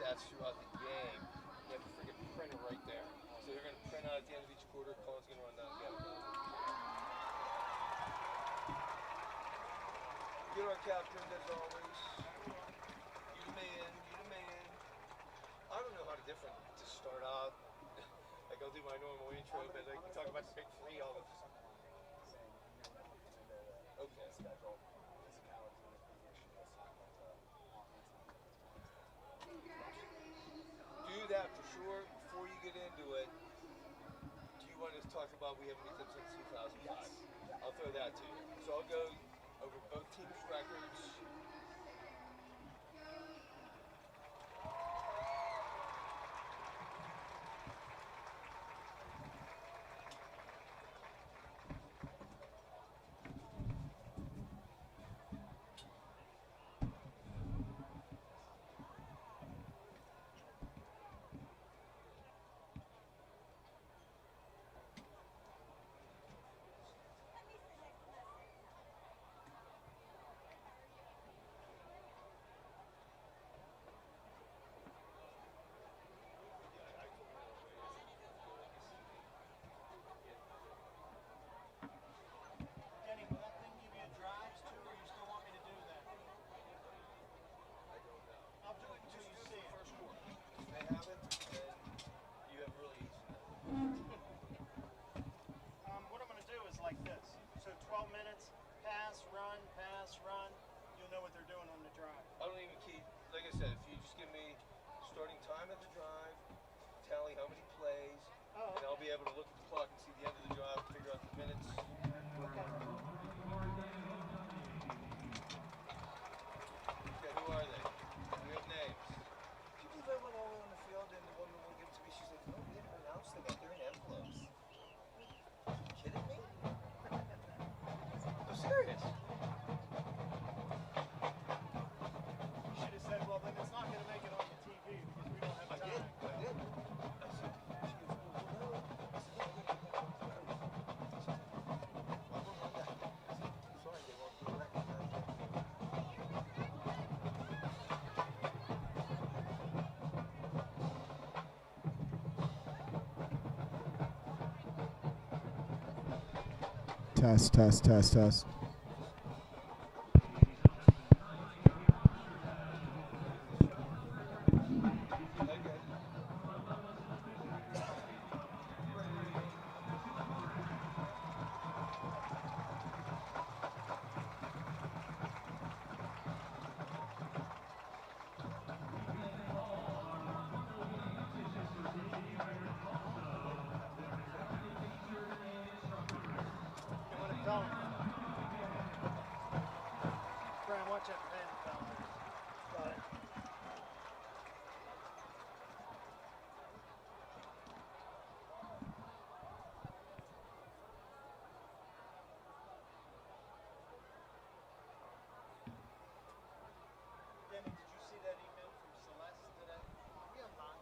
stats throughout the game. They have a freaking printer right there. So they're going to print out at the end of each quarter. Colin's going to run down and get it. Get our captain as always. You the man, you the man. I don't know how to different to start out. Like I'll do my normal intro, but like we talk about the big three all the time. Okay. Do that for sure. Before you get into it, do you want to talk about we haven't beat them since 2005? I'll throw that to you. So I'll go over both teams' records. Denny, will that thing give you drives too, or you still want me to do that? I don't know. I'll do it until you see it. First quarter. If they have it, then you have really easy. What I'm going to do is like this. So 12 minutes, pass, run, you'll know what they're doing on the drive. I don't even keep, like I said, if you just give me starting time at the drive, tally how many plays, Oh, and I'll be able to look at the clock and see the end of the drive, figure out the minutes. okay. Okay, who are they? We have names. Can you believe I went all the way on the field and the woman wouldn't give it to me? She's like, no, we haven't announced them yet. They're in envelopes. Are you kidding me? I'm serious. You should have said, well, then it's not going to make it on the TV because we don't have I time. did. I did. I said, she goes, well, no. I said, yeah, yeah, yeah. Why won't run that? I said, I'm sorry, they won't do it. Test, test, test, test. Okay. You want it going. Brian, watch that pen down there. Got it. Denny, did you see that email from Celeste today? Yeah, fine.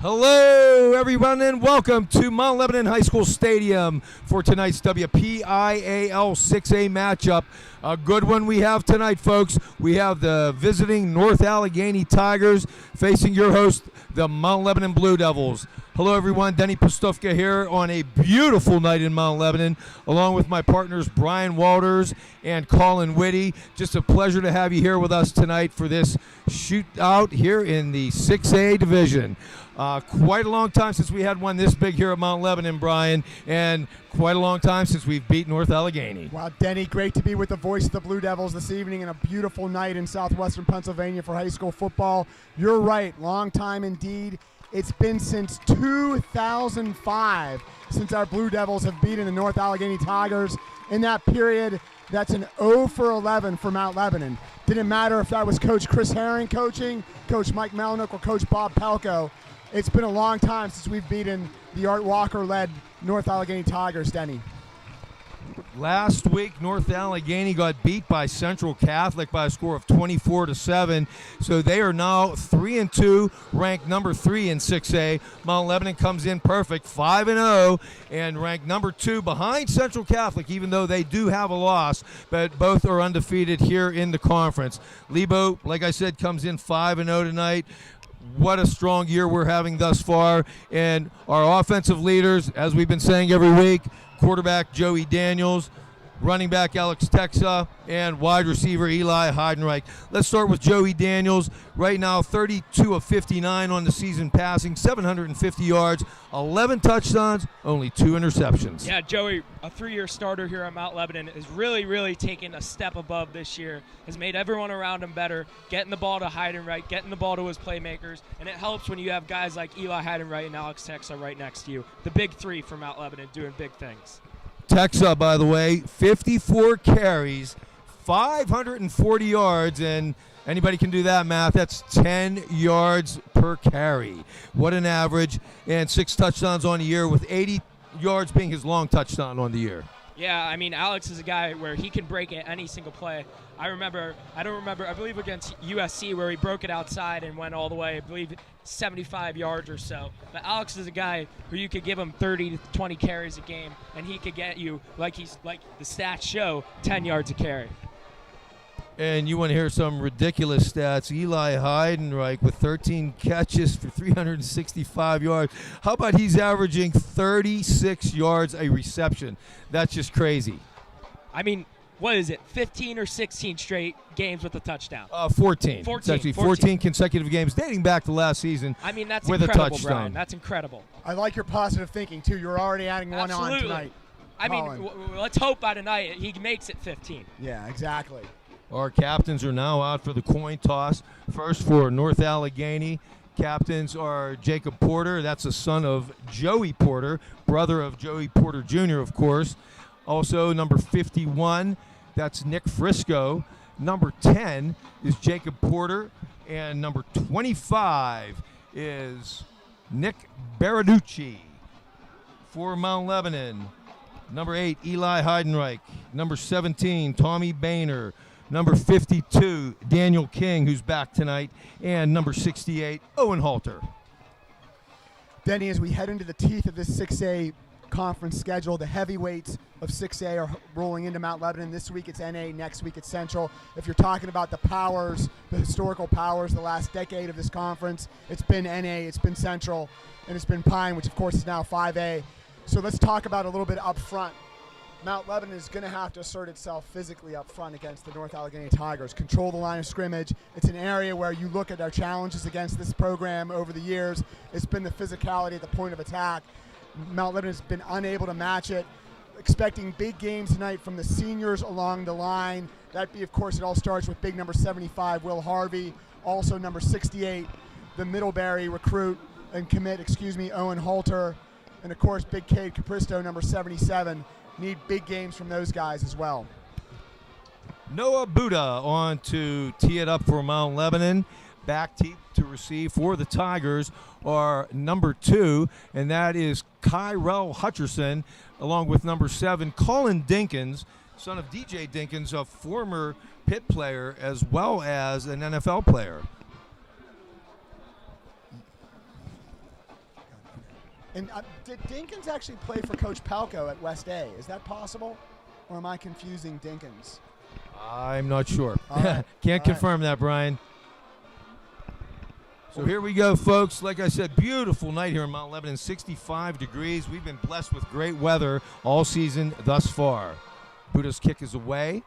Hello, everyone, and welcome to Mount Lebanon High School Stadium for tonight's WPIAL 6A matchup. A good one we have tonight, folks. We have the visiting North Allegheny Tigers facing your host, the Mount Lebanon Blue Devils. Hello, everyone. Denny Postufka here on a beautiful night in Mount Lebanon, along with my partners Brian Walters and Colin Witte. Just a pleasure to have you here with us tonight for this shootout here in the 6A division. Quite a long time since we had one this big here at Mount Lebanon, Brian, and quite a long time since we've beat North Allegheny. Wow, Denny, great to be with the voice of the Blue Devils this evening and a beautiful night in southwestern Pennsylvania for high school football. You're right, long time indeed. It's been since 2005 since our Blue Devils have beaten the North Allegheny Tigers. In that period, that's an 0 for 11 for Mount Lebanon. Didn't matter if that was Coach Chris Herring coaching, Coach Mike Melnick, or Coach Bob Pelko. It's been a long time since we've beaten the Art Walker-led North Allegheny Tigers, Denny. Last week, North Allegheny got beat by Central Catholic by a score of 24-7. So they are now 3-2, ranked number 3 in 6A. Mount Lebanon comes in perfect, 5-0, and ranked number 2 behind Central Catholic, even though they do have a loss. But both are undefeated here in the conference. Lebo, like I said, comes in 5-0 tonight. What a strong year we're having thus far. And our offensive leaders, as we've been saying every week, quarterback Joey Daniels, running back Alex Texa, and wide receiver Eli Heidenreich. Let's start with Joey Daniels. Right now, 32 of 59 on the season passing, 750 yards, 11 touchdowns, only 2 interceptions. Yeah, Joey, a 3-year starter here at Mount Lebanon, is really taking a step above this year, has made everyone around him better, getting the ball to Heidenreich, getting the ball to his playmakers, and it helps when you have guys like Eli Heidenreich and Alex Texa right next to you. The big 3 for Mount Lebanon doing big things. Texa, by the way, 54 carries, 540 yards, and anybody can do that math. That's 10 yards per carry. What an average, and 6 touchdowns on the year, with 80 yards being his long touchdown on the year. Yeah, I mean, Alex is a guy where he can break it any single play. I believe against USC where he broke it outside and went all the way, I believe 75 yards or so. But Alex is a guy who you could give him 30 to 20 carries a game, and he could get you, like the stats show, 10 yards a carry. And you want to hear some ridiculous stats. Eli Heidenreich with 13 catches for 365 yards. How about he's averaging 36 yards a reception? That's just crazy. I mean, what is it, 15 or 16 straight games with a touchdown? 14. It's actually 14 consecutive games dating back to last season. I mean, that's with incredible, a touchdown. Brian. That's incredible. I like your positive thinking, too. You're already adding one Absolutely. on tonight. I mean, let's hope by tonight he makes it 15. Yeah, exactly. Our captains are now out for the coin toss. First for North Allegheny. Captains are Jacob Porter. That's the son of Joey Porter, brother of Joey Porter Jr., of course. Also, number 51, that's Nick Frisco. Number 10 is Jacob Porter. And number 25 is Nick Baraducci. For Mount Lebanon, number 8, Eli Heidenreich. Number 17, Tommy Boehner. Number 52, Daniel King, who's back tonight. And number 68, Owen Halter. Denny, as we head into the teeth of this 6A conference schedule, the heavyweights of 6A are rolling into Mount Lebanon. This week it's NA, next week it's Central. If you're talking about the powers, the historical powers, the last decade of this conference, it's been NA, it's been Central, and it's been Pine, which of course is now 5A. So let's talk about a little bit up front. Mount Lebanon is going to have to assert itself physically up front against the North Allegheny Tigers, control the line of scrimmage. It's an area where you look at our challenges against this program over the years. It's been the physicality at the point of attack. Mount Lebanon has been unable to match it. Expecting big games tonight from the seniors along the line. That be, of course, it all starts with big number 75, Will Harvey. Also number 68, the Middlebury recruit and commit, Owen Halter. And, of course, big Cade Capristo, number 77. Need big games from those guys as well. Noah Buddha on to tee it up for Mount Lebanon. Back to receive for the Tigers are number 2, and that is Kyrell Hutcherson, along with number 7, Colin Dinkins, son of DJ Dinkins, a former Pitt player as well as an NFL player. And did Dinkins actually play for Coach Palco at West A? Is that possible? Or am I confusing Dinkins? I'm not sure. Right. Can't confirm that, Brian. So here we go, folks. Like I said, beautiful night here in Mount Lebanon, 65 degrees. We've been blessed with great weather all season thus far. Buddha's kick is away.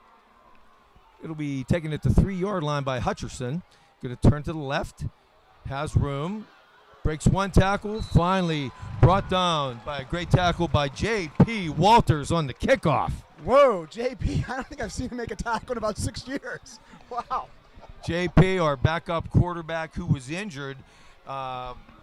It'll be taken at the 3-yard line by Hutcherson. Going to turn to the left. Has room. Breaks one tackle. Finally brought down by a great tackle by J.P. Walters on the kickoff. Whoa, JP, I don't think I've seen him make a tackle in about 6 years. Wow. JP, our backup quarterback who was injured,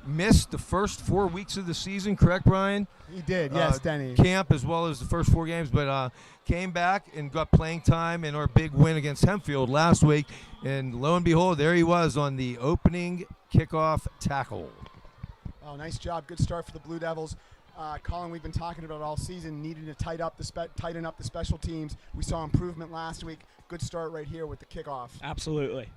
missed the first 4 weeks of the season, correct, Brian? He did, yes, Denny. Camp as well as the first 4 games, but came back and got playing time in our big win against Hempfield last week. And lo and behold, there he was on the opening kickoff tackle. Oh, nice job. Good start for the Blue Devils. Colin, we've been talking about all season, needing to tighten up the special teams. We saw improvement last week. Good start right here with the kickoff. Absolutely.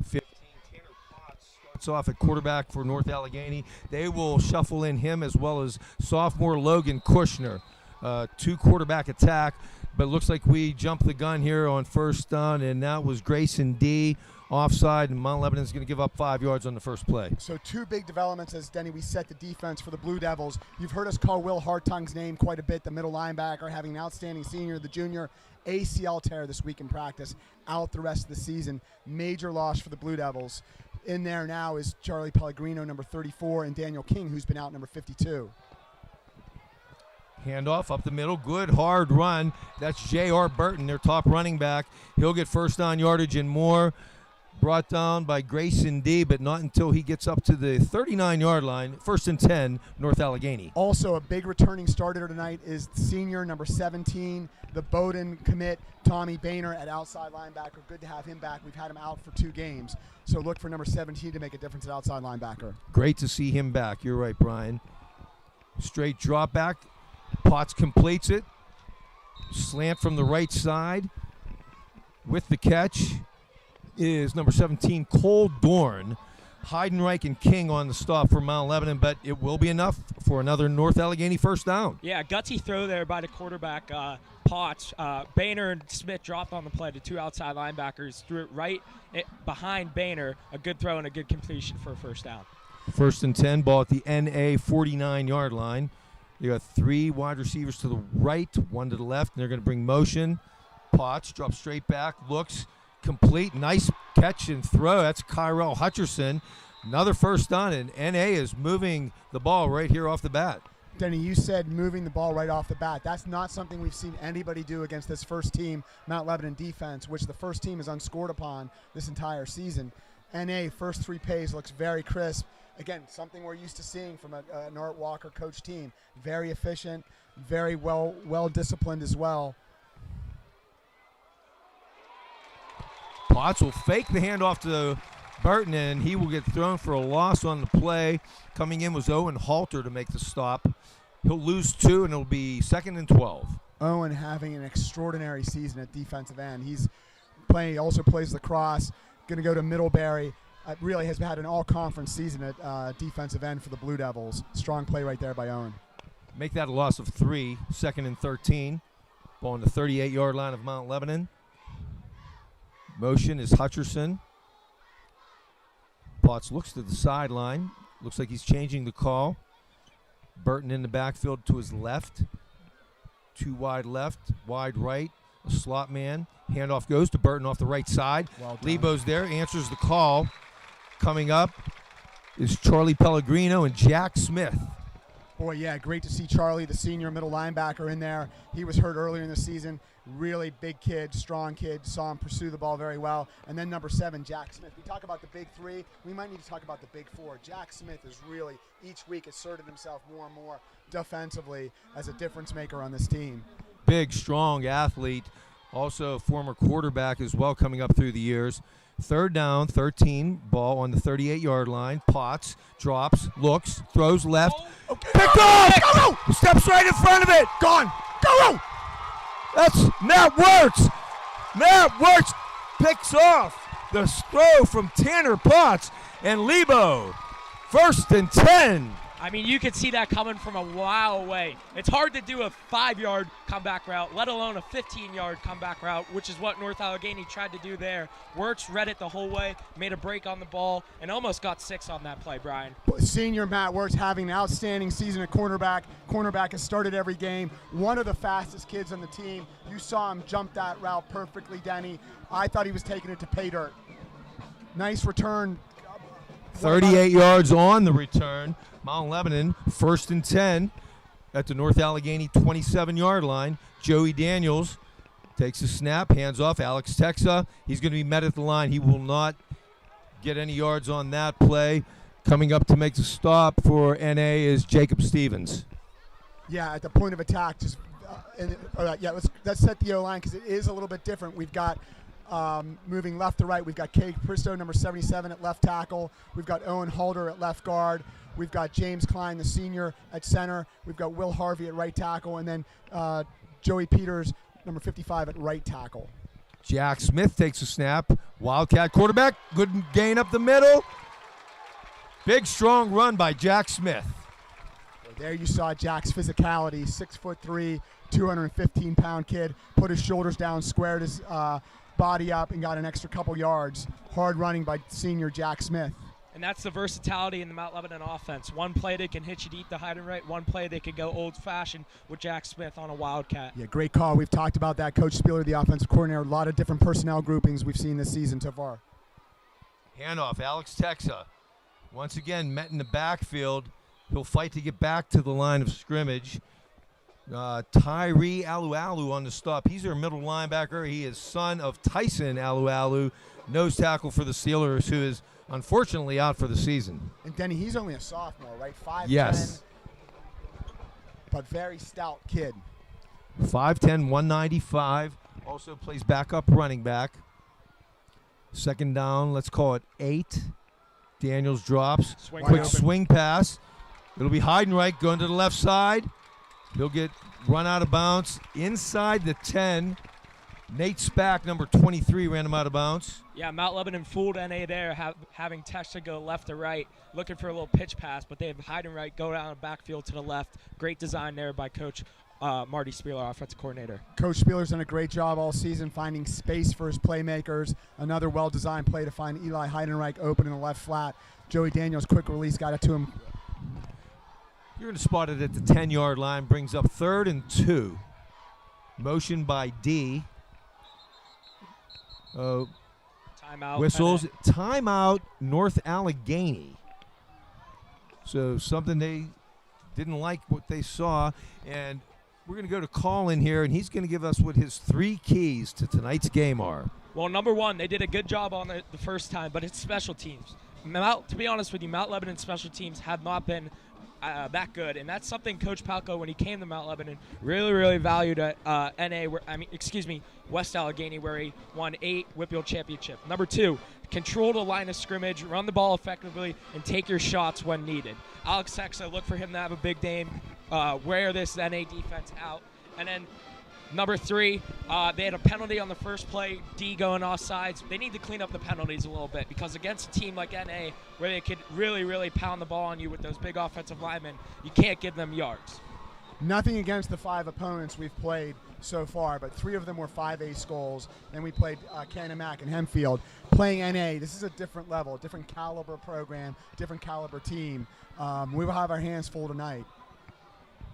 15, Tanner Potts starts off at quarterback for North Allegheny. They will shuffle in him as well as sophomore Logan Kushner. 2-quarterback attack, but it looks like we jumped the gun here on first down, and that was Grayson D. offside, and Mount Lebanon is going to give up 5 yards on the first play. So 2 big developments as, Denny, we set the defense for the Blue Devils. You've heard us call Will Hartung's name quite a bit, the middle linebacker, having an outstanding senior, the junior. ACL tear this week in practice, out the rest of the season. Major loss for the Blue Devils. In there now is Charlie Pellegrino, number 34, and Daniel King, who's been out, number 52. Handoff up the middle, good hard run. That's J.R. Burton, their top running back. He'll get first down yardage and more. Brought down by Grayson D., but not until he gets up to the 39-yard line. 1st and 10, North Allegheny. Also, a big returning starter tonight is senior number 17, the Bowdoin commit, Tommy Boehner at outside linebacker. Good to have him back. We've had him out for 2 games. So look for number 17 to make a difference at outside linebacker. Great to see him back. You're right, Brian. Straight drop back. Potts completes it. Slant from the right side. With the catch is number 17, Cole Dorn. Heidenreich and King on the stop for Mount Lebanon, but it will be enough for another North Allegheny first down. Yeah, gutsy throw there by the quarterback, Potts. Boehner and Smith dropped on the play to 2 outside linebackers, threw it right behind Boehner. A good throw and a good completion for a first down. 1st and 10, ball at the NA 49-yard line. You got 3 wide receivers to the right, 1 to the left, and they're going to bring motion. Potts drops straight back, looks complete, nice catch and throw. That's Kyrell Hutcherson. Another first down, and NA is moving the ball right here off the bat. Denny, you said moving the ball right off the bat. That's not something we've seen anybody do against this first team Mount Lebanon defense, which the first team is unscored upon this entire season. NA, first 3 plays looks very crisp. Again, something we're used to seeing from an Art Walker coach team. Very efficient, very well disciplined as well. Potts will fake the handoff to Burton, and he will get thrown for a loss on the play. Coming in was Owen Halter to make the stop. He'll lose 2, and it'll be 2nd and 12. Owen having an extraordinary season at defensive end. He's playing. He also plays lacrosse. Going to go to Middlebury. Really has had an all-conference season at defensive end for the Blue Devils. Strong play right there by Owen. Make that a loss of 3, 2nd and 13. Ball on the 38-yard line of Mount Lebanon. Motion is Hutcherson. Potts looks to the sideline. Looks like he's changing the call. Burton in the backfield to his left. 2 wide left, wide right. A slot man. Handoff goes to Burton off the right side. Well Lebo's there, answers the call. Coming up is Charlie Pellegrino and Jack Smith. Boy, yeah, great to see Charlie, the senior middle linebacker, in there. He was hurt earlier in the season. Really big kid, strong kid. Saw him pursue the ball very well. And then number 7, Jack Smith. We talk about the big 3. We might need to talk about the big 4. Jack Smith has really, each week, asserted himself more and more defensively as a difference maker on this team. Big, strong athlete. Also a former quarterback as well coming up through the years. 3rd down, 13, ball on the 38-yard line. Potts drops, looks, throws left. Picked off! Go! Steps right in front of it. Gone! Go! That's Matt Wirtz. Matt Wirtz picks off the throw from Tanner Potts and Lebo. 1st and 10, I mean, you could see that coming from a while away. It's hard to do a 5-yard comeback route, let alone a 15-yard comeback route, which is what North Allegheny tried to do there. Wirtz read it the whole way, made a break on the ball, and almost got 6 on that play, Brian. Senior Matt Wirtz having an outstanding season at cornerback. Cornerback has started every game. One of the fastest kids on the team. You saw him jump that route perfectly, Denny. I thought he was taking it to pay dirt. Nice return. 38 yards on the return. Mount Lebanon, 1st and 10 at the North Allegheny 27-yard line. Joey Daniels takes a snap, hands off. Alex Texa, he's going to be met at the line. He will not get any yards on that play. Coming up to make the stop for NA is Jacob Stevens. Yeah, at the point of attack, just let's set the O-line because it is a little bit different. We've got moving left to right. We've got Cade Pristo, number 77, at left tackle. We've got Owen Halder at left guard. We've got James Klein, the senior, at center. We've got Will Harvey at right tackle, and then Joey Peters, number 55, at right tackle. Jack Smith takes a snap. Wildcat quarterback, good gain up the middle. Big, strong run by Jack Smith. There you saw Jack's physicality, 6'3", 215-pound kid. Put his shoulders down, squared his body up, and got an extra couple yards. Hard running by senior Jack Smith. And that's the versatility in the Mount Lebanon offense. One play they can hit you deep to hide and right. One play they could go old-fashioned with Jack Smith on a Wildcat. Yeah, great call. We've talked about that. Coach Spieler, the offensive coordinator, a lot of different personnel groupings we've seen this season so far. Handoff, Alex Texa. Once again, met in the backfield. He'll fight to get back to the line of scrimmage. Tyree Alualu on the stop. He's their middle linebacker. He is son of Tyson Alualu, nose tackle for the Steelers, who is unfortunately out for the season. And Denny, he's only a sophomore, right? 5'10", yes, but very stout kid. 5'10", 195. Also plays backup running back. Second down, let's call it 8. Daniels drops. Quick swing pass. It'll be Heidenreich going to the left side. He'll get run out of bounds inside the 10. Nate Spack, number 23, ran him out of bounds. Yeah, Mount Lebanon fooled NA there, having Texa go left to right, looking for a little pitch pass, but they have Heidenreich go down the backfield to the left. Great design there by Coach Marty Spieler, offensive coordinator. Coach Spieler's done a great job all season finding space for his playmakers. Another well-designed play to find Eli Heidenreich open in the left flat. Joey Daniels, quick release, got it to him. You're going to spot it at the 10-yard line, brings up 3rd and 2. Motion by D. Timeout. Whistles. Timeout, North Allegheny. So something they didn't like what they saw. And we're going to go to Colin here, and he's going to give us what his 3 keys to tonight's game are. Well, number one, they did a good job on it the first time, but it's special teams. To be honest with you, Mount Lebanon special teams have not been that good, and that's something Coach Palco, when he came to Mount Lebanon, really valued at West Allegheny, where he won 8 WPIAL championship. Number 2, control the line of scrimmage, run the ball effectively, and take your shots when needed. Alex Texa, look for him to have a big game, wear this NA defense out. And then number 3, they had a penalty on the first play, D going offsides. They need to clean up the penalties a little bit, because against a team like NA, where they could really pound the ball on you with those big offensive linemen, you can't give them yards. Nothing against the 5 opponents we've played so far, but 3 of them were 5A skulls. Then we played Canamac and Hempfield. Playing NA, this is a different level, different caliber program, different caliber team. We will have our hands full tonight.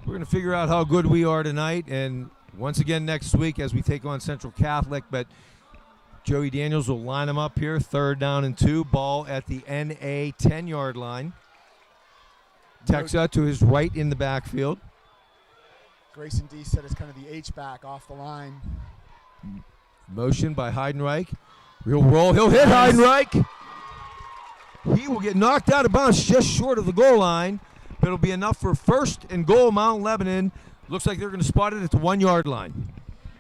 We're going to figure out how good we are tonight, and once again next week as we take on Central Catholic, but Joey Daniels will line them up here, 3rd down and 2, ball at the NA 10-yard line. Texa to his right in the backfield. Grayson D said it's kind of the H-back off the line. Motion by Heidenreich. He'll roll. He'll hit Heidenreich. He will get knocked out of bounds just short of the goal line, but it'll be enough for 1st and goal, Mount Lebanon. Looks like they're going to spot it at the 1-yard line.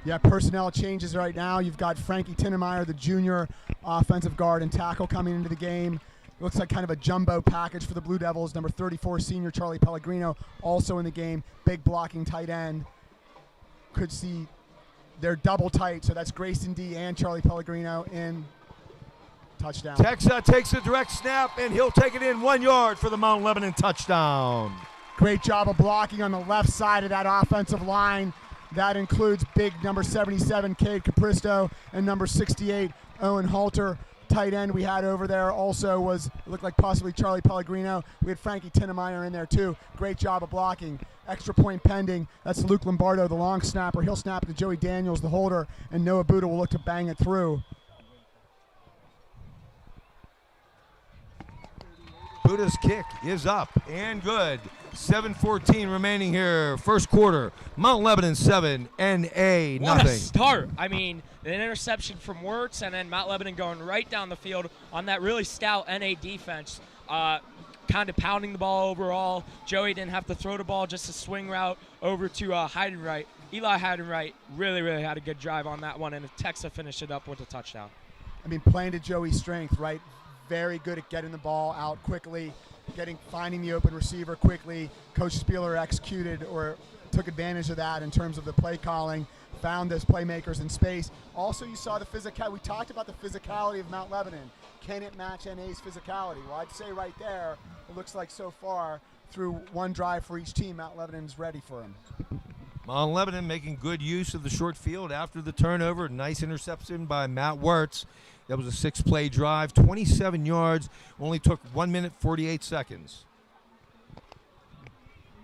Yeah, personnel changes right now. You've got Frankie Tinnemeyer, the junior offensive guard and tackle, coming into the game. Looks like kind of a jumbo package for the Blue Devils. Number 34, senior Charlie Pellegrino, also in the game. Big blocking tight end. Could see they're double tight, so that's Grayson D and Charlie Pellegrino in touchdown. Texa takes a direct snap, and he'll take it in 1 yard for the Mount Lebanon touchdown. Great job of blocking on the left side of that offensive line. That includes big number 77, Cade Capristo, and number 68, Owen Halter. Tight end we had over there also was, looked like possibly Charlie Pellegrino. We had Frankie Tinnemeyer in there too. Great job of blocking. Extra point pending. That's Luke Lombardo, the long snapper. He'll snap it to Joey Daniels, the holder, and Noah Buda will look to bang it through. Buda's kick is up and good. 7:14 remaining here. First quarter. Mount Lebanon 7, NA nothing. What a start. I mean, an interception from Wirtz and then Mount Lebanon going right down the field on that really stout NA defense. Kind of pounding the ball overall. Joey didn't have to throw the ball, just a swing route over to Heidenreich. Eli Heidenreich really had a good drive on that one, and Texa finished it up with a touchdown. I mean, playing to Joey's strength, right? Very good at getting the ball out quickly, finding the open receiver quickly. Coach Spieler executed or took advantage of that in terms of the play calling, found those playmakers in space. Also, you saw the physicality. We talked about the physicality of Mount Lebanon. Can it match NA's physicality? Well, I'd say right there, it looks like so far, through one drive for each team, Mount Lebanon's ready for him. Mount Lebanon making good use of the short field after the turnover. Nice interception by Matt Wirtz. That was a 6-play drive, 27 yards, only took 1 minute, 48 seconds.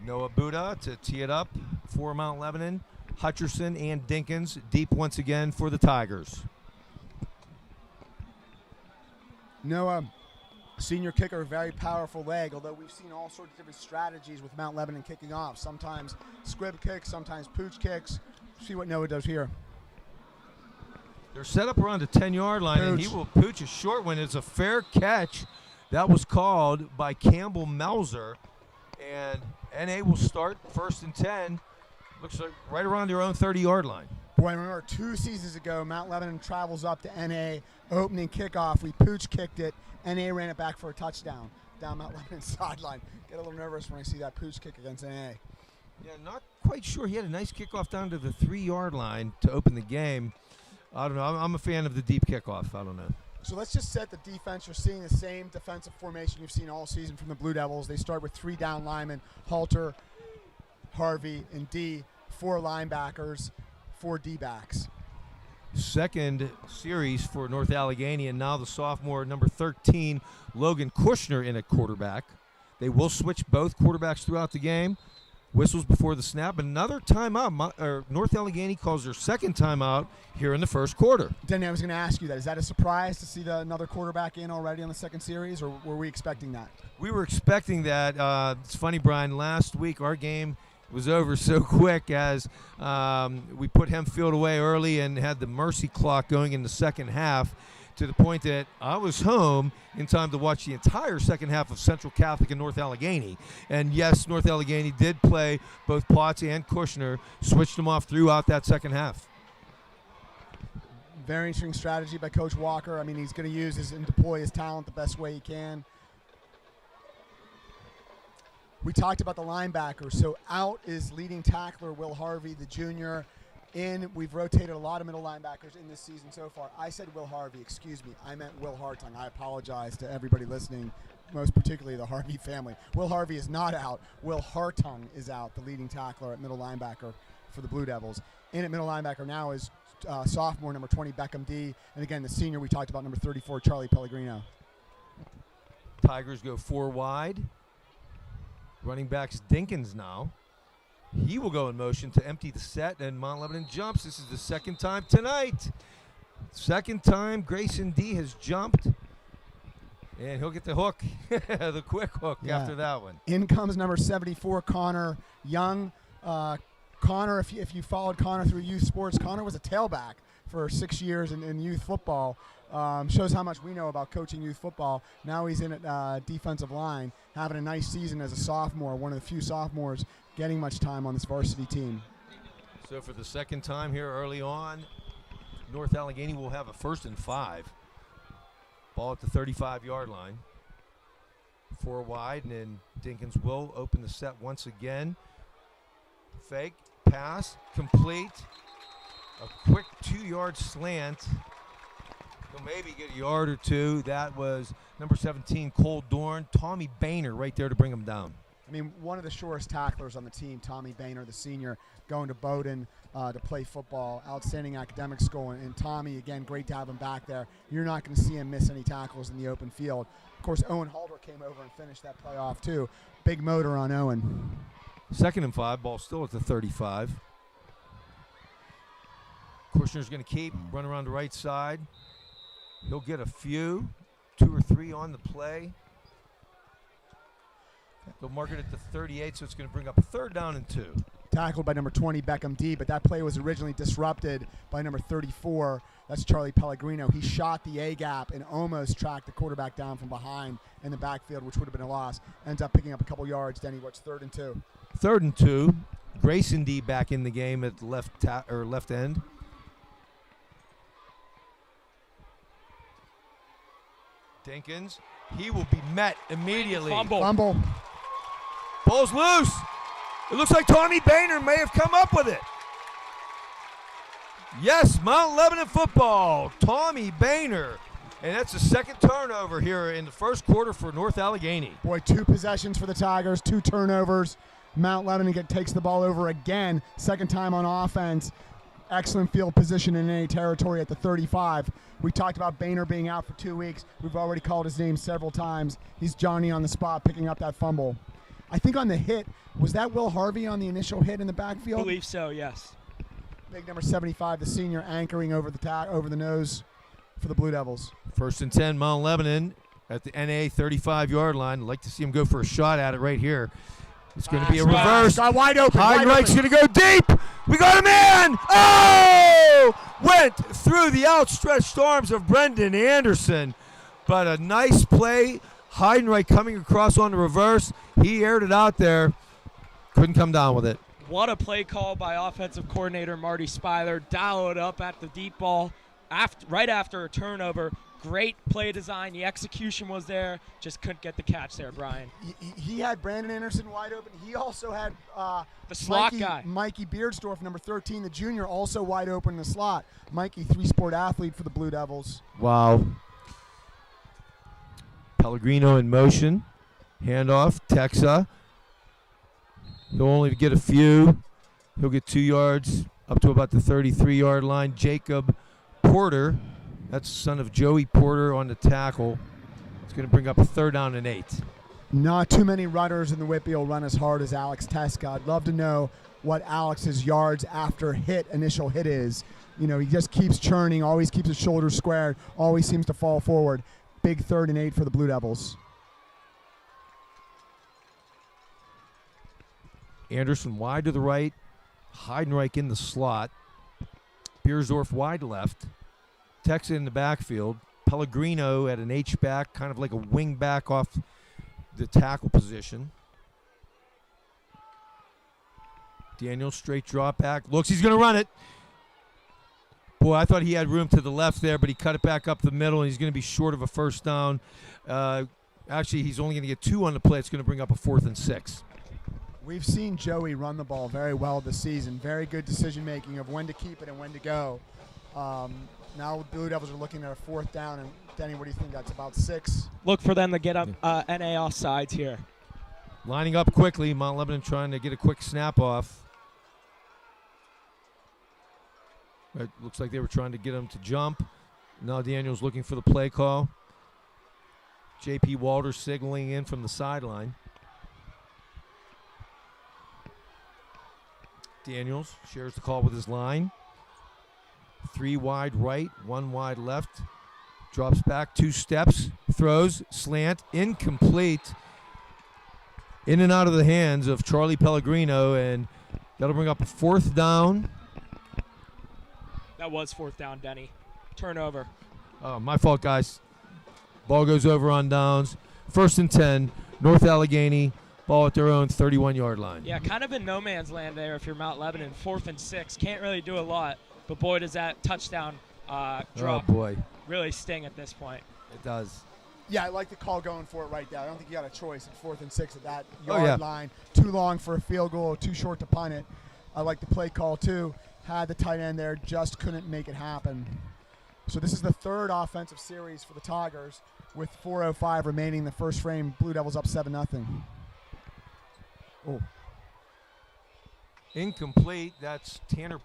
Noah Buda to tee it up for Mount Lebanon. Hutcherson and Dinkins deep once again for the Tigers. Noah, senior kicker, very powerful leg, although we've seen all sorts of different strategies with Mount Lebanon kicking off. Sometimes squib kicks, sometimes pooch kicks. See what Noah does here. They're set up around the 10-yard line, and he will pooch a short one. It's a fair catch. That was called by Campbell Melzer. And NA will start 1st and 10. Looks like right around their own 30-yard line. Boy, I remember 2 seasons ago, Mount Lebanon travels up to NA, opening kickoff. We pooch kicked it. NA ran it back for a touchdown down Mount Lebanon's sideline. Get a little nervous when I see that pooch kick against NA. Yeah, not quite sure. He had a nice kickoff down to the 3-yard line to open the game. I don't know. I'm a fan of the deep kickoff. I don't know. So let's just set the defense. You're seeing the same defensive formation you've seen all season from the Blue Devils. They start with 3 down linemen, Halter, Harvey, and D. 4 linebackers, 4 D-backs. Second series for North Allegheny, and now the sophomore, number 13, Logan Kushner in at quarterback. They will switch both quarterbacks throughout the game. Whistles before the snap. Another timeout. North Allegheny calls their second timeout here in the first quarter. Denny, I was going to ask you that. Is that a surprise to see another quarterback in already on the second series, or were we expecting that? We were expecting that. It's funny, Brian. Last week our game was over so quick as we put Hempfield away early and had the mercy clock going in the second half, to the point that I was home in time to watch the entire second half of Central Catholic and North Allegheny. And yes, North Allegheny did play both Potts and Kushner, switched them off throughout that second half. Very interesting strategy by Coach Walker. I mean, he's going to use and deploy his talent the best way he can. We talked about the linebackers. So out is leading tackler Will Harvey, the junior. In, we've rotated a lot of middle linebackers in this season so far. I said Will Harvey, excuse me. I meant Will Hartung. I apologize to everybody listening, most particularly the Harvey family. Will Harvey is not out. Will Hartung is out, the leading tackler at middle linebacker for the Blue Devils. In at middle linebacker now is sophomore number 20, Beckham D. And again, the senior we talked about, number 34, Charlie Pellegrino. Tigers go 4 wide. Running backs Dinkins now. He will go in motion to empty the set, and Mount Lebanon jumps. This is the second time tonight. Second time Grayson D has jumped, and he'll get the hook, the quick hook after that one. In comes number 74, Connor Young. Connor, if you followed Connor through youth sports, Connor was a tailback for 6 years in youth football. Shows how much we know about coaching youth football. Now he's in at defensive line, having a nice season as a sophomore, one of the few sophomores getting much time on this varsity team. So for the second time here early on, North Allegheny will have a 1st and 5. Ball at the 35-yard line. 4 wide, and then Dinkins will open the set once again. Fake, pass, complete. A quick 2-yard slant He'll maybe get a yard or two. That was number 17, Cole Dorn. Tommy Boehner right there to bring him down. I mean, one of the surest tacklers on the team, Tommy Boehner, the senior, going to Bowdoin to play football. Outstanding academic school. And Tommy, again, great to have him back there. You're not going to see him miss any tackles in the open field. Of course, Owen Halder came over and finished that play off, too. Big motor on Owen. 2nd and 5, ball still at the 35. Kushner's going to keep, run around the right side. He'll get a few, 2 or 3 on the play. They'll mark it at the 38, so it's going to bring up a 3rd down and 2. Tackled by number 20, Beckham D, but that play was originally disrupted by number 34. That's Charlie Pellegrino. He shot the A-gap and almost tracked the quarterback down from behind in the backfield, which would have been a loss. Ends up picking up a couple yards. Denny, what's 3rd and 2? 3rd and 2. Grayson D back in the game at left end. Dinkins, he will be met immediately. Fumble. Ball's loose. It looks like Tommy Boehner may have come up with it. Yes, Mount Lebanon football. Tommy Boehner. And that's the 2nd turnover here in the 1st quarter for North Allegheny. Boy, 2 possessions for the Tigers, 2 turnovers. Mount Lebanon takes the ball over again. 2nd time on offense. Excellent field position in any territory at the 35. We talked about Boehner being out for 2 weeks. We've already called his name several times. He's Johnny on the spot picking up that fumble. I think on the hit, was that Will Harvey on the initial hit in the backfield? I believe so, yes. Big number 75, the senior, anchoring over the nose for the Blue Devils. 1st and 10, Mount Lebanon at the NA 35-yard line. I'd like to see him go for a shot at it right here. It's going to be a reverse. Got wide open. Heinrich's going to go deep. We got him in. Oh! Went through the outstretched arms of Brendan Anderson. But a nice play. Heinrich coming across on the reverse. He aired it out there. Couldn't come down with it. What a play call by offensive coordinator Marty Speiler. Dial it up at the deep ball right after a turnover. Great play design. The execution was there. Just couldn't get the catch there, Brian. He had Brandon Anderson wide open. He also had the slot guy. Mikey Beardsdorf, number 13, the junior, also wide open in the slot. Mikey, 3-sport athlete for the Blue Devils. Wow. Pellegrino in motion. Handoff. Texa. He'll only get a few. He'll get 2 yards up to about the 33-yard line. Jacob Porter. That's the son of Joey Porter on the tackle. It's going to bring up a 3rd down and 8. Not too many runners in the WPIAL run as hard as Alex Teska. I'd love to know what Alex's yards after initial hit is. You know, he just keeps churning, always keeps his shoulders squared, always seems to fall forward. Big 3rd and 8 for the Blue Devils. Anderson wide to the right. Heidenreich in the slot. Beersdorf wide left. Texa in the backfield. Pellegrino at an H-back, kind of like a wing back off the tackle position. Daniel straight drop back. Looks, he's going to run it. Boy, I thought he had room to the left there, but he cut it back up the middle, and he's going to be short of a 1st down. Actually, he's only going to get 2 on the play. It's going to bring up a 4th and 6. We've seen Joey run the ball very well this season. Very good decision-making of when to keep it and when to go. Now the Blue Devils are looking at a 4th down. And Denny, what do you think? That's about 6? Look for them to get up NA offsides here. Lining up quickly. Mount Lebanon trying to get a quick snap off. It looks like they were trying to get him to jump. Now Daniel's looking for the play call. J.P. Walters signaling in from the sideline. Daniels shares the call with his line. 3 wide right, 1 wide left. Drops back 2 steps, throws, slant, incomplete. In and out of the hands of Charlie Pellegrino, and that'll bring up a 4th down. That was 4th down, Denny. Turnover. My fault, guys. Ball goes over on downs. 1st and 10, North Allegheny. Ball at their own 31-yard line. Yeah, kind of in no man's land there if you're Mount Lebanon. 4th and 6. Can't really do a lot. But boy, does that touchdown drop really sting at this point. It does. Yeah, I like the call going for it right there. I don't think you got a choice at 4th and 6 at that yard line. Too long for a field goal, too short to punt it. I like the play call, too. Had the tight end there, just couldn't make it happen. So this is the third offensive series for the Tigers with 4:05 remaining in the first frame. Blue Devils up 7-0. Oh. Incomplete. That's Tanner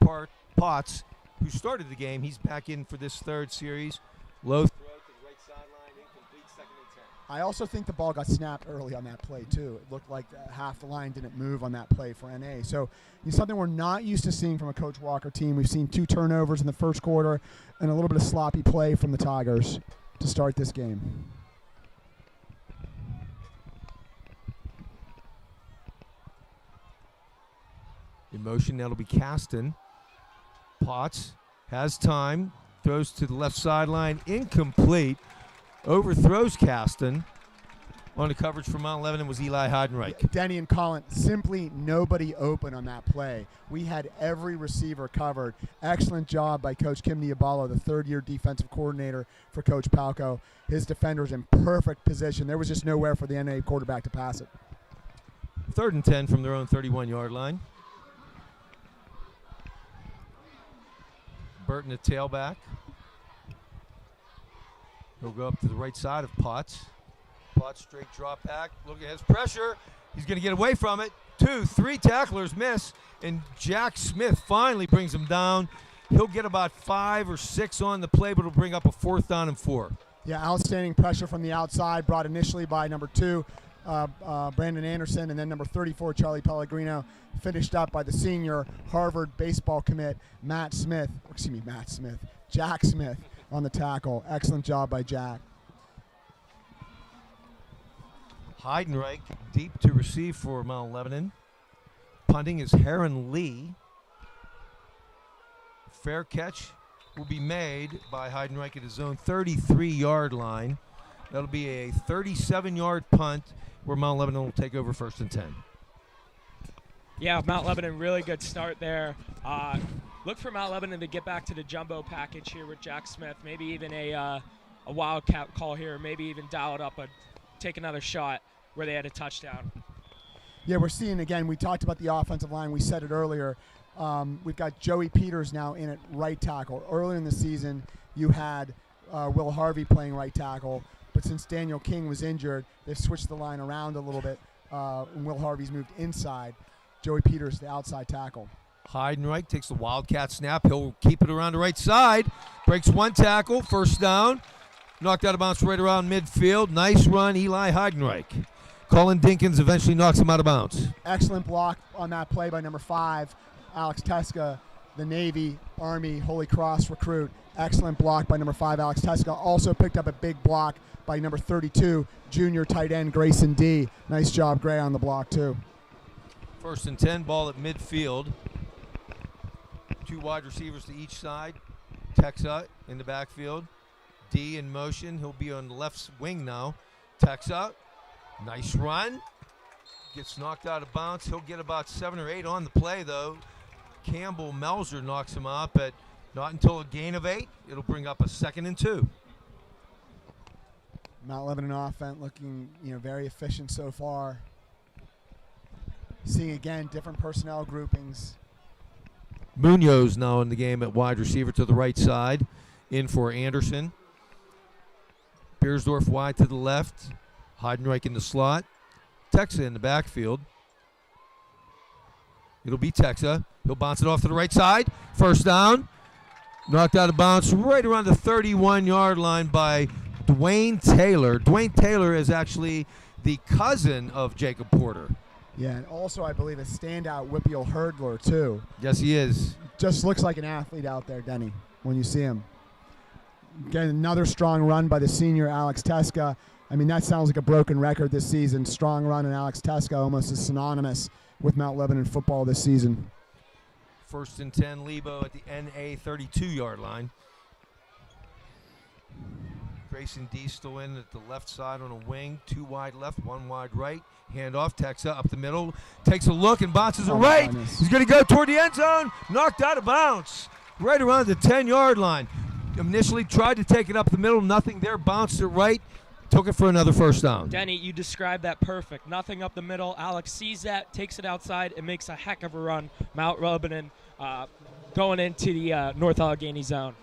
Potts, who started the game. He's back in for this third series. Low throw to the right sideline, incomplete, 2nd and 10. I also think the ball got snapped early on that play, too. It looked like half the line didn't move on that play for NA. So it's something we're not used to seeing from a Coach Walker team. We've seen 2 turnovers in the first quarter and a little bit of sloppy play from the Tigers to start this game. In motion, that'll be Caston. Potts has time, throws to the left sideline, incomplete, overthrows Caston. On the coverage for Mount Lebanon was Eli Heidenreich. Denny and Colin, simply nobody open on that play. We had every receiver covered. Excellent job by Coach Kim Diabalo, the third-year defensive coordinator for Coach Palco. His defenders in perfect position. There was just nowhere for the NA quarterback to pass it. 3rd and 10 from their own 31-yard line. Burton, the tailback. He'll go up to the right side of Potts. Potts straight drop back. Look at his pressure. He's going to get away from it. 2, 3 tacklers miss, and Jack Smith finally brings him down. He'll get about 5 or 6 on the play, but it'll bring up a 4th down and 4. Yeah, outstanding pressure from the outside, brought initially by number 2, Brandon Anderson, and then number 34, Charlie Pellegrino, finished up by the senior Harvard baseball commit, Jack Smith on the tackle. Excellent job by Jack. Heidenreich deep to receive for Mount Lebanon. Punting is Heron Lee. Fair catch will be made by Heidenreich at his own 33-yard line. That'll be a 37-yard punt where Mount Lebanon will take over 1st and 10. Yeah, Mount Lebanon, really good start there. Look for Mount Lebanon to get back to the jumbo package here with Jack Smith. Maybe even a wildcat call here. Maybe even dial it up, take another shot where they had a touchdown. Yeah, we're seeing, again, we talked about the offensive line. We said it earlier. We've got Joey Peters now in at right tackle. Earlier in the season, you had Will Harvey playing right tackle. But since Daniel King was injured, they've switched the line around a little bit. And Will Harvey's moved inside. Joey Peters, the outside tackle. Heidenreich takes the wildcat snap. He'll keep it around the right side. Breaks 1 tackle, 1st down. Knocked out of bounds right around midfield. Nice run, Eli Heidenreich. Colin Dinkins eventually knocks him out of bounds. Excellent block on that play by number 5, Alex Teska, the Navy, Army, Holy Cross recruit. Excellent block by number 5, Alex Teska. Also picked up a big block by number 32, junior tight end Grayson D. Nice job, Gray, on the block, too. 1st and 10, ball at midfield. 2 wide receivers to each side. Texa in the backfield. D in motion. He'll be on the left wing now. Texa, nice run. Gets knocked out of bounds. He'll get about 7 or 8 on the play, though. Campbell Melzer knocks him out, but not until a gain of 8. It'll bring up a 2nd and 2. Mount Lebanon offense looking, very efficient so far. Seeing again different personnel groupings. Munoz now in the game at wide receiver to the right side. In for Anderson. Beersdorf wide to the left. Heidenreich in the slot. Texa in the backfield. It'll be Texa. He'll bounce it off to the right side. 1st down. Knocked out of bounds right around the 31-yard line by Dwayne Taylor. Dwayne Taylor is actually the cousin of Jacob Porter. Yeah, and also I believe a standout Whippeal hurdler, too. Yes, he is. Just looks like an athlete out there, Denny, when you see him. Again, another strong run by the senior Alex Teska. I mean, that sounds like a broken record this season. Strong run, and Alex Teska almost is synonymous with Mount Lebanon football this season. 1st and 10, Lebo at the NA 32-yard line. Grayson D still in at the left side on a wing. 2 wide left, 1 wide right. Handoff, Texa up the middle. Takes a look and bounces it right. He's going to go toward the end zone. Knocked out of bounds. Right around the 10-yard line. Initially tried to take it up the middle. Nothing there. Bounced it right. Took it for another 1st down. Denny, you described that perfect. Nothing up the middle. Alex sees that, takes it outside, and makes a heck of a run. Mount Lebanon going into the North Allegheny zone.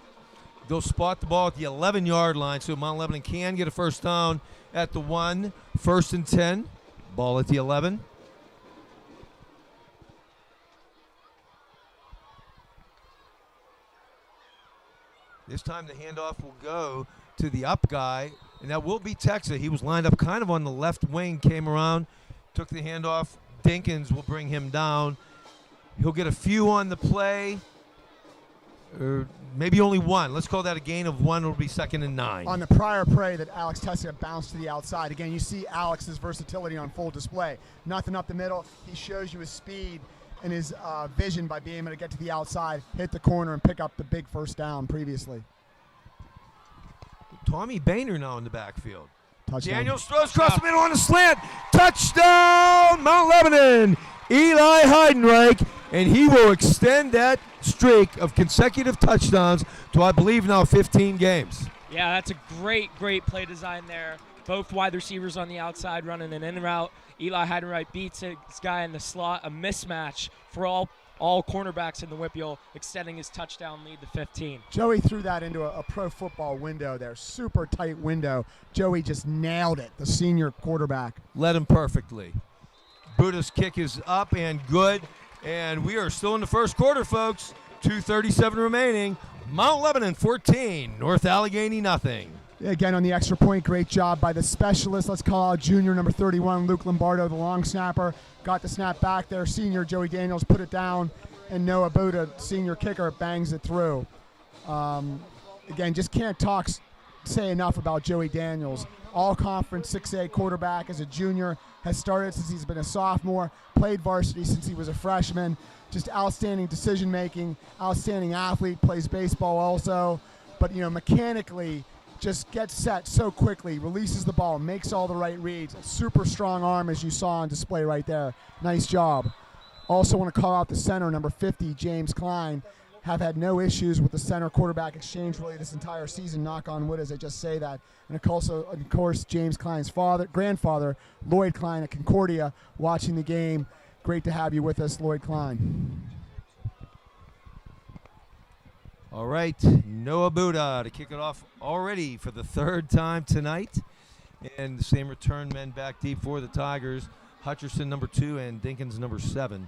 They'll spot the ball at the 11-yard line, so Mount Lebanon can get a first down at the 1. 1st and 10. Ball at the 11. This time the handoff will go to the up guy, and that will be Texa. He was lined up kind of on the left wing, came around, took the handoff. Dinkins will bring him down. He'll get a few on the play, or maybe only one. Let's call that a gain of 1. It'll be 2nd and 9. On the prior play that Alex Texa bounced to the outside. Again, you see Alex's versatility on full display. Nothing up the middle. He shows you his speed and his vision by being able to get to the outside, hit the corner, and pick up the big first down previously. Tommy Boehner now in the backfield. Touchdown. Daniels throws across the middle on a slant. Touchdown, Mount Lebanon. Eli Heidenreich, and he will extend that streak of consecutive touchdowns to, I believe, now 15 games. Yeah, that's a great play design there. Both wide receivers on the outside running an in route. Eli Heidenreich beats his guy in the slot. A mismatch for all cornerbacks in the WPIAL, extending his touchdown lead to 15. Joey threw that into a pro football window there. Super tight window. Joey just nailed it, the senior quarterback. Led him perfectly. Buddha's kick is up and good. And we are still in the first quarter, folks. 2:37 remaining. Mount Lebanon 14, North Allegheny nothing. Again, on the extra point, great job by the specialist. Let's call out junior number 31, Luke Lombardo, the long snapper. Got the snap back there. Senior Joey Daniels put it down, and Noah Buddha, senior kicker, bangs it through. Again, just can't say enough about Joey Daniels. All-conference 6A quarterback as a junior, has started since he's been a sophomore, played varsity since he was a freshman. Just outstanding decision-making, outstanding athlete, plays baseball also. But, mechanically, just gets set so quickly, releases the ball, makes all the right reads. Super strong arm, as you saw on display right there. Nice job. Also want to call out the center, number 50, James Klein. Have had no issues with the center quarterback exchange really this entire season, knock on wood as I just say that. And of course, James Klein's grandfather, Lloyd Klein at Concordia, watching the game. Great to have you with us, Lloyd Klein. All right, Noah Buddha to kick it off already for the 3rd time tonight. And the same return men back deep for the Tigers. Hutcherson, number 2, and Dinkins, number 7.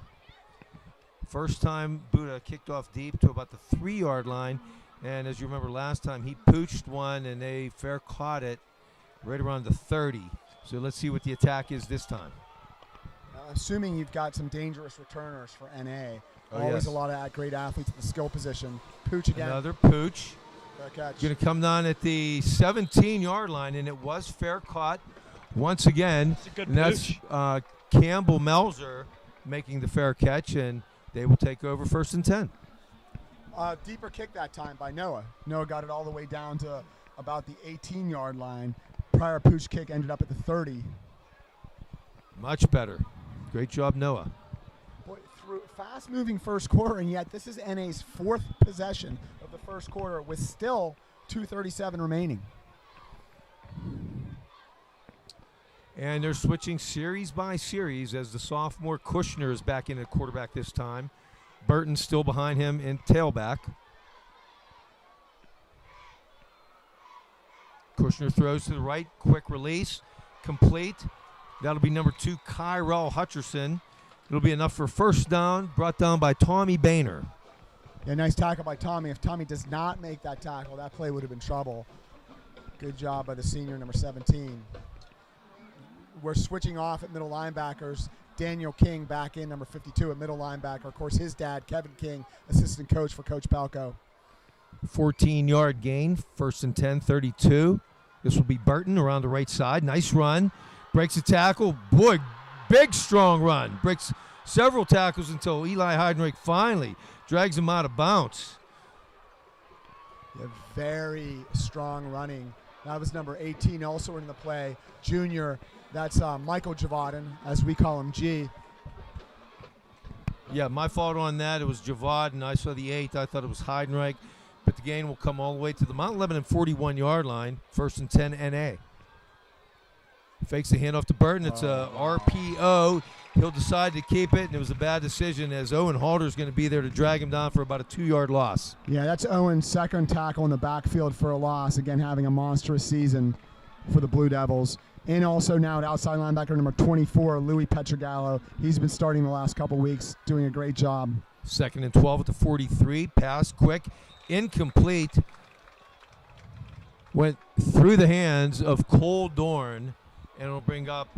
First time Buddha kicked off deep to about the 3-yard line. And as you remember last time, he pooched one, and they fair caught it right around the 30. So let's see what the attack is this time. Assuming you've got some dangerous returners for NA. Oh, always yes. a lot of great athletes at the skill position. Pooch again. Another pooch. Fair catch. Going to come down at the 17-yard line, and it was fair caught once again. It's a good and that's Campbell Melzer making the fair catch, and they will take over 1st and 10. Deeper kick that time by Noah. Noah got it all the way down to about the 18-yard line. Prior pooch kick ended up at the 30. Much better. Great job, Noah. Boy, through fast-moving first quarter, and yet this is NA's 4th possession of the first quarter with still 2:37 remaining. And they're switching series by series as the sophomore Kushner is back in at quarterback this time. Burton still behind him in tailback. Kushner throws to the right, quick release, complete. That'll be number 2, Kyrell Hutcherson. It'll be enough for first down, brought down by Tommy Boehner. Yeah, nice tackle by Tommy. If Tommy does not make that tackle, that play would have been trouble. Good job by the senior, number 17. We're switching off at middle linebackers. Daniel King back in, number 52 at middle linebacker. Of course, his dad, Kevin King, assistant coach for Coach Palco. 14-yard gain, 1st and 10, 32. This will be Burton around the right side. Nice run. Breaks a tackle. Boy, big, strong run. Breaks several tackles until Eli Heidenreich finally drags him out of bounds. Yeah, very strong running. That was number 18 also in the play. Junior, that's Michael Javaden, as we call him, G. Yeah, my fault on that. It was Javaden. I saw the 8. I thought it was Heidenreich. But the gain will come all the way to the Mount Lebanon 41-yard line. 1st and 10 NA. Fakes the handoff to Burton. It's a RPO. He'll decide to keep it, and it was a bad decision as Owen Halter's going to be there to drag him down for about a 2-yard loss. Yeah, that's Owen's second tackle in the backfield for a loss. Again, having a monstrous season for the Blue Devils. And also now at outside linebacker number 24, Louis Petrogallo. He's been starting the last couple weeks, doing a great job. 2nd and 12 at the 43. Pass quick, incomplete. Went through the hands of Cole Dorn, and it'll bring up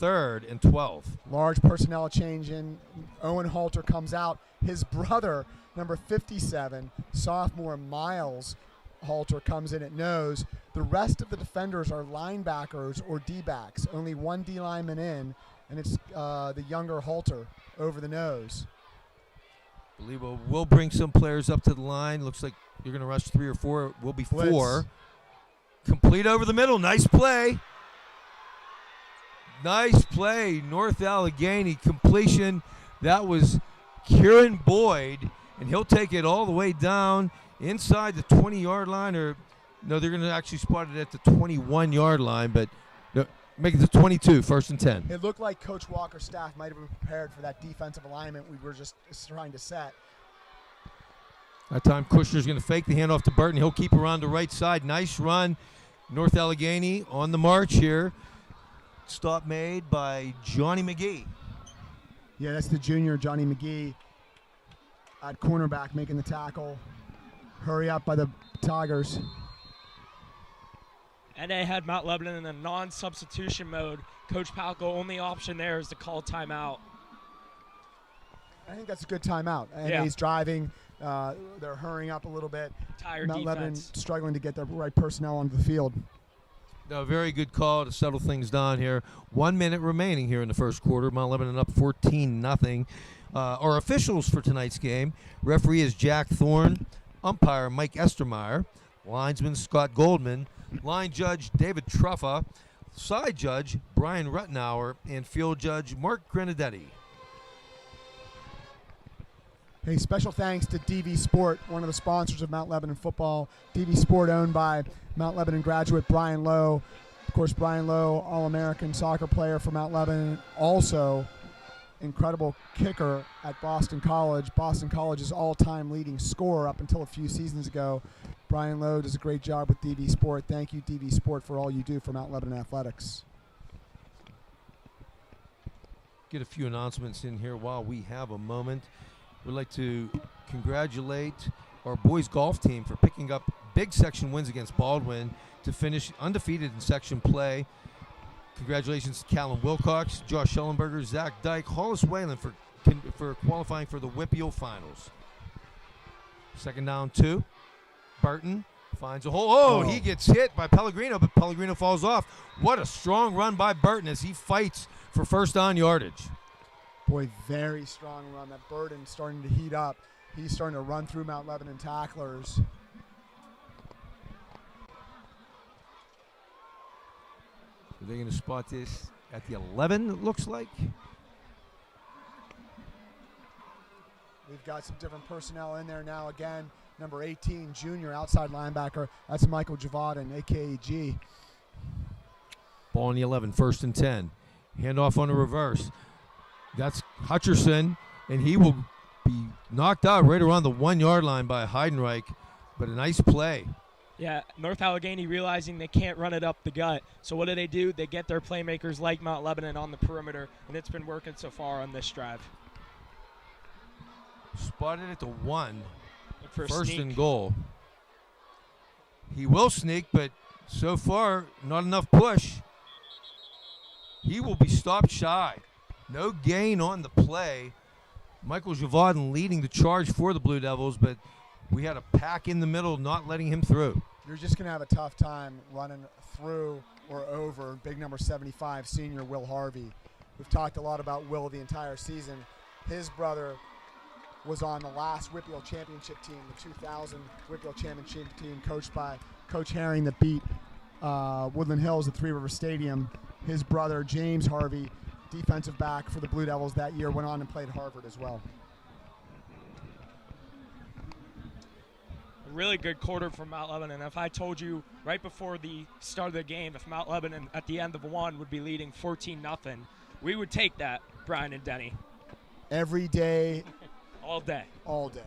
3rd and 12. Large personnel change in. Owen Halter comes out. His brother, number 57, sophomore Miles Halter, comes in at nose. The rest of the defenders are linebackers or D-backs. Only one D lineman in, and it's the younger Halter over the nose. Believe we'll bring some players up to the line. Looks like you're going to rush 3 or 4. It will be 4. Blitz. Complete over the middle. Nice play. Nice play. North Allegheny completion. That was Kieran Boyd, and he'll take it all the way down inside the 20-yard line. Or no, they're going to actually spot it at the 21-yard line, but no, make it to 22, 1st and 10. It looked like Coach Walker's staff might have been prepared for that defensive alignment we were just trying to set. That time Kushner's going to fake the handoff to Burton. He'll keep around the right side. Nice run. North Allegheny on the march here. Stop made by Johnny McGee. Yeah, that's the junior, Johnny McGee, at cornerback making the tackle. Hurry up by the Tigers. And they had Mount Lebanon in a non-substitution mode. Coach Palco, only option there is to call timeout. I think that's a good timeout. And Yeah. he's driving. They're hurrying up a little bit. Tired Mount Lebanon defense. struggling to get the right personnel onto the field. No, very good call to settle things down here. 1 minute remaining here in the first quarter. Mount Lebanon up 14-0. Our officials for tonight's game: referee is Jack Thorne, umpire Mike Estermeyer, linesman Scott Goldman, line judge David Truffa, side judge Brian Ruttenauer, and field judge Mark Grenadetti. Hey, special thanks to DV Sport, one of the sponsors of Mount Lebanon football. DV Sport owned by Mount Lebanon graduate Brian Lowe. Of course, Brian Lowe, All-American soccer player for Mount Lebanon, also incredible kicker at Boston College. Boston College's all-time leading scorer up until a few seasons ago. Brian Lowe does a great job with DV Sport. Thank you, DV Sport, for all you do for Mount Lebanon athletics. Get a few announcements in here while we have a moment. We'd like to congratulate our boys golf team for picking up big section wins against Baldwin to finish undefeated in section play. Congratulations to Callum Wilcox, Josh Schellenberger, Zach Dyke, Hollis Whalen for qualifying for the WPIAL finals. 2nd down 2. Burton finds a hole. Oh, he gets hit by Pellegrino, but Pellegrino falls off. What a strong run by Burton as he fights for 1st down yardage. Boy, very strong run. That Burden starting to heat up. He's starting to run through Mount Lebanon tacklers. So they're going to spot this at the 11, it looks like. We've got some different personnel in there now. Again, number 18, junior outside linebacker. That's Michael Javaden, a.k.a. G. Ball on the 11, 1st and 10. Handoff on the reverse. That's Hutcherson, and he will be knocked out right around the 1-yard line by Heidenreich, but a nice play. Yeah, North Allegheny realizing they can't run it up the gut. So what do? They get their playmakers like Mount Lebanon on the perimeter, and it's been working so far on this drive. Spotted at the 1. Look for a 1st sneak. and goal. He will sneak, but so far, not enough push. He will be stopped shy. No gain on the play. Michael Javaden leading the charge for the Blue Devils, but we had a pack in the middle not letting him through. You're just going to have a tough time running through or over big number 75, senior Will Harvey. We've talked a lot about Will the entire season. His brother was on the last WPIAL championship team, the 2000 WPIAL championship team, coached by Coach Herring that beat Woodland Hills at Three River Stadium. His brother, James Harvey, defensive back for the Blue Devils that year, went on and played Harvard as well. really good quarter from Mount Lebanon. If I told you right before the start of the game, if Mount Lebanon at the end of one would be leading 14-0, we would take that, Brian and Denny. Every day. All day. All day.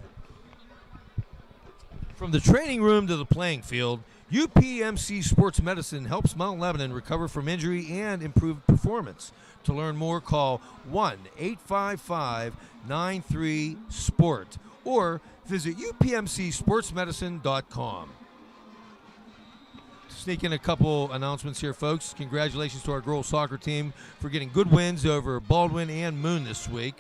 From the training room to the playing field, UPMC Sports Medicine helps Mount Lebanon recover from injury and improve performance. To learn more, call 1-855-93-SPORT or visit upmcsportsmedicine.com. Sneak in a couple announcements here, folks. Congratulations to our girls soccer team for getting good wins over Baldwin and Moon this week.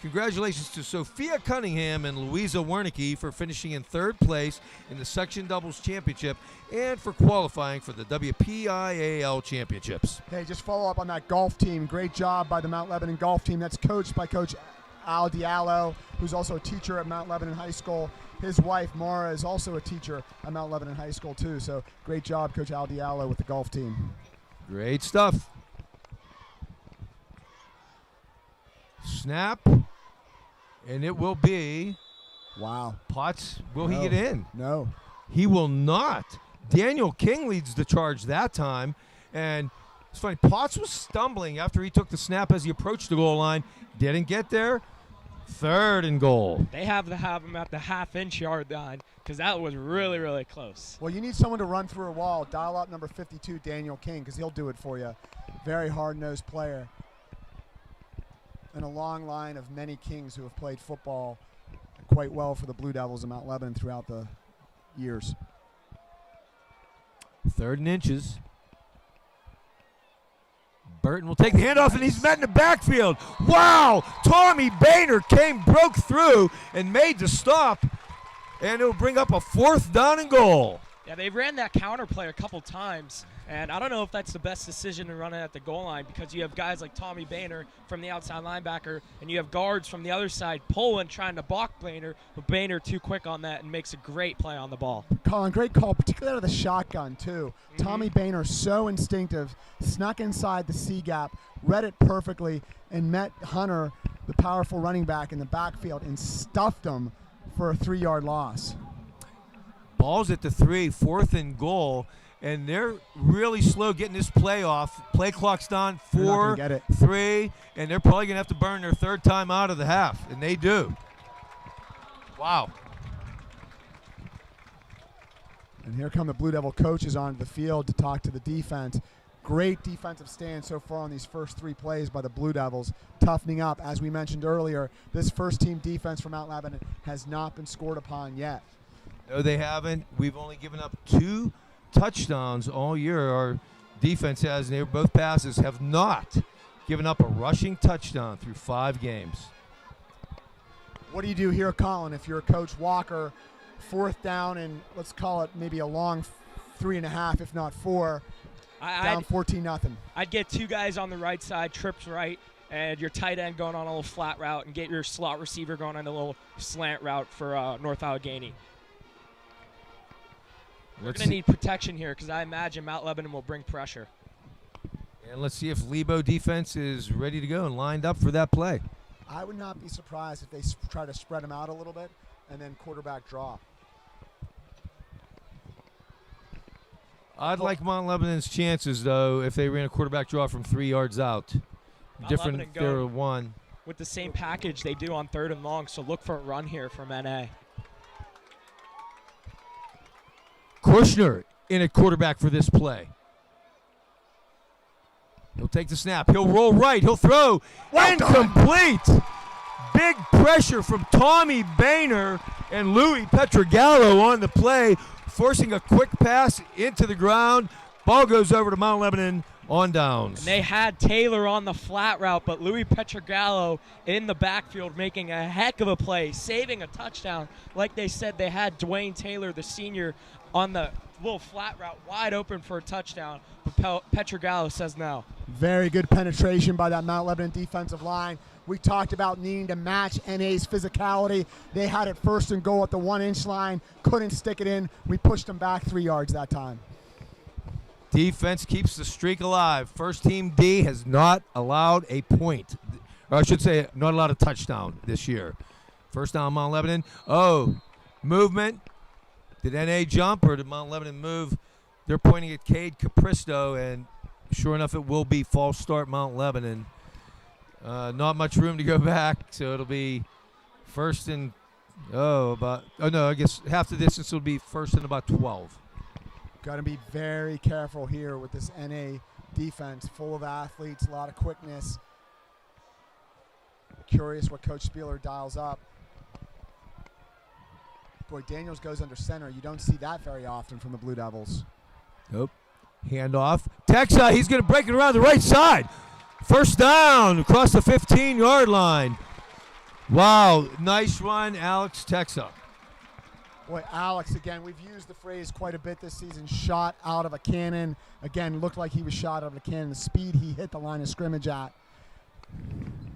Congratulations to Sophia Cunningham and Louisa Wernicke for finishing in third place in the Section Doubles Championship and for qualifying for the WPIAL Championships. Hey, just follow up on that golf team. Great job by the Mount Lebanon golf team. That's coached by Coach Al Diallo, who's also a teacher at Mount Lebanon High School. His wife, Mara, is also a teacher at Mount Lebanon High School, too. So great job, Coach Al Diallo, with the golf team. Great stuff. Snap. And it will be. Wow. Potts, will he get in? No. He will not. Daniel King leads the charge that time. And it's funny, Potts was stumbling after he took the snap as he approached the goal line. Didn't get there. 3rd and goal. They have him at the half-inch yard line because that was really, really close. Well, you need someone to run through a wall. Dial up number 52, Daniel King, because he'll do it for you. Very hard-nosed player. And a long line of many Kings who have played football quite well for the Blue Devils of Mount Lebanon throughout the years. 3rd and inches. Burton will take the handoff, and he's met in the backfield. Wow! Tommy Boehner broke through and made the stop, and it will bring up a 4th down and goal. Yeah, they ran that counter play a couple times, and I don't know if that's the best decision to run it at the goal line because you have guys like Tommy Boehner from the outside linebacker, and you have guards from the other side pulling, trying to balk Boehner, but Boehner too quick on that and makes a great play on the ball. Colin, great call, particularly out of the shotgun, too. Tommy Boehner, so instinctive, snuck inside the C gap, read it perfectly, and met Hunter, the powerful running back, in the backfield and stuffed him for a 3-yard loss. Ball's at the 3, 4th and goal, and they're really slow getting this play off. Play clock's down, 4, 3, and they're probably going to have to burn their 3rd time out of the half, and they do. Wow. And here come the Blue Devil coaches onto the field to talk to the defense. Great defensive stand so far on these first 3 plays by the Blue Devils, toughening up. As we mentioned earlier, this first-team defense for Mount Lebanon has not been scored upon yet. No, they haven't. We've only given up 2 touchdowns all year. Our defense has, and both passes have not given up a rushing touchdown through 5 games. What do you do here, Colin, if you're Coach Walker, 4th down and let's call it maybe a long 3.5, if not 4, down 14-0? I'd get 2 guys on the right side, trips right, and your tight end going on a little flat route, and get your slot receiver going on a little slant route for North Allegheny. We're going to need protection here because I imagine Mount Lebanon will bring pressure. And let's see if Lebo defense is ready to go and lined up for that play. I would not be surprised if they try to spread them out a little bit and then quarterback draw. I'd like Mount Lebanon's chances, though, if they ran a quarterback draw from 3 yards out. Different if they were 1. With the same package they do on 3rd and long, so look for a run here from NA. Kushner in at quarterback for this play. He'll take the snap. He'll roll right. He'll throw. Incomplete. Big pressure from Tommy Boehner and Louis Petrogallo on the play, forcing a quick pass into the ground. Ball goes over to Mount Lebanon on downs. And they had Taylor on the flat route, but Louis Petrogallo in the backfield making a heck of a play, saving a touchdown. Like they said, they had Dwayne Taylor, the senior, on the little flat route wide open for a touchdown, but Petrogallo says no. Very good penetration by that Mount Lebanon defensive line. We talked about needing to match NA's physicality. They had it 1st and goal at the 1-inch line, couldn't stick it in. We pushed them back 3 yards that time. Defense keeps the streak alive. First team D has not allowed a point, or I should say not allowed a touchdown this year. First down, Mount Lebanon. Oh, movement. Did NA jump or did Mount Lebanon move? They're pointing at Cade Capristo, and sure enough, it will be false start Mount Lebanon. Not much room to go back, so it'll be first and, I guess half the distance will be first and about 12. Got to be very careful here with this NA defense, full of athletes, a lot of quickness. Curious what Coach Spieler dials up. Boy, Daniels goes under center. You don't see that very often from the Blue Devils. Nope. Handoff. Texa, he's going to break it around the right side. First down across the 15-yard line. Wow, nice run, Alex Texa. Boy, Alex, again, we've used the phrase quite a bit this season, shot out of a cannon. Again, looked like he was shot out of a cannon. The speed he hit the line of scrimmage at.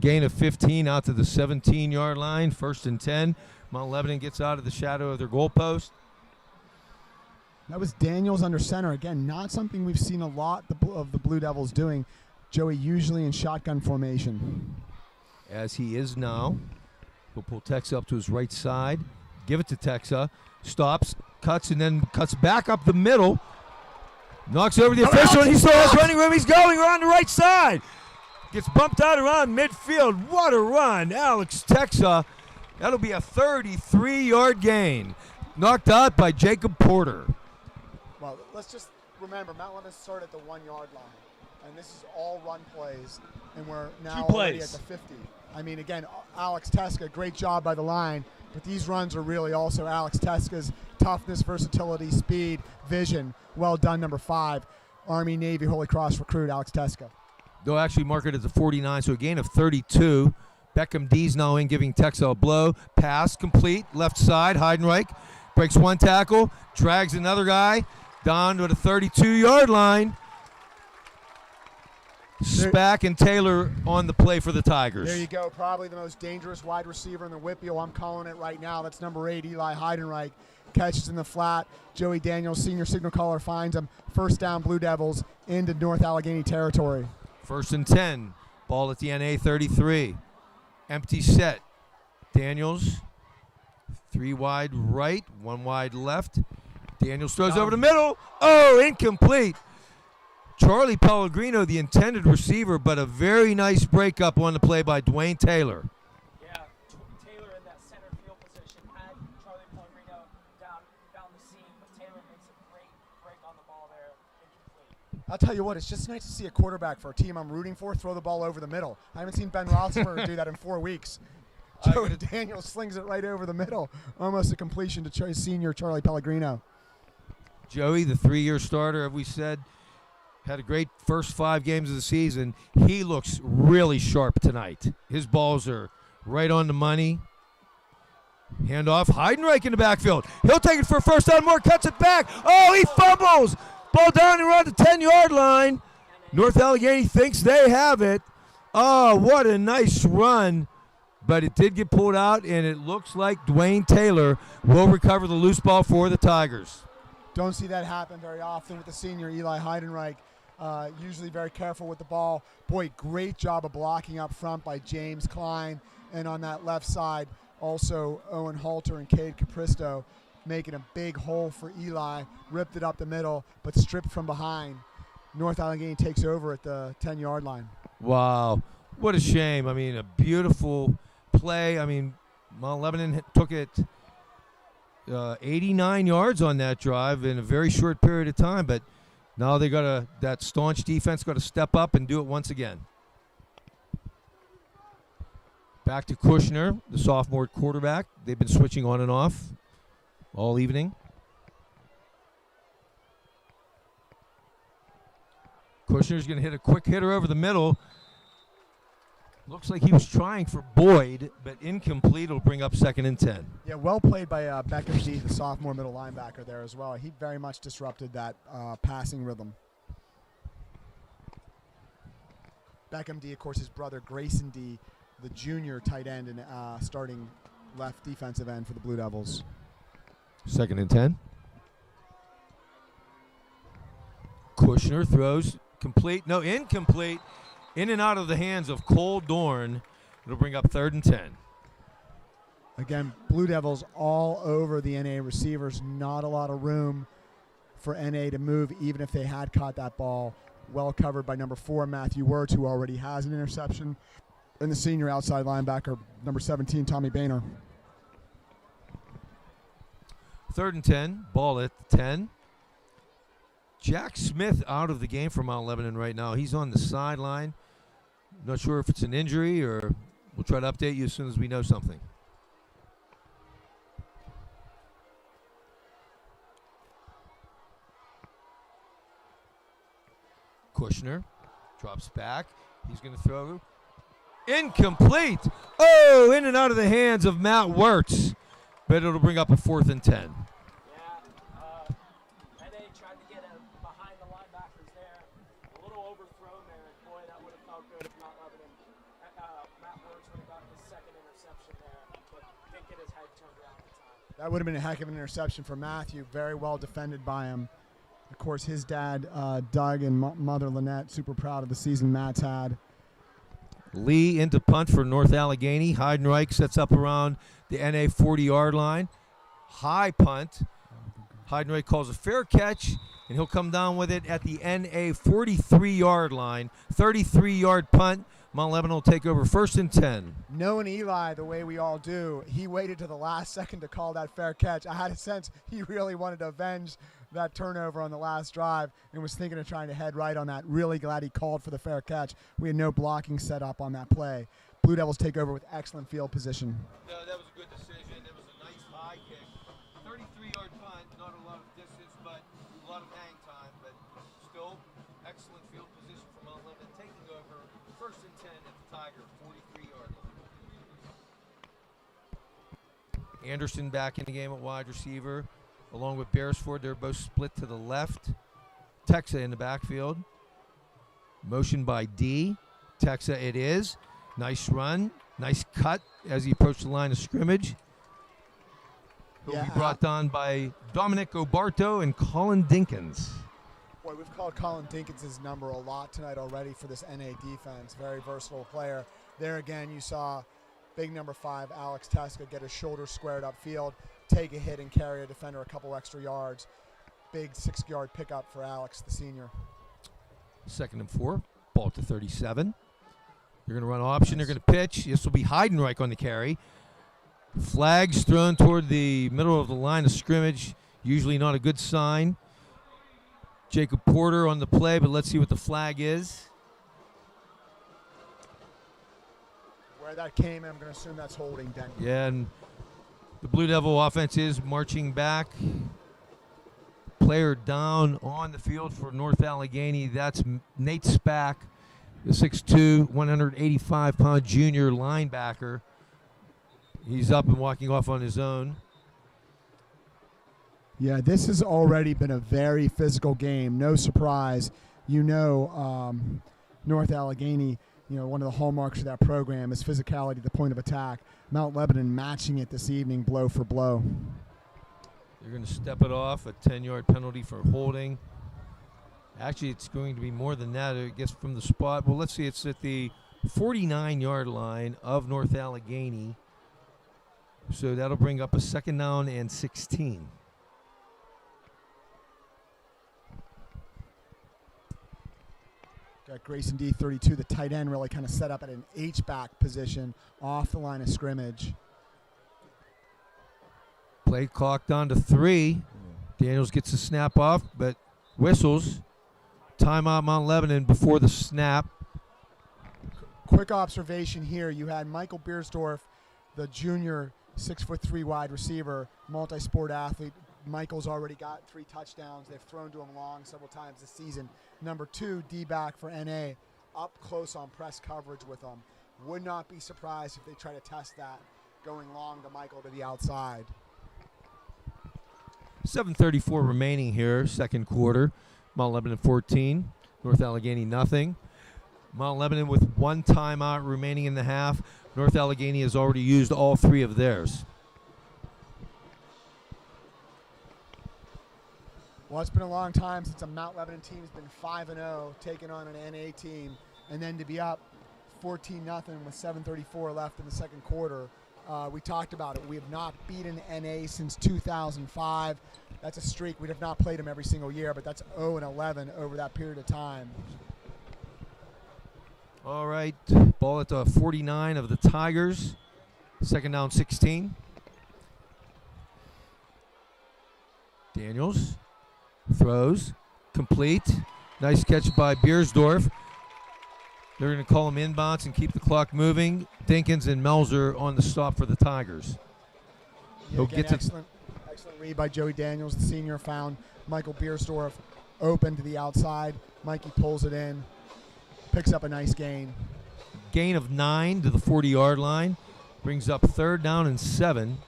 Gain of 15 out to the 17-yard line, first and 10. Mount Lebanon gets out of the shadow of their goalpost. That was Daniels under center. Again, not something we've seen a lot of the Blue Devils doing. Joey usually in shotgun formation. As he is now. He'll pull Texa up to his right side. Give it to Texa. Stops, cuts, and then cuts back up the middle. Knocks over the official, and he still has running room. He's going around the right side. Gets bumped out around midfield. What a run, Alex Texa. That'll be a 33-yard gain. Knocked out by Jacob Porter. Well, let's just remember, Mount Lebanon started at the 1-yard line. And this is all run plays, and we're now already at the 50. I mean, again, Alex Teska, great job by the line, but these runs are really also Alex Teska's toughness, versatility, speed, vision. Well done, number 5, Army, Navy, Holy Cross recruit, Alex Teska. They'll actually mark it as a 49, so a gain of 32. Beckham D's now in, giving Texa a blow. Pass complete, left side, Heidenreich breaks one tackle, drags another guy down to the 32-yard line. Spack and Taylor on the play for the Tigers. There you go. Probably the most dangerous wide receiver in the WPIAL. I'm calling it right now. That's number 8, Eli Heidenreich. Catches in the flat. Joey Daniels, senior signal caller, finds him. First down, Blue Devils into North Allegheny territory. First and 10. Ball at the NA 33. Empty set. Daniels, 3 wide right, 1 wide left. Daniels throws over the middle. Oh, incomplete. Charlie Pellegrino, the intended receiver, but a very nice breakup on the play by Dwayne Taylor. Yeah, Taylor in that center field position had Charlie Pellegrino down the seam, but Taylor makes a great break on the ball there, incomplete. I'll tell you what, it's just nice to see a quarterback for a team I'm rooting for throw the ball over the middle. I haven't seen Ben Roethlisberger do that in 4 weeks. Joey Daniels slings it right over the middle. Almost a completion to senior Charlie Pellegrino. Joey, the 3-year starter, as we said, had a great first 5 games of the season. He looks really sharp tonight. His balls are right on the money. Handoff, Heidenreich in the backfield. He'll take it for a first down. Moore cuts it back. Oh, he fumbles. Ball down around the 10-yard line. North Allegheny thinks they have it. Oh, what a nice run. But it did get pulled out, and it looks like Dwayne Taylor will recover the loose ball for the Tigers. Don't see that happen very often with the senior Eli Heidenreich. Usually very careful with the ball. Boy, great job of blocking up front by James Klein. And on that left side, also Owen Halter and Cade Capristo making a big hole for Eli. Ripped it up the middle, but stripped from behind. North Allegheny takes over at the 10-yard line. Wow. What a shame. I mean, a beautiful play. I mean, Mount Lebanon took it 89 yards on that drive in a very short period of time, but now they got that staunch defense got to step up and do it once again. Back to Kushner, the sophomore quarterback. They've been switching on and off all evening. Kushner's going to hit a quick hitter over the middle. Looks like he was trying for Boyd, but incomplete. Will bring up second and 10. Yeah, well played by Beckham D, the sophomore middle linebacker there as well. He very much disrupted that passing rhythm. Beckham D, of course, his brother Grayson D, the junior tight end and starting left defensive end for the Blue Devils. Second and 10. Kushner throws complete. No, incomplete. In and out of the hands of Cole Dorn. It'll bring up third and 10. Again, Blue Devils all over the NA receivers. Not a lot of room for NA to move, even if they had caught that ball. Well covered by number 4, Matthew Wirtz, who already has an interception, and the senior outside linebacker, number 17, Tommy Boehner. 3rd and 10, ball at the 10. Jack Smith out of the game for Mount Lebanon right now. He's on the sideline. Not sure if it's an injury, or we'll try to update you as soon as we know something. Kushner drops back. He's going to throw. Incomplete. Oh, in and out of the hands of Matt Wirtz. But it'll bring up a 4th and 10. NA tried to get behind the linebackers there. A little overthrown there. And boy, that would have felt good if Mount Lebanon. Matt Wirtz would have gotten his 2nd interception there, but didn't get his head turned around at the time. That would have been a heck of an interception for Matthew. Very well defended by him. Of course, his dad, Doug, and mother, Lynette, super proud of the season Matt's had. Lee into punt for North Allegheny. Heidenreich sets up around the NA 40-yard line. High punt. Heidenreich calls a fair catch, and he'll come down with it at the NA 43-yard line. 33-yard punt. Mount Lebanon will take over 1st and 10. Knowing Eli the way we all do, he waited to the last second to call that fair catch. I had a sense he really wanted to avenge that turnover on the last drive and was thinking of trying to head right on that. Really glad he called for the fair catch. We had no blocking set up on that play. Blue Devils take over with excellent field position. No, that was a good decision. It was a nice high kick. 33-yard punt, not a lot of distance, but a lot of hang time, but still excellent field position for Mount Lebanon, taking over 1st and 10 at the Tiger 43-yard line. Anderson back in the game at wide receiver, along with Beresford. They're both split to the left. Texa in the backfield. Motion by D. Texa it is. Nice run. Nice cut as he approached the line of scrimmage. He'll be brought down by Dominic Obarto and Colin Dinkins. Boy, we've called Colin Dinkins' number a lot tonight already for this NA defense. Very versatile player. There again, you saw big number 5, Alex Teska, get his shoulder squared upfield, take a hit and carry a defender a couple extra yards. Big 6-yard pickup for Alex, the senior. 2nd and 4. Ball to 37. They're going to run option. They're going to pitch. This will be Heidenreich on the carry. Flags thrown toward the middle of the line of scrimmage. Usually not a good sign. Jacob Porter on the play, but let's see what the flag is. Where that came, I'm going to assume that's holding, Denny. Yeah, and the Blue Devil offense is marching back. Player down on the field for North Allegheny. That's Nate Spack, the 6'2", 185-pound junior linebacker. He's up and walking off on his own. Yeah, this has already been a very physical game. No surprise. North Allegheny, one of the hallmarks of that program is physicality at the point of attack. Mount Lebanon matching it this evening blow for blow. They're going to step it off, a 10-yard penalty for holding. Actually, it's going to be more than that. It gets from the spot. Well, let's see. It's at the 49-yard line of North Allegheny. So that'll bring up a 2nd down and 16. Got Grayson D, 32, the tight end, really kind of set up at an H-back position off the line of scrimmage. Play clock down to 3. Daniels gets the snap off, but whistles. Timeout Mount Lebanon before the snap. Quick observation here. You had Michael Beersdorf, the junior 6'3" wide receiver, multi-sport athlete. Michael's already got 3 touchdowns. They've thrown to him long several times this season. Number 2, D-back for NA, up close on press coverage with them. Would not be surprised if they try to test that, going long to Michael to the outside. 7:34 remaining here, 2nd quarter. Mount Lebanon 14, North Allegheny nothing. Mount Lebanon with 1 timeout remaining in the half. North Allegheny has already used all 3 of theirs. Well, it's been a long time since a Mount Lebanon team has been 5-0, taking on an NA team, and then to be up 14-0 with 7:34 left in the 2nd quarter We talked about it. We have not beaten NA since 2005. That's a streak. We have not played them every single year, but that's 0-11 over that period of time. All right, ball at the 49 of the Tigers. Second down, 16. Daniels throws, complete. Nice catch by Beersdorf. They're going to call him inbounds and keep the clock moving. Dinkins and Melzer on the stop for the Tigers. Yeah, He'll again, get to excellent read by Joey Daniels. The senior found Michael Beersdorf open to the outside. Mikey pulls it in, picks up a nice gain. Gain of 9 to the 40-yard line. Brings up third down and 7.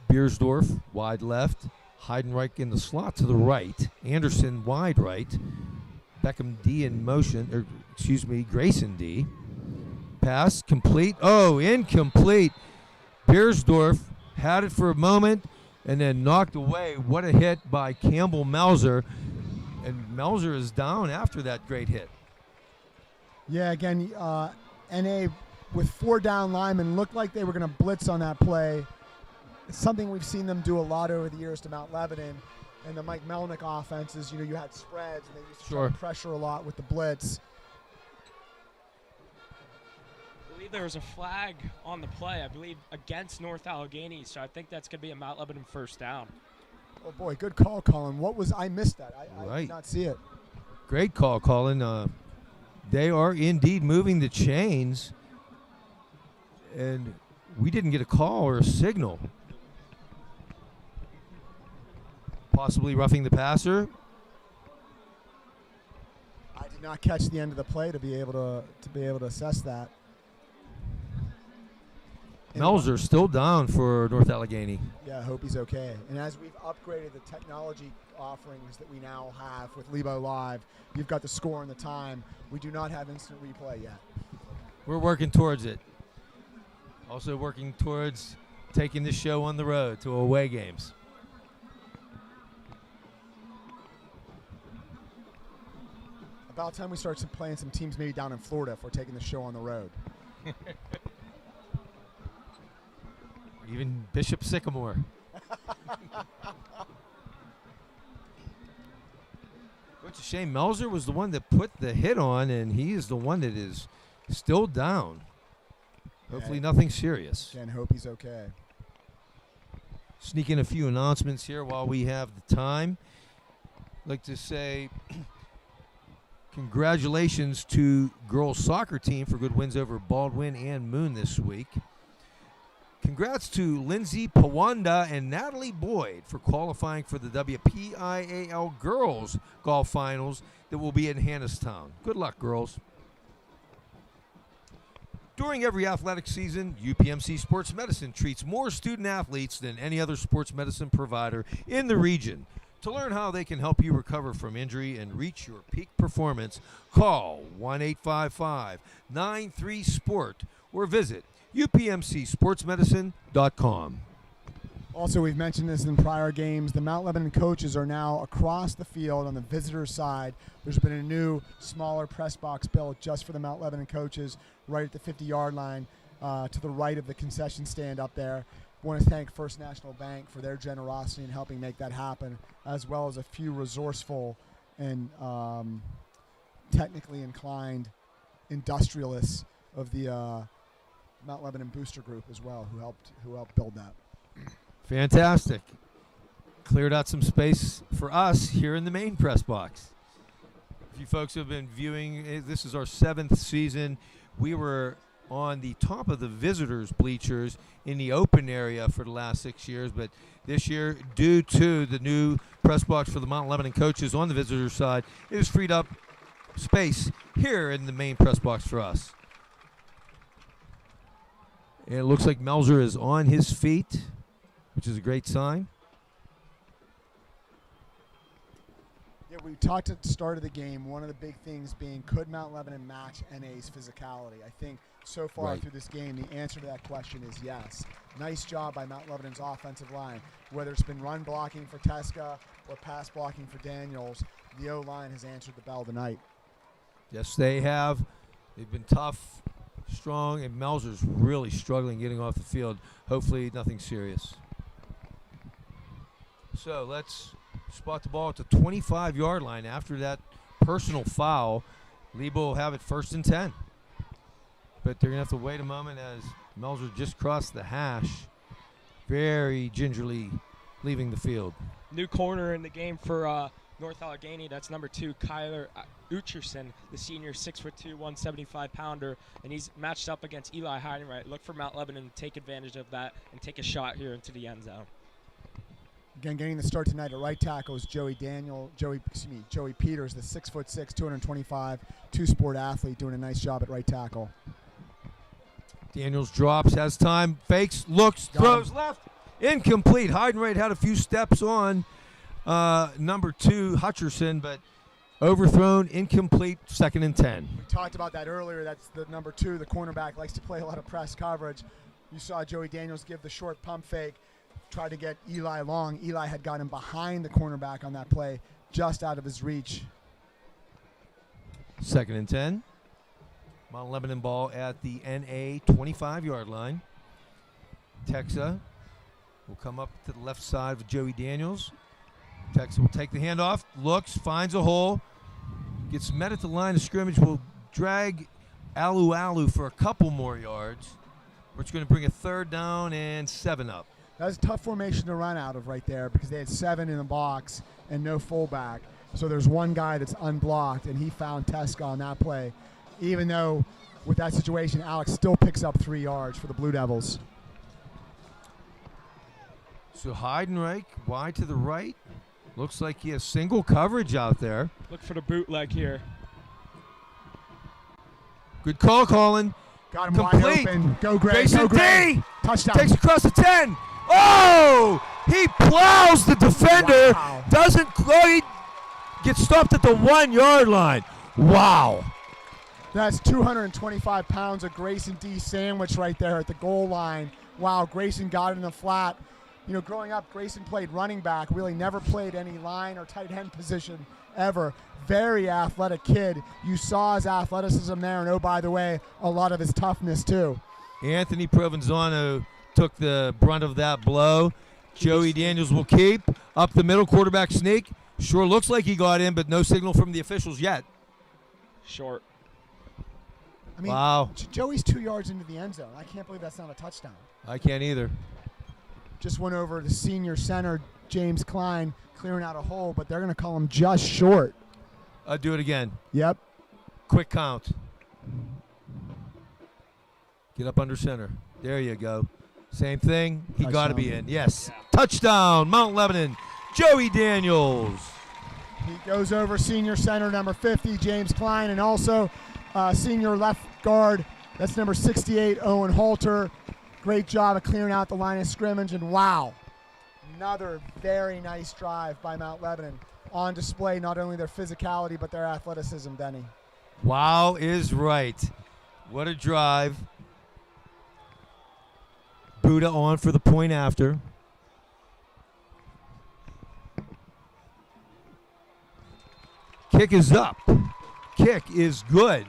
Beersdorf wide left. Heidenreich in the slot to the right. Anderson wide right. Beckham D in motion, Grayson D. Pass complete. Oh, incomplete. Beersdorf had it for a moment and then knocked away. What a hit by Campbell Melzer. And Melzer is down after that great hit. Yeah, again, NA with 4 down linemen looked like they were going to blitz on that play. It's something we've seen them do a lot over the years to Mount Lebanon. And the Mike Melnick offenses, you had spreads, and they used to try to pressure a lot with the blitz. I believe there was a flag on the play, I believe, against North Allegheny, so I think that's going to be a Mount Lebanon first down. Oh, boy, good call, Colin. I missed that. I did not see it. Great call, Colin. They are indeed moving the chains, and we didn't get a call or a signal. Possibly roughing the passer. I did not catch the end of the play to be able to assess that. Melzer still down for North Allegheny. Yeah, I hope he's okay. And as we've upgraded the technology offerings that we now have with Lebo Live, you've got the score and the time. We do not have instant replay yet. We're working towards it. Also working towards taking this show on the road to away games. About time we start playing some teams maybe down in Florida if we're taking the show on the road. Even Bishop Sycamore. It's a shame. Melzer was the one that put the hit on, and he is the one that is still down. Hopefully nothing serious. Again, hope he's okay. Sneak in a few announcements here while we have the time. I'd like to say congratulations to girls soccer team for good wins over Baldwin and Moon this week. Congrats to Lindsay Pawanda and Natalie Boyd for qualifying for the WPIAL Girls Golf Finals that will be in Hannistown. Good luck, girls. During every athletic season, UPMC Sports Medicine treats more student athletes than any other sports medicine provider in the region. To learn how they can help you recover from injury and reach your peak performance, call 1-855-93-SPORT or visit upmcsportsmedicine.com. Also, we've mentioned this in prior games. The Mount Lebanon coaches are now across the field on the visitor side. There's been a new, smaller press box built just for the Mount Lebanon coaches right at the 50-yard line to the right of the concession stand up there. I want to thank First National Bank for their generosity in helping make that happen, as well as a few resourceful and technically inclined industrialists of the Mount Lebanon Booster Group as well, who helped build that. Fantastic. Cleared out some space for us here in the main press box. If you folks have been viewing, this is our 7th season. We were on the top of the visitors' bleachers in the open area for the last 6 years, but this year, due to the new press box for the Mount Lebanon coaches on the visitors' side, it has freed up space here in the main press box for us. And it looks like Melzer is on his feet, which is a great sign. Yeah, we talked at the start of the game, one of the big things being, could Mount Lebanon match NA's physicality? I think so far through this game, the answer to that question is yes. Nice job by Mount Lebanon's offensive line. Whether it's been run blocking for Teska or pass blocking for Daniels, the O-line has answered the bell tonight. Yes, they have. They've been tough, strong, and Melzer's really struggling getting off the field. Hopefully nothing serious. So let's spot the ball at the 25-yard line. After that personal foul, Lebo will have it 1st and 10. But they're going to have to wait a moment as Melzer just crossed the hash, very gingerly leaving the field. New corner in the game for North Allegheny. That's number 2, Kyler Ucherson, the senior, 6'2", 175-pounder, and he's matched up against Eli Heidenreich. Look for Mount Lebanon to take advantage of that and take a shot here into the end zone. Again, getting the start tonight at right tackle is Joey Peters, the 6'6", 225, two-sport athlete, doing a nice job at right tackle. Daniels drops, has time, fakes, looks, throws left, incomplete. Heidenreich had a few steps on number 2, Hutcherson, but overthrown, incomplete, 2nd and 10. We talked about that earlier. That's the number 2, the cornerback, likes to play a lot of press coverage. You saw Joey Daniels give the short pump fake, tried to get Eli long. Eli had got him behind the cornerback on that play, just out of his reach. 2nd and 10. Mount Lebanon ball at the NA 25-yard line. Texa will come up to the left side of Joey Daniels. Texa will take the handoff, looks, finds a hole, gets met at the line of scrimmage, will drag Alu for a couple more yards, which is going to bring a 3rd down and 7 up. That was a tough formation to run out of right there because they had 7 in the box and no fullback. So there's one guy that's unblocked, and he found Teska on that play. Even though with that situation, Alex still picks up 3 yards for the Blue Devils. So Heidenreich wide to the right. Looks like he has single coverage out there. Look for the bootleg here. Good call, Colin. Got him Complete. wide open. Go, Greg. Grayson Go, Greg. D. Touchdown. Takes across the 10. Oh! He plows the defender. Wow. He gets stopped at the 1-yard line. Wow. That's 225 pounds of Grayson D. sandwich right there at the goal line. Wow, Grayson got it in the flat. You know, growing up, Grayson played running back, really never played any line or tight end position ever. Very athletic kid. You saw his athleticism there, and oh, by the way, a lot of his toughness too. Anthony Provenzano took the brunt of that blow. Joey Daniels will keep. Up the middle, quarterback sneak. Sure looks like he got in, but no signal from the officials yet. Short. I mean, wow. Joey's 2 yards into the end zone. I can't believe that's not a touchdown. I can't either. Just went over the senior center, James Klein, clearing out a hole, but they're going to call him just short. I'll do it again. Yep. Quick count. Get up under center. There you go. Same thing. He got to be in. Yes. Yeah. Touchdown, Mount Lebanon. Joey Daniels. He goes over senior center number 50, James Klein, and also senior left guard, that's number 68, Owen Halter. Great job of clearing out the line of scrimmage, and wow, another very nice drive by Mount Lebanon. On display not only their physicality but their athleticism, Denny. Wow is right. What a drive. Buddha on for the point after. Kick is up. Kick is good.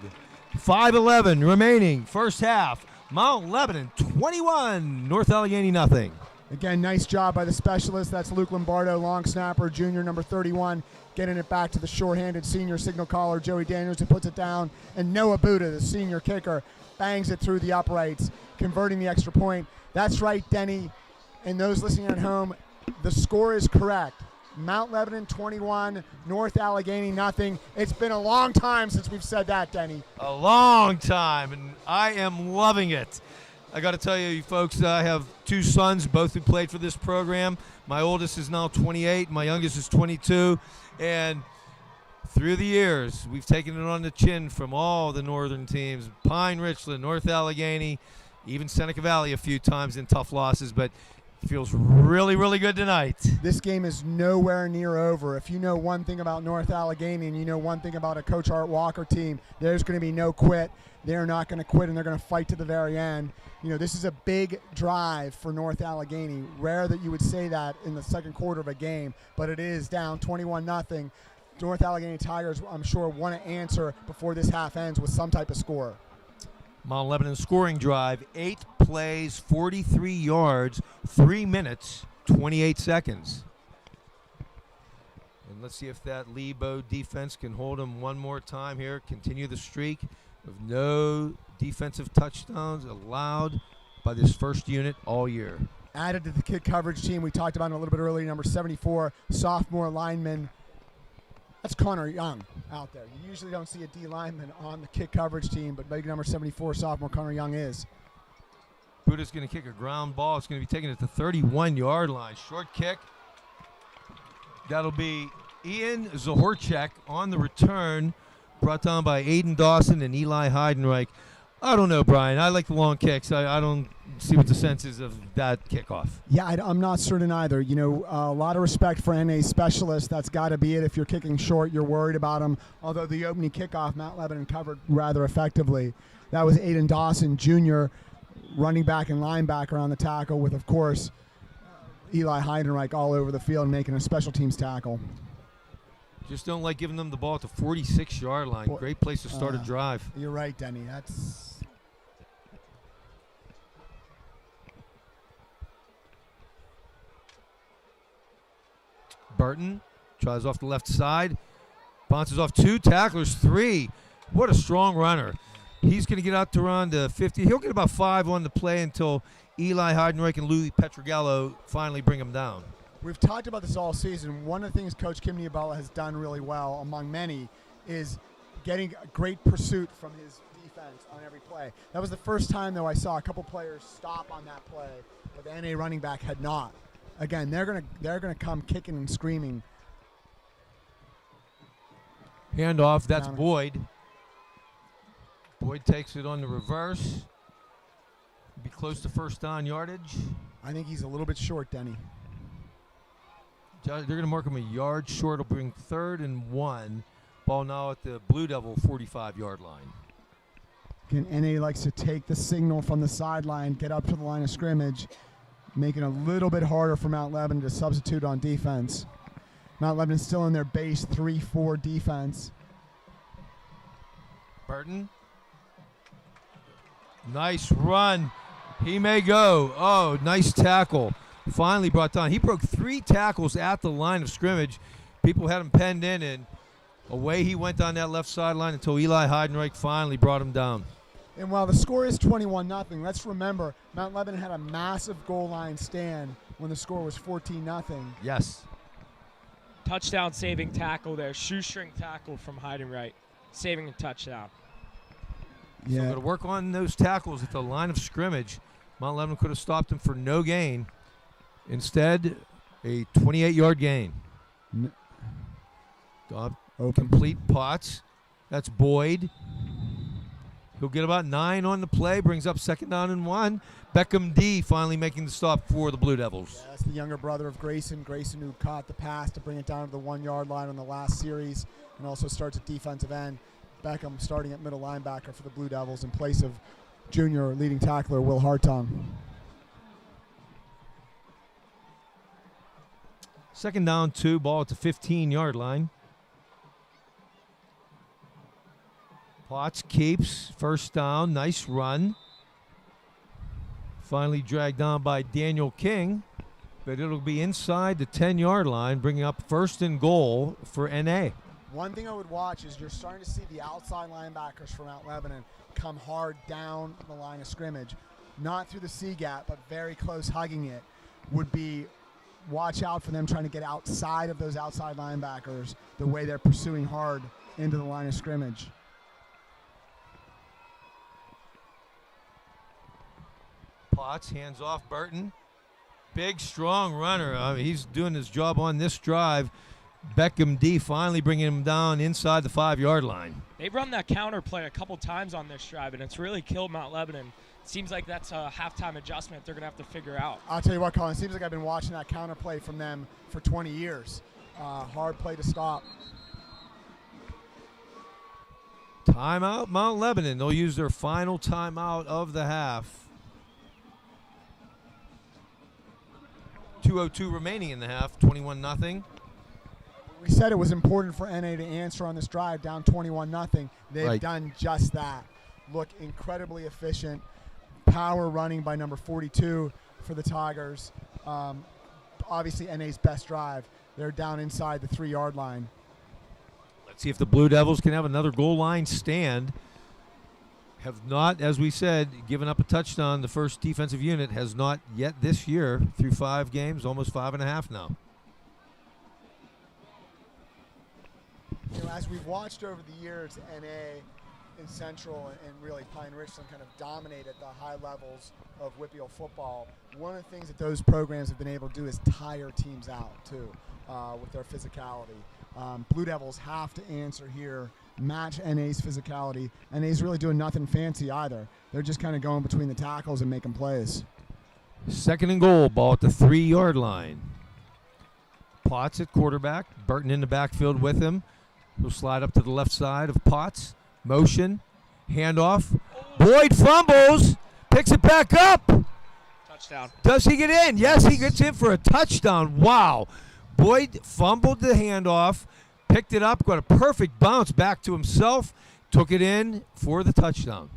5:11 remaining, first half. Mount Lebanon 21, North Allegheny nothing. Again, nice job by the specialist. That's Luke Lombardo, long snapper, junior, number 31, getting it back to the short-handed senior signal caller, Joey Daniels, who puts it down. And Noah Buddha, the senior kicker, bangs it through the uprights, converting the extra point. That's right, Denny. And those listening at home, the score is correct. Mount Lebanon 21, North Allegheny nothing. It's been a long time since we've said that, Denny. A long time, and I am loving it. I got to tell you folks, I have 2 sons, both who played for this program. My oldest is now 28, my youngest is 22, and through the years, we've taken it on the chin from all the northern teams, Pine Richland, North Allegheny, even Seneca Valley a few times in tough losses, but feels really, really good tonight. This game is nowhere near over. If you know one thing about North Allegheny and you know one thing about a Coach Art Walker team, there's going to be no quit. They're not going to quit, and they're going to fight to the very end. You know, this is a big drive for North Allegheny. Rare that you would say that in the second quarter of a game, but it is down 21-0. North Allegheny Tigers, I'm sure, want to answer before this half ends with some type of score. Mount Lebanon scoring drive, 8 plays, 43 yards, 3 minutes, 28 seconds. And let's see if that Lebo defense can hold them one more time here, continue the streak of no defensive touchdowns allowed by this first unit all year. Added to the kick coverage team, we talked about him a little bit earlier, number 74, sophomore lineman. That's Connor Young out there. You usually don't see a D lineman on the kick coverage team, but big number 74, sophomore Connor Young is. Buddha's going to kick a ground ball. It's going to be taken at the 31-yard line. Short kick. That'll be Ian Zahorchek on the return, brought down by Aiden Dawson and Eli Heidenreich. I don't know, Brian. I like the long kicks. I don't see what the sense is of that kickoff. Yeah, I'm not certain either. You know, a lot of respect for NA specialists. That's got to be it. If you're kicking short, you're worried about them. Although the opening kickoff, Mount Lebanon covered rather effectively. That was Aiden Dawson, Jr., running back and linebacker on the tackle with, of course, Eli Heidenreich all over the field making a special teams tackle. Just don't like giving them the ball at the 46-yard line. Great place to start a drive. You're right, Denny. That's... Burton tries off the left side, bounces off 2 tacklers, 3. What a strong runner. He's going to get out to run to 50. He'll get about 5 on the play until Eli Heidenreich and Louis Petrogallo finally bring him down. We've talked about this all season. One of the things Coach Kim Niabella has done really well, among many, is getting a great pursuit from his defense on every play. That was the first time, though, I saw a couple players stop on that play, but the NA running back had not. Again, they're gonna come kicking and screaming. Handoff, that's Boyd. Boyd takes it on the reverse. Be close to first down yardage. I think he's a little bit short, Denny. They're going to mark him a yard short. It'll bring 3rd and 1. Ball now at the Blue Devil 45-yard line. Again, NA likes to take the signal from the sideline, get up to the line of scrimmage, making it a little bit harder for Mount Lebanon to substitute on defense. Mount Lebanon's still in their base 3-4 defense. Burton. Nice run. He may go. Oh, nice tackle. Finally brought down. He broke 3 tackles at the line of scrimmage. People had him penned in, and away he went on that left sideline until Eli Heidenreich finally brought him down. And while the score is 21-0, let's remember Mount Lebanon had a massive goal line stand when the score was 14-0. Yes. Touchdown saving tackle there. Shoestring tackle from Heidenreich. Saving a touchdown. Yeah. So going to work on those tackles at the line of scrimmage. Mount Lebanon could have stopped him for no gain. Instead, a 28-yard gain. Complete Potts. That's Boyd. He'll get about 9 on the play. Brings up 2nd down and 1. Beckham D finally making the stop for the Blue Devils. Yeah, that's the younger brother of Grayson. Grayson who caught the pass to bring it down to the 1-yard line on the last series and also starts at defensive end. Beckham starting at middle linebacker for the Blue Devils in place of junior leading tackler Will Hartung. 2nd down 2, ball at the 15-yard line. Potts keeps, 1st down, nice run. Finally dragged down by Daniel King, but it'll be inside the 10-yard line, bringing up 1st and goal for NA. One thing I would watch is you're starting to see the outside linebackers from Mount Lebanon come hard down the line of scrimmage. Not through the C gap, but very close hugging it. Would be watch out for them trying to get outside of those outside linebackers the way they're pursuing hard into the line of scrimmage. Potts hands off Burton. Big, strong runner. I mean, he's doing his job on this drive. Beckham D finally bringing him down inside the 5-yard line. They've run that counter play a couple times on this drive, and it's really killed Mount Lebanon. It seems like that's a halftime adjustment they're going to have to figure out. I'll tell you what, Colin, it seems like I've been watching that counter play from them for 20 years. Hard play to stop. Timeout, Mount Lebanon. They'll use their final timeout of the half. 2:02 remaining in the half, 21-0. We said it was important for NA to answer on this drive, down 21-0. They've done just that. look incredibly efficient. Power running by number 42 for the Tigers. Obviously, NA's best drive. They're down inside the 3-yard line. Let's see if the Blue Devils can have another goal line stand. Have not, as we said, given up a touchdown. The first defensive unit has not yet this year through 5 games, almost 5.5 now. You know, as we've watched over the years, NA and Central and really Pine Richland kind of dominate at the high levels of WPIAL football. One of the things that those programs have been able to do is tire teams out too with their physicality. Blue Devils have to answer here, match NA's physicality. NA's really doing nothing fancy either. They're just kind of going between the tackles and making plays. 2nd and goal, ball at the 3-yard line. Potts at quarterback, Burton in the backfield with him. He'll slide up to the left side of Potts. Motion, handoff. Boyd fumbles, picks it back up. Touchdown. Does he get in? Yes, he gets in for a touchdown. Wow. Boyd fumbled the handoff, picked it up, got a perfect bounce back to himself, took it in for the touchdown.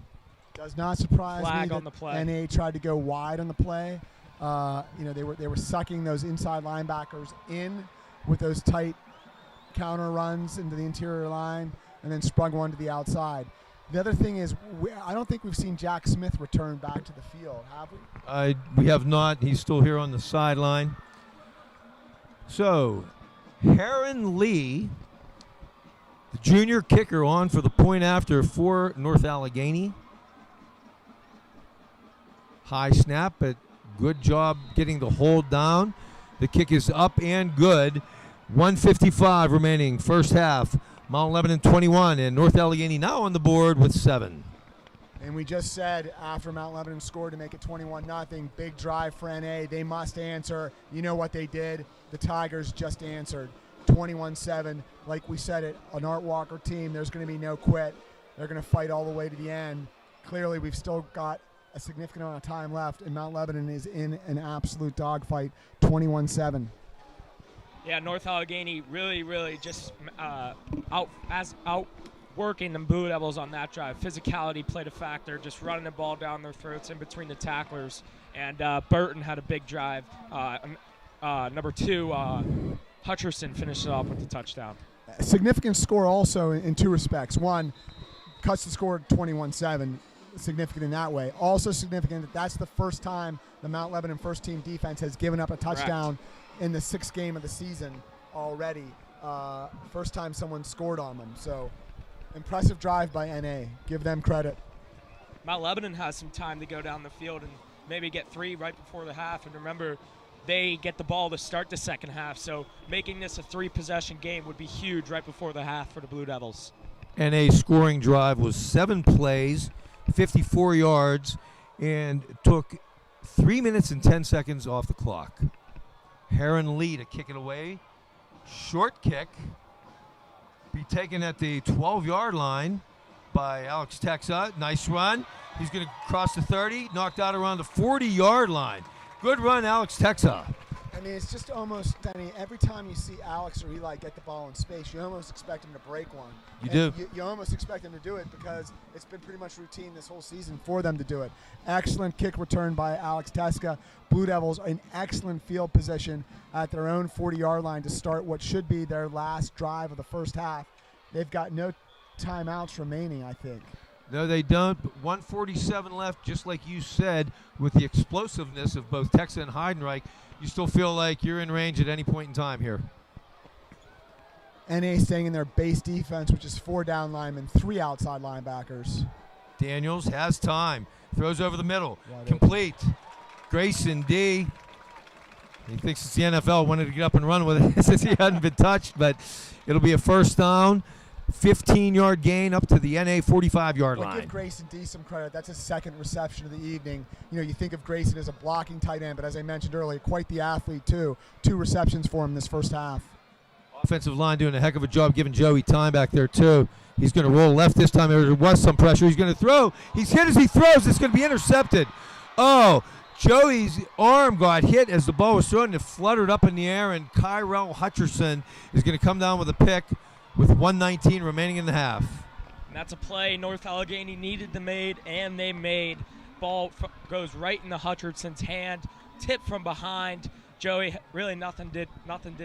Does not surprise Flag me on that the play. NA tried to go wide on the play. You know, they were sucking those inside linebackers in with those tight counter runs into the interior line, and then sprung one to the outside. The other thing is, I don't think we've seen Jack Smith return back to the field, have we? We have not. He's still here on the sideline. So, Heron Lee, the junior kicker, on for the point after for North Allegheny. High snap, but good job getting the hold down. The kick is up and good. 1:55 remaining, first half. Mount Lebanon 21 and North Allegheny now on the board with 7. And we just said after Mount Lebanon scored to make it 21-0, big drive for NA. They must answer. You know what they did? The Tigers just answered. 21-7. Like we said, an Art Walker team, there's going to be no quit. They're going to fight all the way to the end. Clearly, we've still got a significant amount of time left, and Mount Lebanon is in an absolute dogfight, 21-7. Yeah, North Allegheny really just outworking the Blue Devils on that drive. Physicality played a factor, just running the ball down their throats in between the tacklers. And Burton had a big drive. Number 2, Hutcherson finished it off with the touchdown. A significant score also in 2 respects. One, cuts the score 21-7, significant in that way. Also significant that that's the first time the Mount Lebanon first-team defense has given up a touchdown in the 6th game of the season already. First time someone scored on them. So impressive drive by NA. Give them credit. Mount Lebanon has some time to go down the field and maybe get 3 right before the half. And remember, they get the ball to start the second half. So making this a 3-possession game would be huge right before the half for the Blue Devils. NA's scoring drive was 7 plays, 54 yards, and took 3 minutes and 10 seconds off the clock. Heron Lee to kick it away. Short kick. Be taken at the 12-yard line by Alex Texa. Nice run. He's going to cross the 30. Knocked out around the 40-yard line. Good run, Alex Texa. I mean, it's just almost, Denny, every time you see Alex or Eli get the ball in space, you almost expect him to break one. You do. You almost expect them to do it because it's been pretty much routine this whole season for them to do it. Excellent kick return by Alex Teska. Blue Devils in excellent field position at their own 40-yard line to start what should be their last drive of the first half. They've got no timeouts remaining, I think. No, they don't. But 1:47 left, just like you said, with the explosiveness of both Texa and Heidenreich, you still feel like you're in range at any point in time here. NA staying in their base defense, which is 4 down linemen, 3 outside linebackers. Daniels has time. Throws over the middle. Wide Complete. Grayson D. He thinks it's the NFL. Wanted to get up and run with it since he hadn't been touched, but it'll be a first down. 15-yard gain up to the NA 45-yard line. Give Grayson D some credit. That's his 2nd reception of the evening. You know, you think of Grayson as a blocking tight end, but as I mentioned earlier, quite the athlete too. 2 receptions for him this first half. Offensive line doing a heck of a job giving Joey time back there too. He's going to roll left this time. There was some pressure. He's going to throw. He's hit as he throws. It's going to be intercepted. Oh, Joey's arm got hit as the ball was thrown. It fluttered up in the air, and Kyrell Hutcherson is going to come down with a pick with 1:19 remaining in the half. That's a play North Allegheny needed to made, and they made. Ball goes right in the Hutchinson's hand, tip from behind. Joey, really nothing did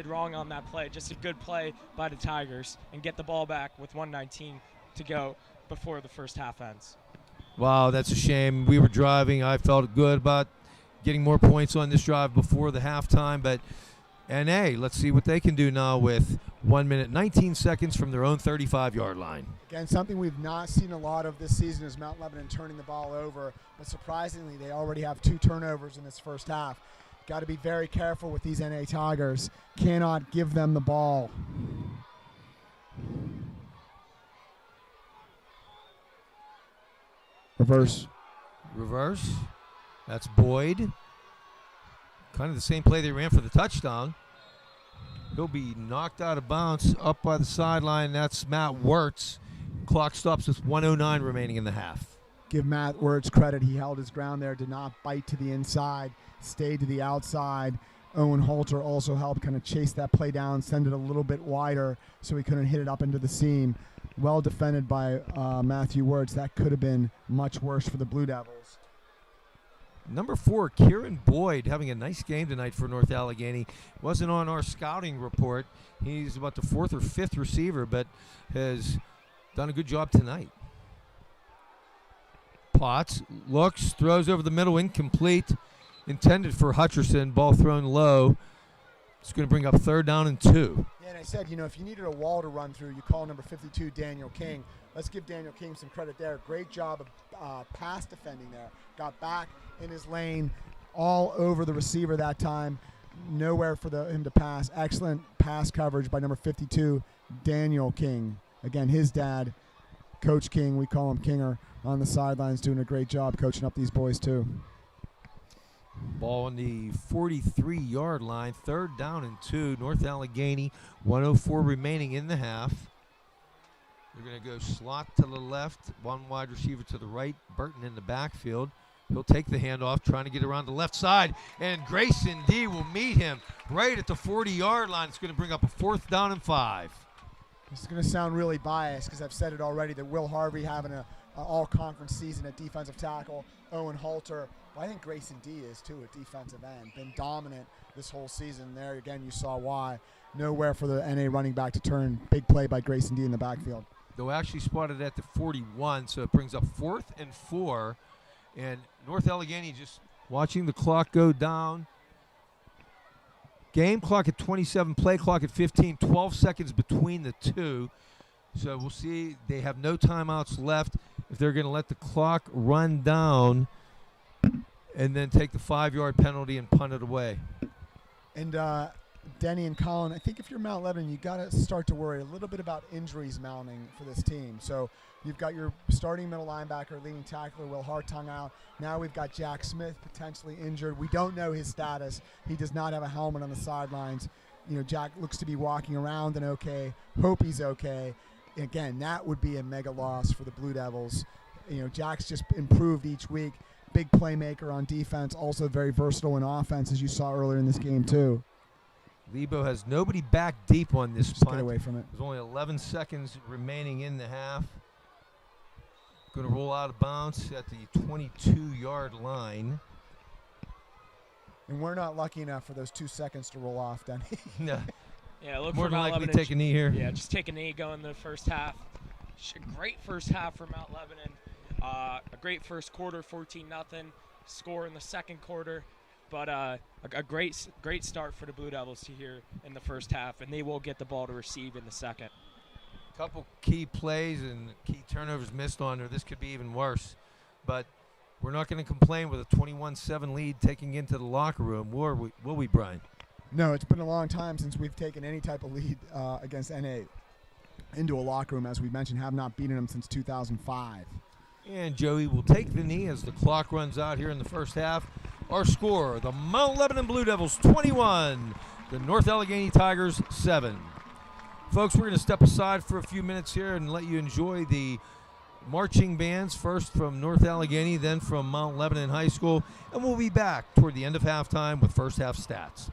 wrong on that play. Just a good play by the Tigers, and get the ball back with 1:19 to go before the first half ends. Wow, that's a shame. We were driving. I felt good about getting more points on this drive before the halftime, but NA, let's see what they can do now with 1 minute, 19 seconds from their own 35-yard line. Again, something we've not seen a lot of this season is Mount Lebanon turning the ball over, but surprisingly, they already have 2 turnovers in this first half. Got to be very careful with these NA Tigers. Cannot give them the ball. Reverse. That's Boyd. Kind of the same play they ran for the touchdown. He'll be knocked out of bounds up by the sideline. That's Matt Wirtz. Clock stops with 1:09 remaining in the half. Give Matt Wirtz credit. He held his ground there, did not bite to the inside, stayed to the outside. Owen Halter also helped kind of chase that play down, send it a little bit wider so he couldn't hit it up into the seam. Well defended by Matthew Wirtz. That could have been much worse for the Blue Devils. Number 4, Kieran Boyd, having a nice game tonight for North Allegheny. Wasn't on our scouting report. He's about the 4th or 5th receiver, but has done a good job tonight. Potts looks, throws over the middle, incomplete. Intended for Hutcherson, ball thrown low. It's going to bring up 3rd down and 2. Yeah, and I said, if you needed a wall to run through, you call number 52, Daniel King. Let's give Daniel King some credit there. Great job of pass defending there. Got back in his lane, all over the receiver that time. Nowhere for him to pass. Excellent pass coverage by number 52, Daniel King. Again, his dad, Coach King, we call him Kinger, on the sidelines doing a great job coaching up these boys too. Ball on the 43-yard line, 3rd down and 2. North Allegheny, 1:04 remaining in the half. They're going to go slot to the left, 1 wide receiver to the right, Burton in the backfield. He'll take the handoff, trying to get around the left side, and Grayson D will meet him right at the 40-yard line. It's going to bring up a 4th down and 5. This is going to sound really biased because I've said it already that Will Harvey having an all-conference season at defensive tackle, Owen Halter. Well, I think Grayson D is too at defensive end. Been dominant this whole season. There again, you saw why. Nowhere for the NA running back to turn. Big play by Grayson D in the backfield. Though actually spotted at the 41, so it brings up 4th and 4. And North Allegheny just watching the clock go down. Game clock at 27, play clock at 15, 12 seconds between the two. So we'll see. They have no timeouts left. If they're going to let the clock run down and then take the 5-yard penalty and punt it away. And Denny and Colin, I think if you're Mount Lebanon, you got to start to worry a little bit about injuries mounting for this team. So you've got your starting middle linebacker, leading tackler, Will Hartung out. Now we've got Jack Smith potentially injured. We don't know his status. He does not have a helmet on the sidelines. Jack looks to be walking around and okay. Hope he's okay. Again, that would be a mega loss for the Blue Devils. Jack's just improved each week. Big playmaker on defense, also very versatile in offense, as you saw earlier in this game too. Lebo has nobody back deep on this Just punt. get away from it. There's only 11 seconds remaining in the half. Going to roll out of bounds at the 22-yard line. And we're not lucky enough for those 2 seconds to roll off, Denny. No. Yeah, look More for than Mount likely Lebanon. take a knee here. Yeah, just take a knee going the first half. Great first half for Mount Lebanon. A great first quarter, 14-0. Score in the second quarter. But a great start for the Blue Devils here in the first half, and they will get the ball to receive in the second. Couple key plays and key turnovers missed on her. This could be even worse. But we're not going to complain with a 21-7 lead taking into the locker room, will we, Brian? No, it's been a long time since we've taken any type of lead against NA into a locker room. As we mentioned, have not beaten them since 2005. And Joey will take the knee as the clock runs out here in the first half. Our score, the Mount Lebanon Blue Devils 21, the North Allegheny Tigers 7. Folks, we're going to step aside for a few minutes here and let you enjoy the marching bands, first from North Allegheny, then from Mount Lebanon High School, and we'll be back toward the end of halftime with first half stats.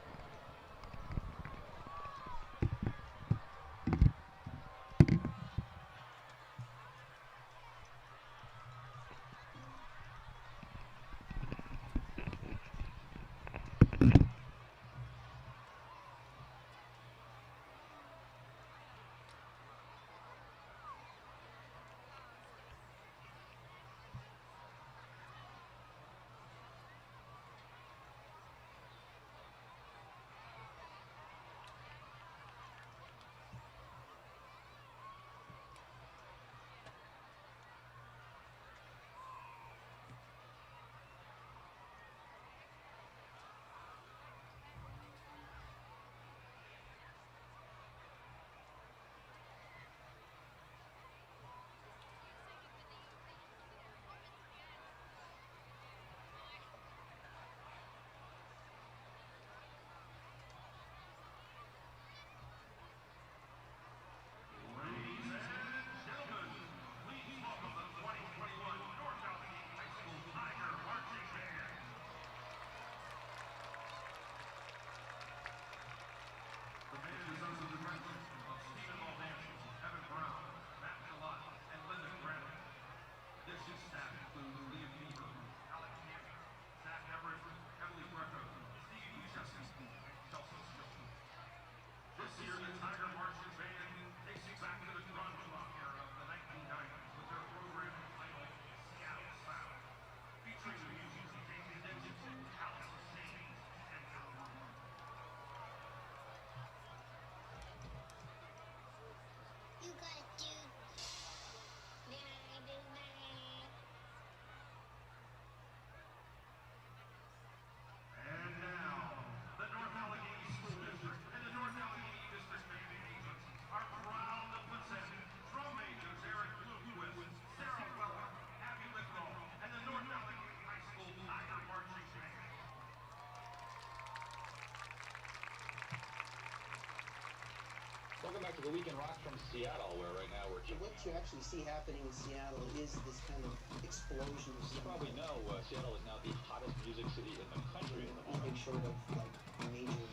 to the Weekend Rock from Seattle, where right now we're... What you actually see happening in Seattle is this kind of explosion of You probably know Seattle is now the hottest music city in the country at the moment. nothing short of like major.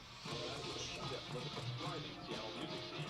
What's driving Seattle music scene?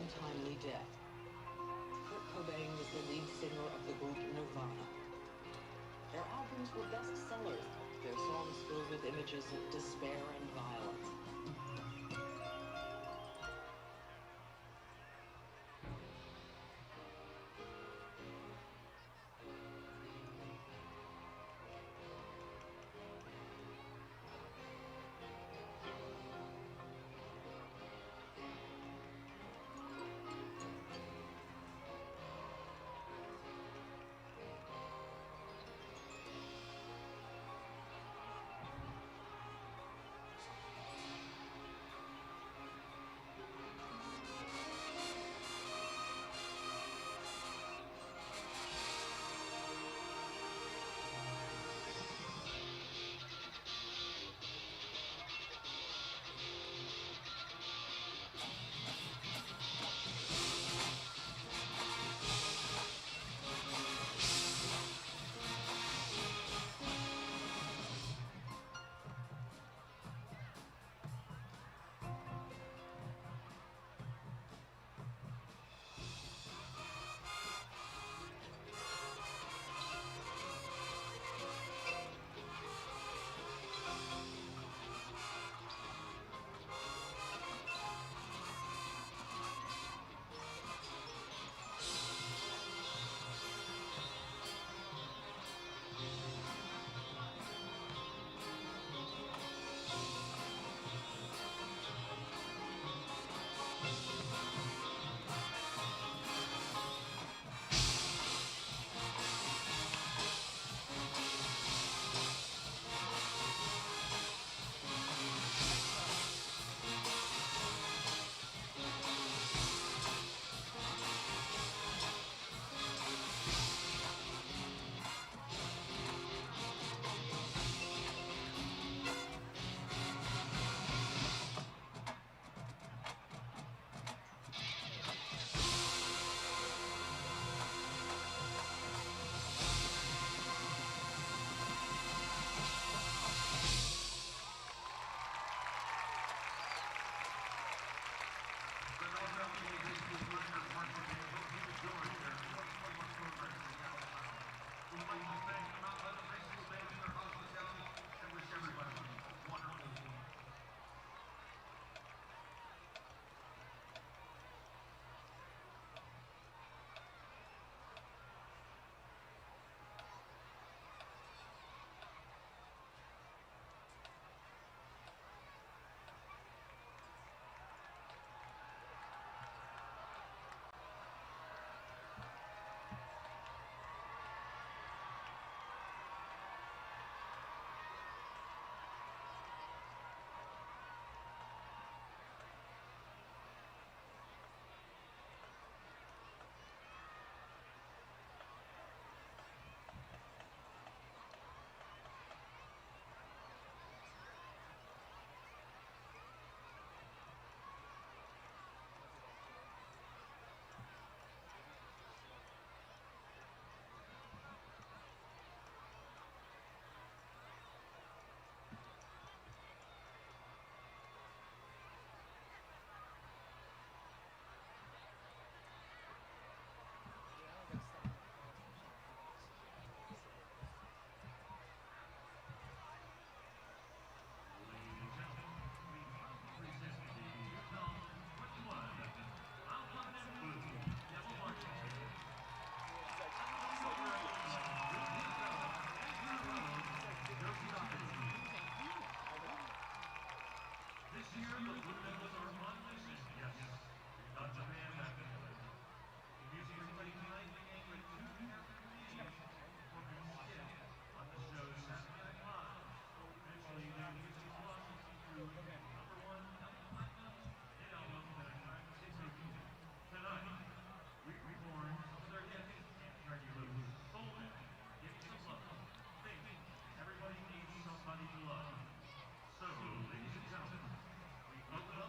untimely death. Kurt Cobain was the lead singer of the group Nirvana. Their albums were bestsellers, their songs filled with images of despair and violence. Everybody needs somebody to love. So, ladies and gentlemen, we open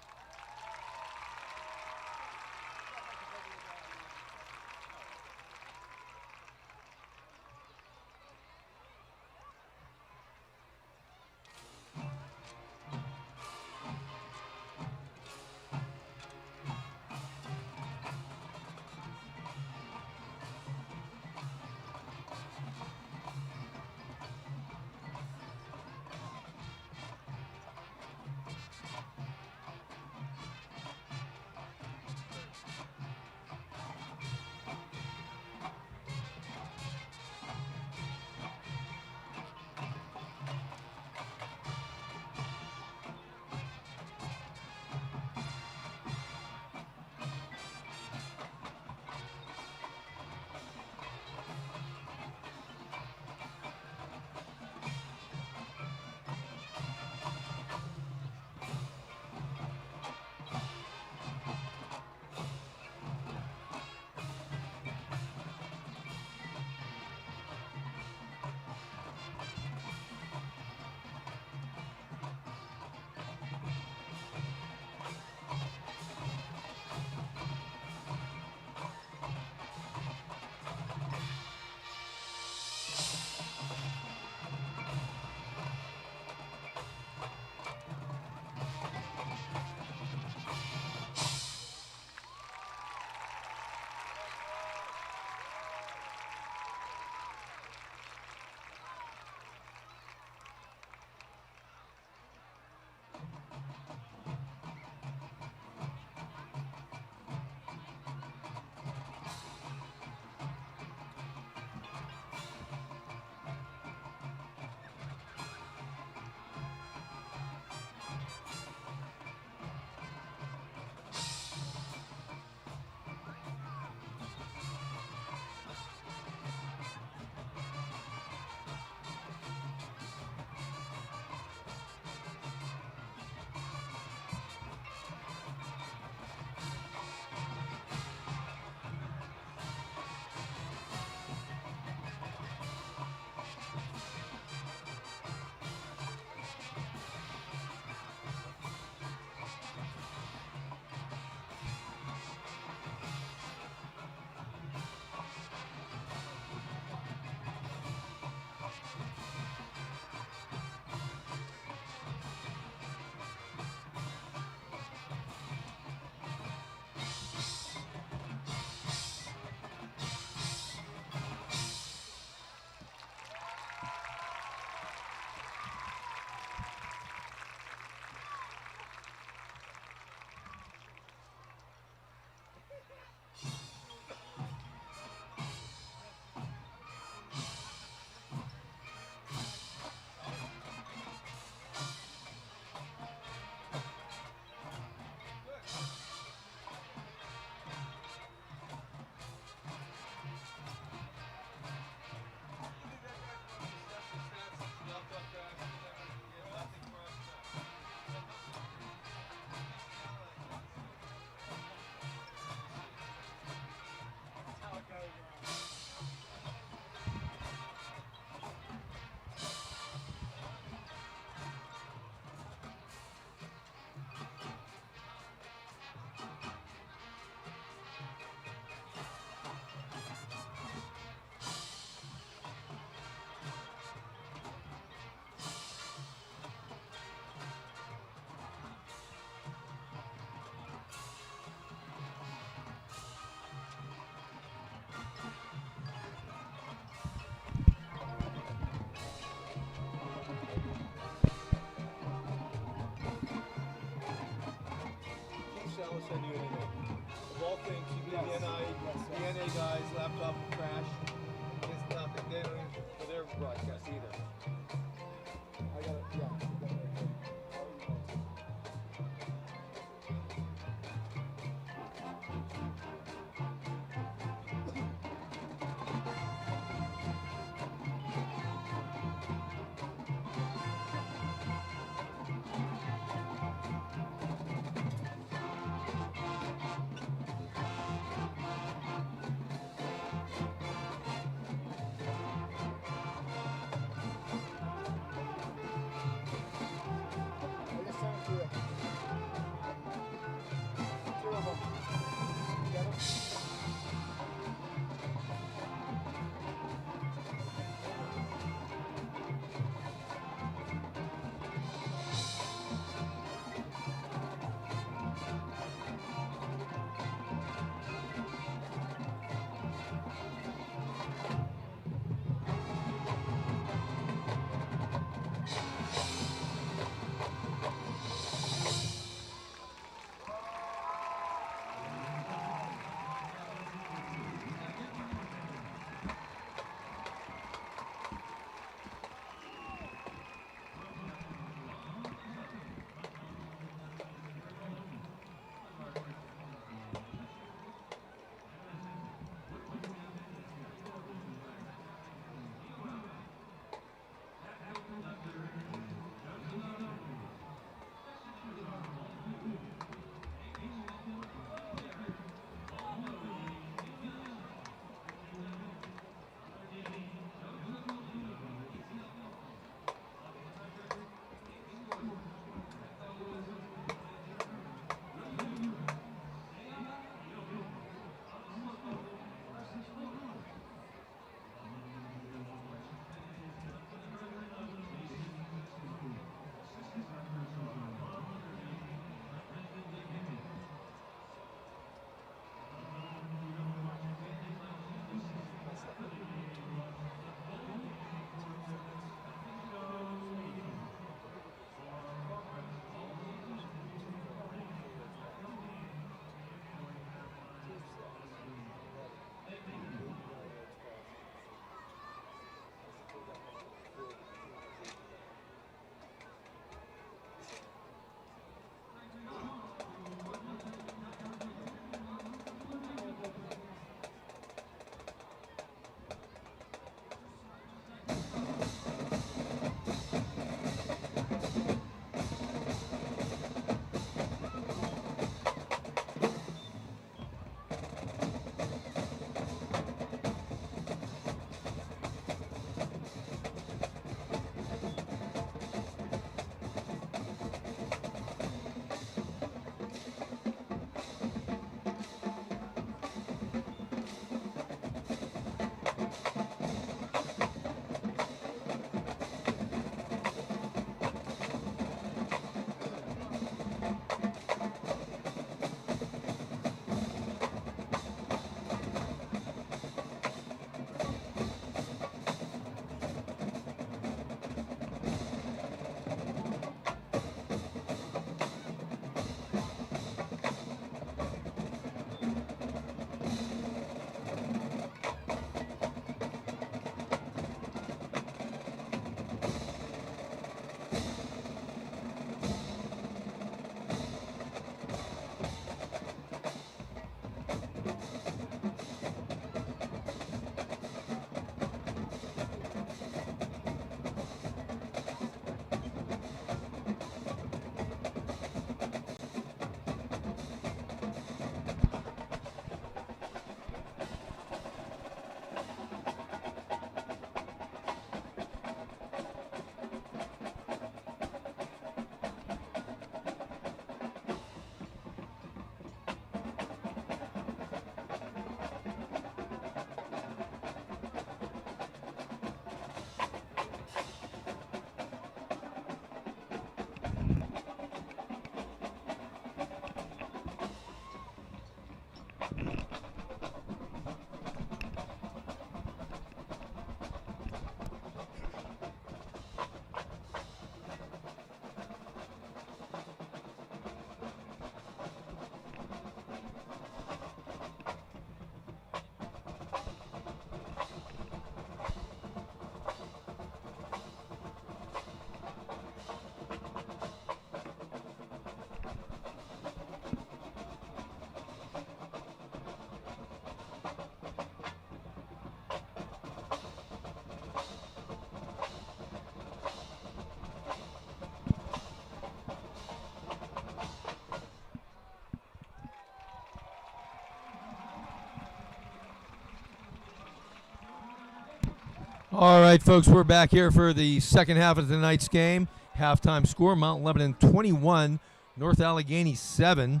All right, folks, we're back here for the second half of tonight's game. Halftime score, Mount Lebanon 21, North Allegheny 7.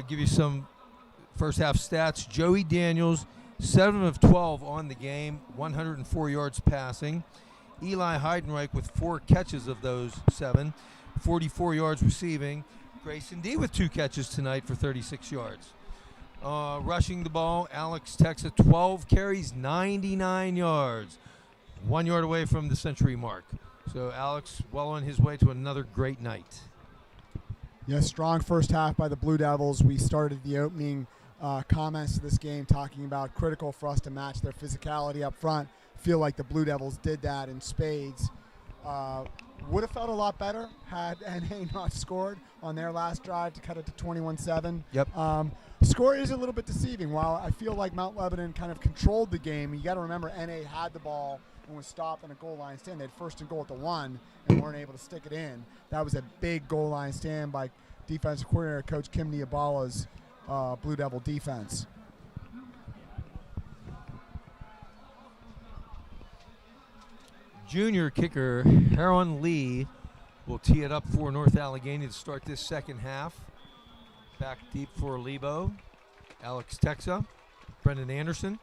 Give you some first half stats. Joey Daniels, 7 of 12 on the game, 104 yards passing. Eli Heidenreich with 4 catches of those 7, 44 yards receiving. Grayson D with 2 catches tonight for 36 yards. Rushing the ball, Alex Texa, 12 carries, 99 yards. 1 yard away from the century mark. So Alex well on his way to another great night. Yes, strong first half by the Blue Devils. We started the opening comments to this game talking about critical for us to match their physicality up front. Feel like the Blue Devils did that in spades. Would have felt a lot better had NA not scored on their last drive to cut it to 21-7. Yep. Score is a little bit deceiving. While I feel like Mount Lebanon kind of controlled the game, you got to remember NA had the ball and was stopped on a goal line stand. They had first and goal at the 1 and weren't able to stick it in. That was a big goal line stand by defensive coordinator Coach Kim Niabala's Blue Devil defense. Junior kicker Heron Lee will tee it up for North Allegheny to start this second half. Back deep for Lebo. Alex Texa, Brendan Anderson.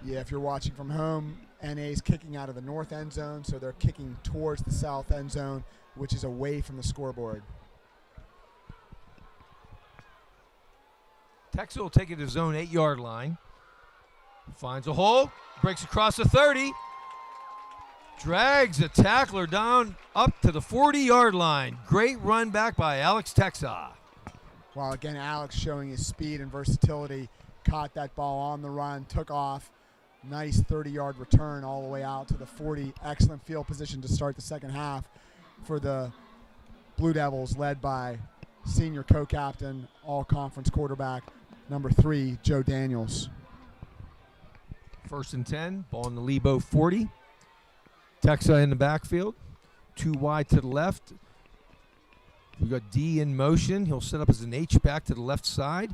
Yeah, if you're watching from home, NA's kicking out of the north end zone, so they're kicking towards the south end zone, which is away from the scoreboard. Texa will take it to his own 8-yard line. Finds a hole, breaks across the 30, drags a tackler down up to the 40-yard line. Great run back by Alex Texa. Well, again, Alex showing his speed and versatility, caught that ball on the run, took off. Nice 30-yard return all the way out to the 40. Excellent field position to start the second half for the Blue Devils, led by senior co-captain, all-conference quarterback, number 3, Joe Daniels. 1st and 10, ball in the Lebo 40. Texa in the backfield, 2 wide to the left. We got D in motion. He'll set up as an H-back to the left side.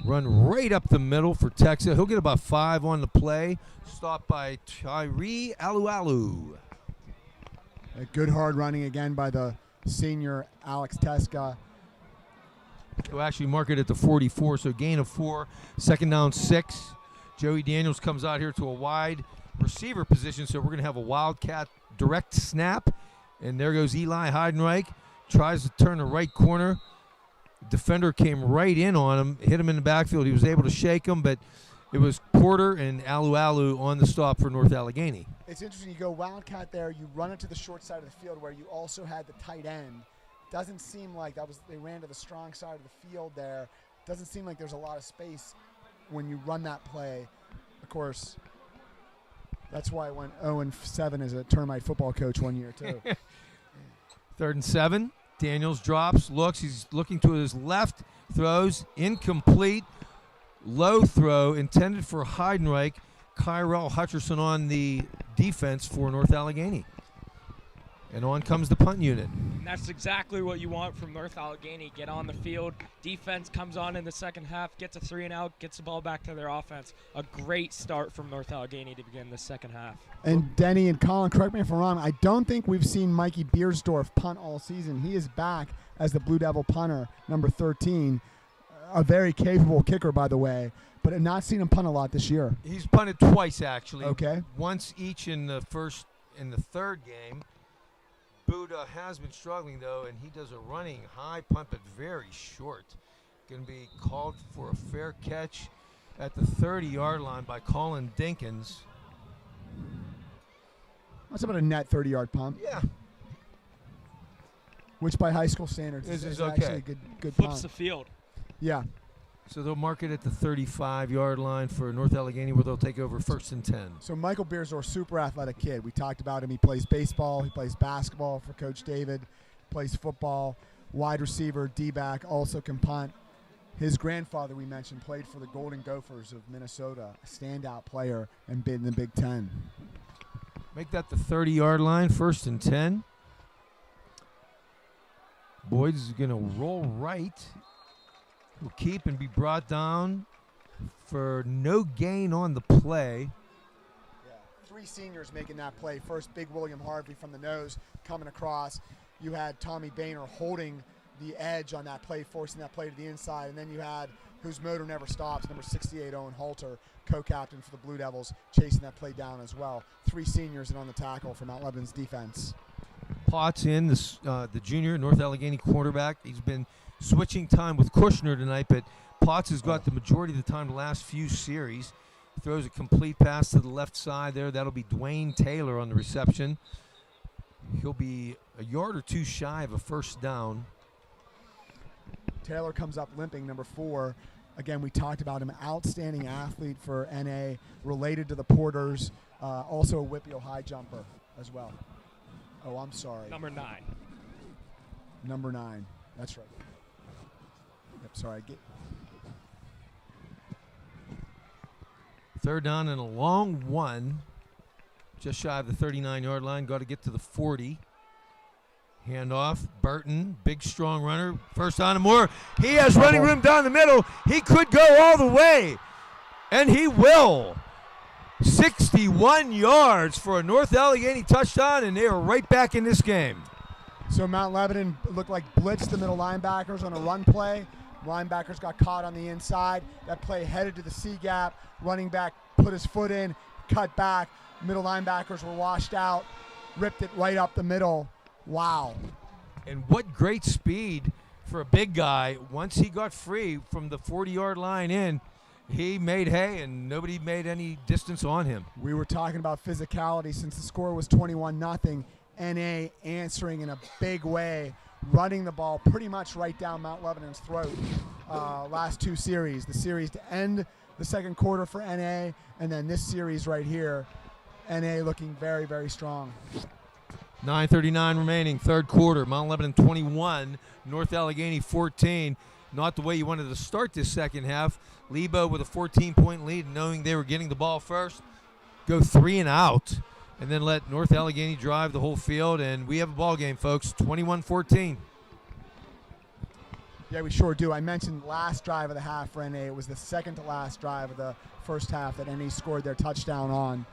Run right up the middle for Texa. He'll get about 5 on the play. Stopped by Tyree Alualu. A good hard running again by the senior Alex Teska. He'll actually mark it at the 44, so gain of 4. 2nd down 6. Joey Daniels comes out here to a wide receiver position, so we're going to have a Wildcat direct snap. And there goes Eli Heidenreich. Tries to turn the right corner. Defender came right in on him, hit him in the backfield. He was able to shake him, but it was Porter and Alualu on the stop for North Allegheny. It's interesting. You go Wildcat there, you run it to the short side of the field where you also had the tight end. Doesn't seem like that was, they ran to the strong side of the field there. Doesn't seem like there's a lot of space when you run that play. Of course, that's why I went 0-7 as a termite football coach one year too. 3rd and 7. Daniels drops, looks, he's looking to his left, throws, incomplete, low throw, intended for Heidenreich. Kyrell Hutcherson on the defense for North Allegheny. And on comes the punt unit. And that's exactly what you want from North Allegheny. Get on the field. Defense comes on in the second half, gets a 3-and-out, gets the ball back to their offense. A great start from North Allegheny to begin the second half. And Denny and Colin, correct me if I'm wrong, I don't think we've seen Mikey Beersdorf punt all season. He is back as the Blue Devil punter, number 13. A very capable kicker, by the way, but I've not seen him punt a lot this year. He's punted twice, actually. Okay. Once each in the first and the third game. Buddha has been struggling, though, and he does a running high punt, but very short. Going to be called for a fair catch at the 30-yard line by Colin Dinkins. That's about a net 30-yard punt. Yeah. Which by high school standards This is actually okay. a good Flips punt. the field. Yeah. So they'll mark it at the 35-yard line for North Allegheny, where they'll take over 1st and 10. So Michael Beersdorf, super athletic kid. We talked about him. He plays baseball. He plays basketball for Coach David. Plays football. Wide receiver, D-back, also can punt. His grandfather, we mentioned, played for the Golden Gophers of Minnesota, a standout player, and been in the Big Ten. Make that the 30-yard line, 1st and 10. Boyd is going to roll right. Will keep and be brought down for no gain on the play. Yeah, 3 seniors making that play. First, big William Harvey from the nose coming across. You had Tommy Boehner holding the edge on that play, forcing that play to the inside. And then you had, whose motor never stops, number 68, Owen Halter, co-captain for the Blue Devils, chasing that play down as well. 3 seniors in on the tackle for Mount Lebanon's defense. Potts in, the junior North Allegheny quarterback. He's been switching time with Kushner tonight, but Potts has got the majority of the time the last few series. Throws a complete pass to the left side there. That'll be Dwayne Taylor on the reception. He'll be a yard or 2 shy of a first down. Taylor comes up limping, number 4. Again, we talked about him, outstanding athlete for NA, related to the Porters, also a WPIAL high jumper as well. Oh, I'm sorry. Number 9. Number 9. That's right. Yep, sorry. Third down and a long one. Just shy of the 39-yard line. Got to get to the 40. Handoff. Burton, big, strong runner. First down and more. He has running room down the middle. He could go all the way. And he will. 61 yards for a North Allegheny touchdown, and they are right back in this game. So Mount Lebanon looked like blitzed the middle linebackers on a run play. Linebackers got caught on the inside. That play headed to the C gap. Running back put his foot in, cut back. Middle linebackers were washed out, ripped it right up the middle. Wow. And what great speed for a big guy. Once he got free from the 40-yard line in, he made hay, and nobody made any distance on him. We were talking about physicality since the score was 21-0. NA answering in a big way, running the ball pretty much right down Mount Lebanon's throat last 2 series. The series to end the second quarter for NA, and then this series right here, NA looking very, very strong. 9:39 remaining, third quarter. Mount Lebanon 21, North Allegheny 14. Not the way you wanted to start this second half. Lebo with a 14-point lead, knowing they were getting the ball first. Go 3 and out, and then let North Allegheny drive the whole field, and we have a ball game, folks, 21-14. Yeah, we sure do. I mentioned last drive of the half for NA. It was the second to last drive of the first half that NA scored their touchdown on.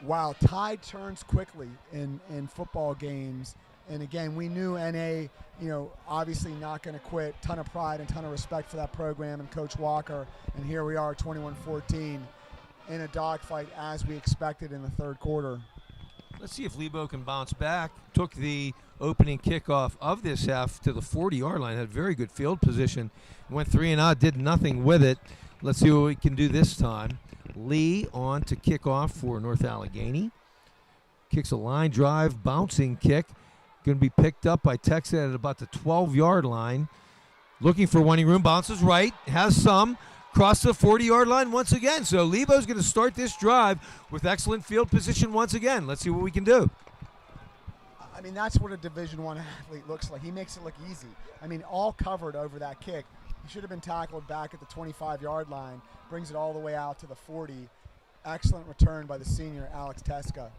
Wow, tide turns quickly in football games. And again, we knew NA, obviously not going to quit. Ton of pride and ton of respect for that program and Coach Walker. And here we are, 21-14, in a dogfight as we expected in the third quarter. Let's see if Lebo can bounce back. Took the opening kickoff of this half to the 40-yard line. Had very good field position. Went 3 and out, did nothing with it. Let's see what we can do this time. Lee on to kickoff for North Allegheny. Kicks a line drive, bouncing kick. Going to be picked up by Texas at about the 12-yard line. Looking for running room, bounces right, has some. Cross the 40-yard line once again. So Lebo's going to start this drive with excellent field position once again. Let's see what we can do. I mean, that's what a Division I athlete looks like. He makes it look easy. I mean, all covered over that kick. He should have been tackled back at the 25-yard line. Brings it all the way out to the 40. Excellent return by the senior, Alex Teska.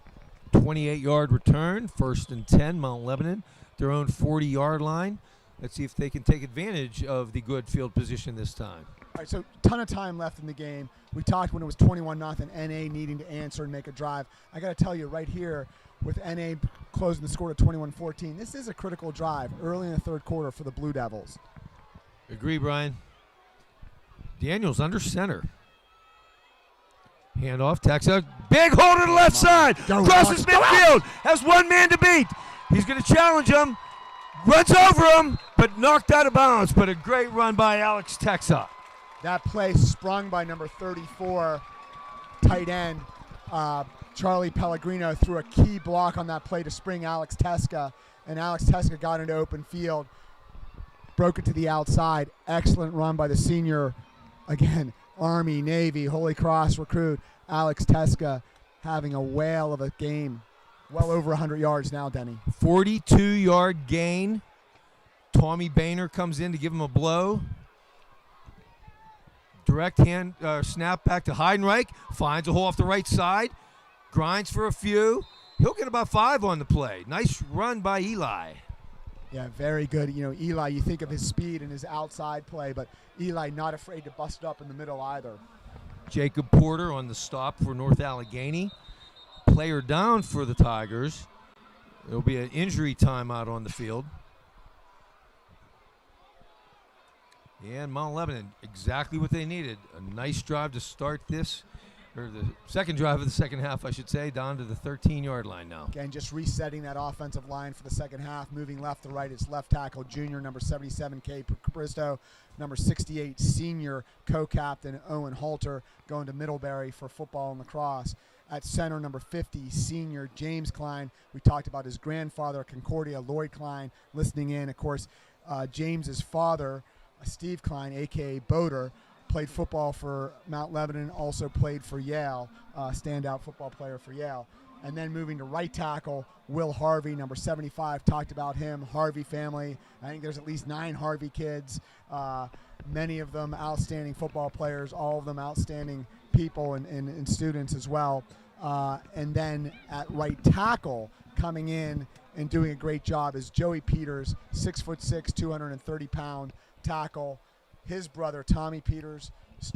28-yard return, 1st and 10, Mount Lebanon, their own 40-yard line. Let's see if they can take advantage of the good field position this time. All right, so ton of time left in the game. We talked when it was 21-0, NA needing to answer and make a drive. I got to tell you right here, with NA closing the score to 21-14, this is a critical drive early in the third quarter for the Blue Devils. Agree, Brian. Daniels under center. Handoff, Texa. Big hole to the left side. Crosses midfield. Has one man to beat. He's going to challenge him. Runs over him, but knocked out of bounds. But a great run by Alex Texa. That play sprung by number 34, tight end. Charlie Pellegrino threw a key block on that play to spring Alex Teska, and Alex Teska got into open field, broke it to the outside. Excellent run by the senior, again, Army, Navy, Holy Cross recruit, Alex Teska, having a whale of a game. Well over 100 yards now, Denny. 42-yard gain. Tommy Boehner comes in to give him a blow. Direct hand snap back to Heidenreich. Finds a hole off the right side. Grinds for a few. He'll get about 5 on the play. Nice run by Eli. Yeah, very good. You know, Eli, you think of his speed and his outside play, but Eli not afraid to bust it up in the middle either. Jacob Porter on the stop for North Allegheny. Player down for the Tigers. There'll be an injury timeout on the field. And Mount Lebanon, exactly what they needed. A nice drive to start this, or the second drive of the second half, I should say, down to the 13-yard line now. Again, just resetting that offensive line for the second half, moving left to right. It's left tackle junior, number 77, Kay Capristo, number 68, senior co-captain Owen Halter, going to Middlebury for football and lacrosse. At center, number 50, senior James Klein. We talked about his grandfather, Concordia, Lloyd Klein, listening in. Of course, James's father, Steve Klein, a.k.a. Boater, played football for Mount Lebanon, also played for Yale, standout football player for Yale. And then moving to right tackle, Will Harvey, number 75, talked about him, Harvey family. I think there's at least 9 Harvey kids, many of them outstanding football players, all of them outstanding people and students as well. And then at right tackle, coming in and doing a great job is Joey Peters, 6'6", 230-pound tackle. His brother, Tommy Peters,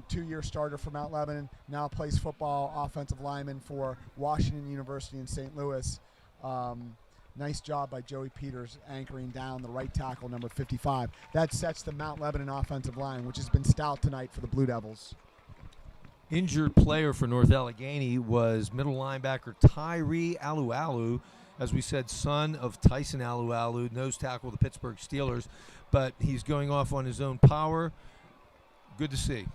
2-year starter for Mount Lebanon, now plays football, offensive lineman for Washington University in St. Louis. Nice job by Joey Peters anchoring down the right tackle, number 55. That sets the Mount Lebanon offensive line, which has been stout tonight for the Blue Devils. Injured player for North Allegheny was middle linebacker Tyree Alualu, as we said, son of Tyson Alualu, nose tackle of the Pittsburgh Steelers, but he's going off on his own power. Good to see.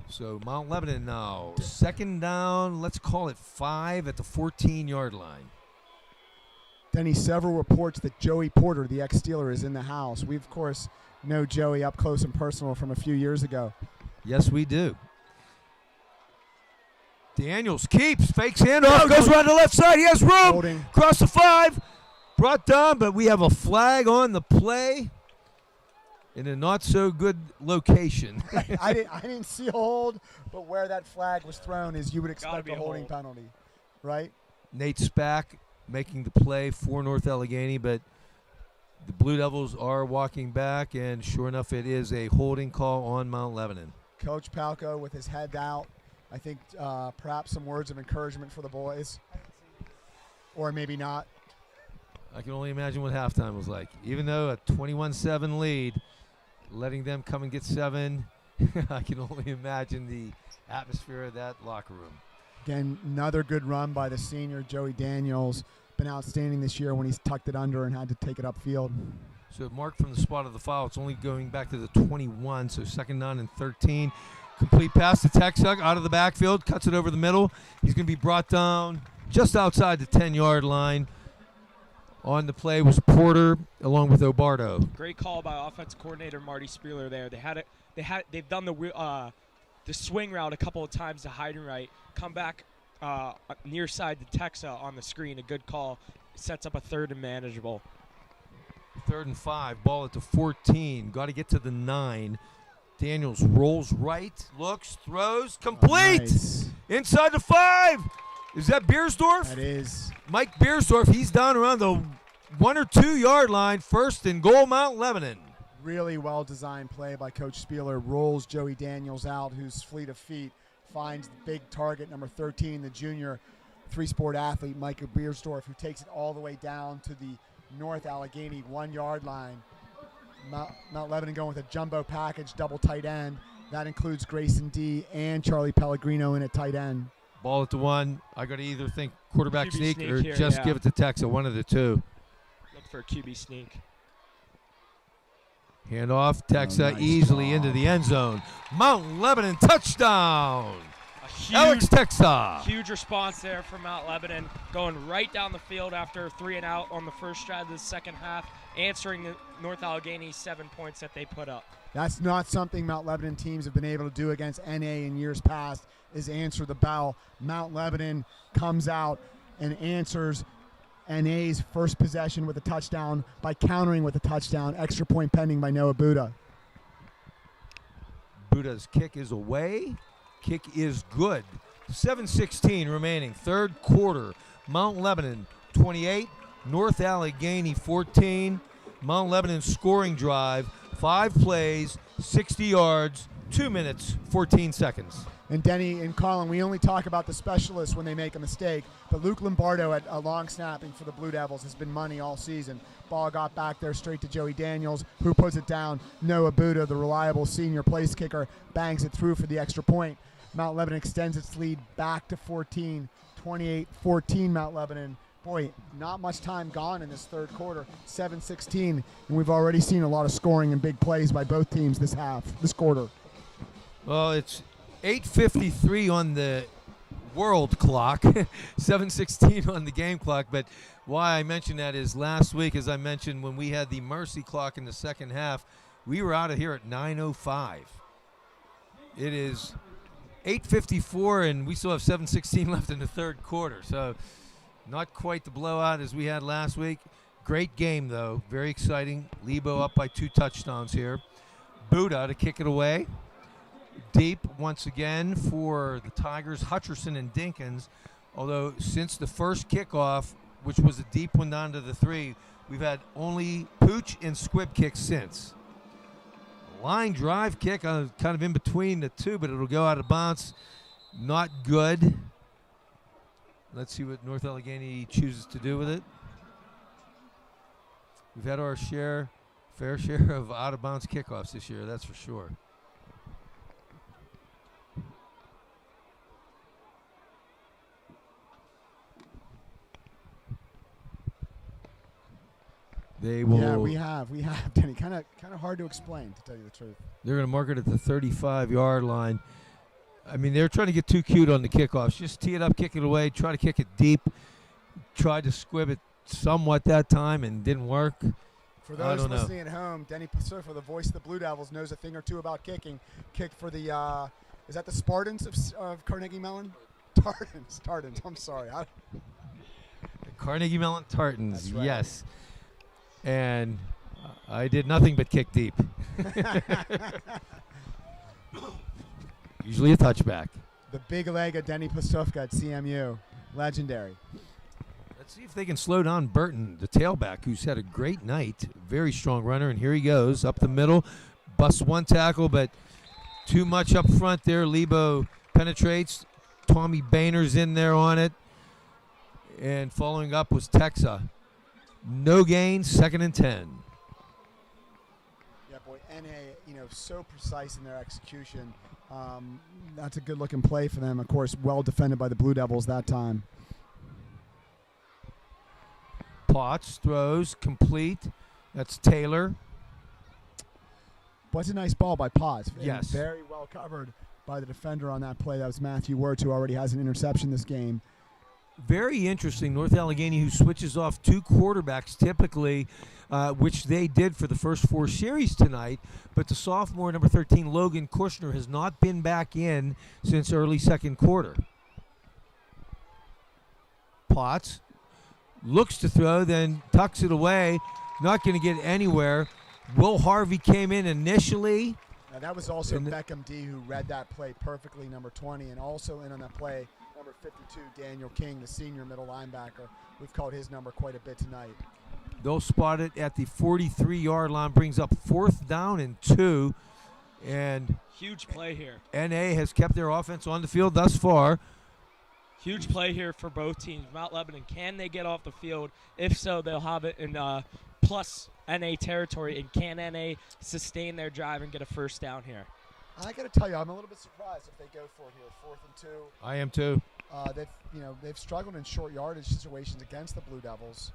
So Mount Lebanon now, second down, let's call it 5 at the 14-yard line. Denny, several reports that Joey Porter, the ex-Steeler, is in the house. We, of course, know Joey up close and personal from a few years ago. Yes, we do. Daniels keeps, fakes handoff, goes around the left side. He has room. Holding. Across the 5. Brought down, but we have a flag on the play in a not-so-good location. I didn't see a hold, but where that flag was thrown is you would expect a holding penalty, right? Nate Spack making the play for North Allegheny, but the Blue Devils are walking back, and sure enough, it is a holding call on Mount Lebanon. Coach Palco with his head out. I think perhaps some words of encouragement for the boys, or maybe not. I can only imagine what halftime was like. Even though a 21-7 lead, letting them come and get 7, I can only imagine the atmosphere of that locker room. Again, another good run by the senior, Joey Daniels. Been outstanding this year when he's tucked it under and had to take it upfield. So mark from the spot of the foul. It's only going back to the 21, so second down and 13. Complete pass to Texug out of the backfield, cuts it over the middle. He's going to be brought down just outside the 10-yard line. On the play was Porter along with Obardo. Great call by offensive coordinator Marty Spieler there. They've done the swing route a couple of times to hide and right. Come back near side to Texa on the screen. A good call. Sets up a 3rd and manageable. 3rd and 5. Ball at the 14. Got to get to the 9. Daniels rolls right, looks, throws, complete. Nice. Inside the 5. Is that Beersdorf? That is. Mike Beersdorf, he's down around the 1 or 2 yard line. 1st and goal, Mount Lebanon. Really well-designed play by Coach Spieler. Rolls Joey Daniels out, who's fleet of feet. Finds the big target, number 13, the junior 3-sport athlete, Micah Beersdorf, who takes it all the way down to the North Allegheny 1-yard line. Mount Lebanon going with a jumbo package, double tight end. That includes Grayson D. and Charlie Pellegrino in at tight end. Ball at the 1. I got to either think quarterback QB sneak or here, just yeah. give it to Texa, one of the two. Look for a QB sneak. Handoff, Texa nice easily job. into the end zone. Mount Lebanon touchdown. A Alex Texa. Huge response there from Mount Lebanon, going right down the field after 3 and out on the first drive of the second half, answering the North Allegheny 7 points that they put up. That's not something Mount Lebanon teams have been able to do against NA in years past, is answer the bell. Mount Lebanon comes out and answers NA's first possession with a touchdown by countering with a touchdown, extra point pending by Noah Buddha. Buddha's kick is away. Kick is good. 7:16 remaining. 3rd quarter. Mount Lebanon 28, North Allegheny 14. Mount Lebanon scoring drive, 5 plays, 60 yards, 2 minutes, 14 seconds. And Denny and Colin, we only talk about the specialists when they make a mistake, but Luke Lombardo at long snapping for the Blue Devils has been money all season. Ball got back there straight to Joey Daniels, who puts it down. Noah Buddha, the reliable senior place kicker, bangs it through for the extra point. Mount Lebanon extends its lead back to 14, 28-14 Mount Lebanon. Boy, not much time gone in this third quarter, 7-16, and we've already seen a lot of scoring and big plays by both teams this quarter. Well, it's 8:53 on the world clock, 7:16 on the game clock. But why I mention that is last week, as I mentioned, when we had the mercy clock in the second half, we were out of here at 9:05. It is 8:54, and we still have 7:16 left in the third quarter. So not quite the blowout as we had last week. Great game, though. Very exciting. Lebo up by 2 touchdowns here. Buddha to kick it away. Deep once again for the Tigers, Hutcherson and Dinkins. Although since the first kickoff, which was a deep one down to the 3, we've had only pooch and squib kicks since. Line drive kick, kind of in between the 2, but it'll go out of bounds. Not good. Let's see what North Allegheny chooses to do with it. We've had our fair share of out-of-bounds kickoffs this year, that's for sure. They will. Yeah, we have, Denny. Kind of hard to explain, to tell you the truth. They're going to mark it at the 35-yard line. I mean, they're trying to get too cute on the kickoffs. Just tee it up, kick it away, try to kick it deep. Tried to squib it somewhat that time and didn't work. For those listening at home, Denny Postufka, the voice of the Blue Devils, knows a thing or two about kicking. Kicked for the, is that the Spartans of Carnegie Mellon? Tartans. I'm sorry. The Carnegie Mellon Tartans, right. Yes. And I did nothing but kick deep. Usually a touchback. The big leg of Denny Postufka at CMU. Legendary. Let's see if they can slow down Burton, the tailback, who's had a great night. Very strong runner, and here he goes up the middle. Busts 1 tackle, but too much up front there. Lebo penetrates. Tommy Boehner's in there on it. And following up was Texa. No gain, 2nd and 10. Yeah, boy, NA, so precise in their execution. That's a good-looking play for them. Of course, well defended by the Blue Devils that time. Potts throws, complete. That's Taylor. What's a nice ball by Potts. Yes. Very well covered by the defender on that play. That was Matthew Wirtz, who already has an interception this game. Very interesting. North Allegheny, who switches off 2 quarterbacks typically, which they did for the first 4 series tonight. But the sophomore, number 13, Logan Kushner, has not been back in since early second quarter. Potts looks to throw, then tucks it away. Not going to get anywhere. Will Harvey came in initially. Now that was also Beckham D who read that play perfectly, number 20, and also in on that play, number 52, Daniel King, the senior middle linebacker. We've called his number quite a bit tonight. They'll spot it at the 43-yard line, brings up 4th down and 2. And huge play here. NA has kept their offense on the field thus far. Huge play here for both teams. Mount Lebanon, can they get off the field? If so, they'll have it in plus NA territory. And can NA sustain their drive and get a first down here? I got to tell you, I'm a little bit surprised if they go for it here. 4th and 2. I am too. They've struggled in short yardage situations against the Blue Devils.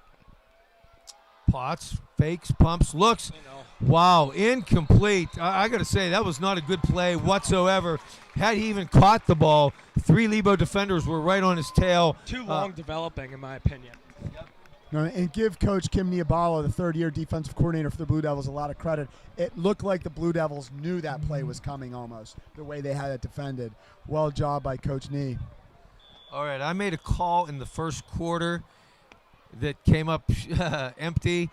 Potts, fakes, pumps, looks. Wow, incomplete. I got to say, that was not a good play whatsoever. Had he even caught the ball, 3 Lebo defenders were right on his tail. Too long developing, in my opinion. Yep. And give Coach Kim Niabala, the third-year defensive coordinator for the Blue Devils, a lot of credit. It looked like the Blue Devils knew that play was coming almost, the way they had it defended. Well job by Coach Nee. All right, I made a call in the first quarter that came up empty.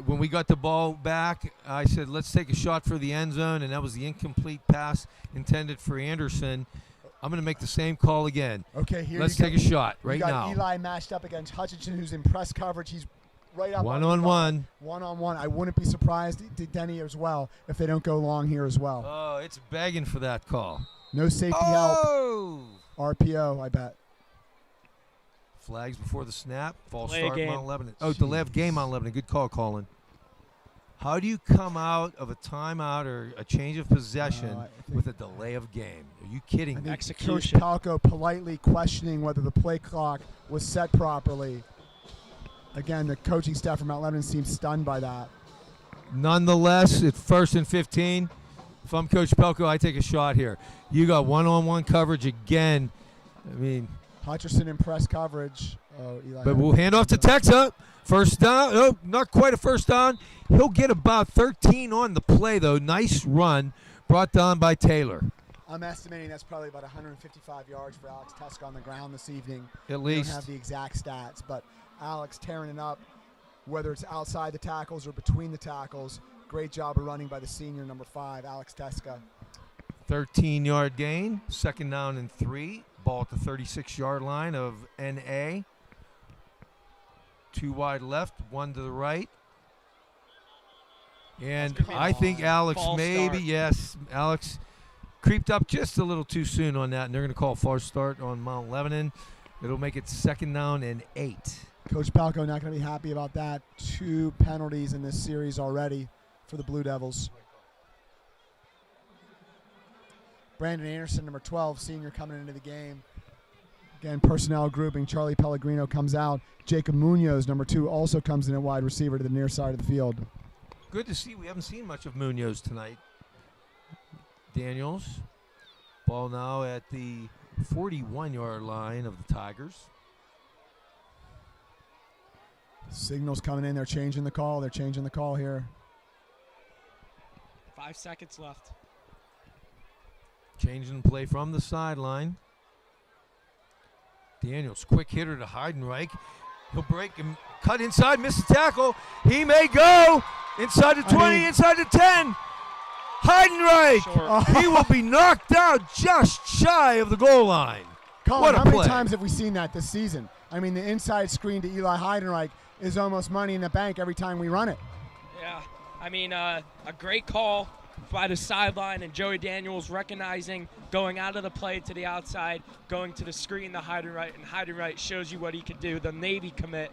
When we got the ball back, I said, let's take a shot for the end zone, and that was the incomplete pass intended for Anderson. I'm going to make the same call again. Okay, here let's take a shot right you got now. Eli matched up against Hutchinson, who's in press coverage. He's right up. One-on-one. One-on-one. I wouldn't be surprised, Denny, as well, if they don't go long here as well. Oh, it's begging for that call. No safety help. Oh! RPO, I bet. Flags before the snap. False Delay start, game. Mount Lebanon. Oh, delay of game, Mount Lebanon. Good call, Colin. How do you come out of a timeout or a change of possession with a delay of game? Are you kidding me? Coach Palco politely questioning whether the play clock was set properly. Again, the coaching staff from Mount Lebanon seems stunned by that. Nonetheless, it's 1st and 15. If I'm Coach Pelko, I take a shot here. You got one-on-one coverage again. I mean, Hutcherson in press coverage. Oh, Eli. But we'll hand off to Texa. First down. Oh, not quite a first down. He'll get about 13 on the play, though. Nice run brought down by Taylor. I'm estimating that's probably about 155 yards for Alex Teska on the ground this evening. At We least. don't have the exact stats, but Alex tearing it up, whether it's outside the tackles or between the tackles. Great job of running by the senior, number 5, Alex Teska. 13-yard gain. 2nd down and 3. Ball at the 36-yard line of NA. 2 wide left, 1 to the right. And I think Alex Alex creeped up just a little too soon on that, and they're going to call a false start on Mount Lebanon. It'll make it 2nd down and 8. Coach Palco not going to be happy about that. 2 penalties in this series already for the Blue Devils. Brandon Anderson, number 12, senior, coming into the game. Again, personnel grouping. Charlie Pellegrino comes out. Jacob Munoz, number 2, also comes in at wide receiver to the near side of the field. Good to see. We haven't seen much of Munoz tonight. Daniels. Ball now at the 41-yard line of the Tigers. Signals coming in. They're changing the call. They're changing the call here. 5 seconds left. Changing play from the sideline. Daniels, quick hitter to Heidenreich. He'll break and cut inside, miss the tackle. He may go inside the 20, inside the 10. Heidenreich, he will be knocked out just shy of the goal line. Colin, What a how many play. times have we seen that this season? I mean, the inside screen to Eli Heidenreich is almost money in the bank every time we run it. Yeah, I mean, a great call by the sideline, and Joey Daniels recognizing, going out of the play to the outside, going to the screen to Heidenreich, and Heidenreich shows you what he can do. The Navy commit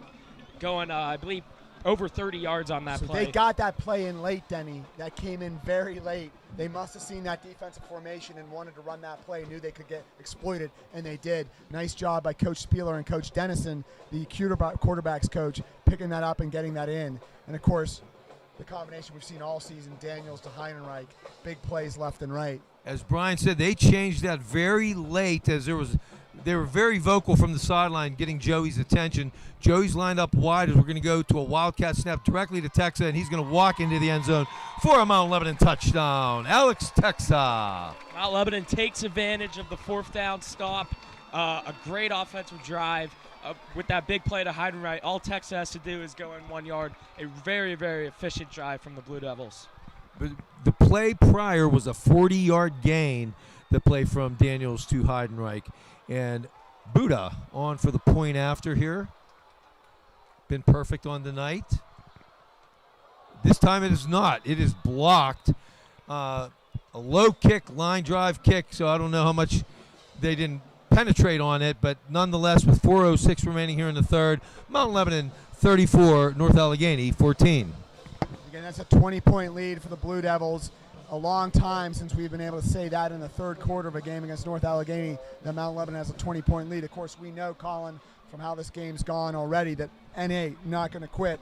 going, I believe, over 30 yards on that So play. they got that play in late, Denny. That came in very late. They must have seen that defensive formation and wanted to run that play, knew they could get exploited, and they did. Nice job by Coach Spieler and Coach Dennison, the quarterback's coach, picking that up and getting that in. And, of course, the combination we've seen all season, Daniels to Heidenreich, big plays left and right. As Brian said, they changed that very late as they were very vocal from the sideline getting Joey's attention. Joey's lined up wide as we're going to go to a Wildcat snap directly to Texa, and he's going to walk into the end zone for a Mount Lebanon touchdown. Alex Texa. Mount Lebanon takes advantage of the 4th down stop. A great offensive drive with that big play to Heidenreich. All Texa has to do is go in 1 yard. A very, very efficient drive from the Blue Devils. But the play prior was a 40-yard gain, the play from Daniels to Heidenreich. And Buddha on for the point after here. Been perfect on the night. This time it is not. It is blocked. A low kick, line drive kick, so I don't know how much they didn't penetrate on it, but nonetheless, with 4:06 remaining here in the third, Mount Lebanon 34, North Allegheny 14. Again, that's a 20-point lead for the Blue Devils. A long time since we've been able to say that in the third quarter of a game against North Allegheny, that Mount Lebanon has a 20-point lead. Of course, we know, Colin, from how this game's gone already, that NA not going to quit.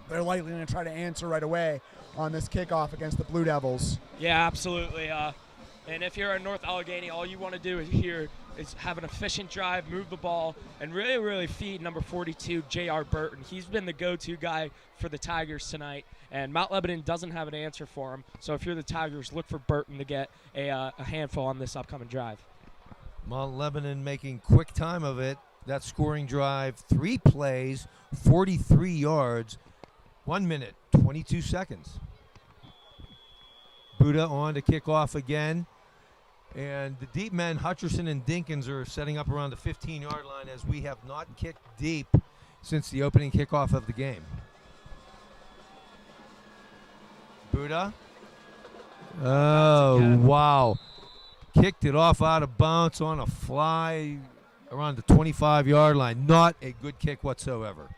They're likely going to try to answer right away on this kickoff against the Blue Devils. Yeah, absolutely. And if you're in North Allegheny, all you want to do here is have an efficient drive, move the ball, and really, really feed number 42, J.R. Burton. He's been the go-to guy for the Tigers tonight, and Mount Lebanon doesn't have an answer for him. So if you're the Tigers, look for Burton to get a handful on this upcoming drive. Mount Lebanon making quick time of it. That scoring drive, 3 plays, 43 yards, 1 minute, 22 seconds. Buddha on to kick off again. And the deep men, Hutcherson and Dinkins, are setting up around the 15-yard line as we have not kicked deep since the opening kickoff of the game. Buddha. Oh, wow. Kicked it off out of bounds on a fly around the 25-yard line. Not a good kick whatsoever.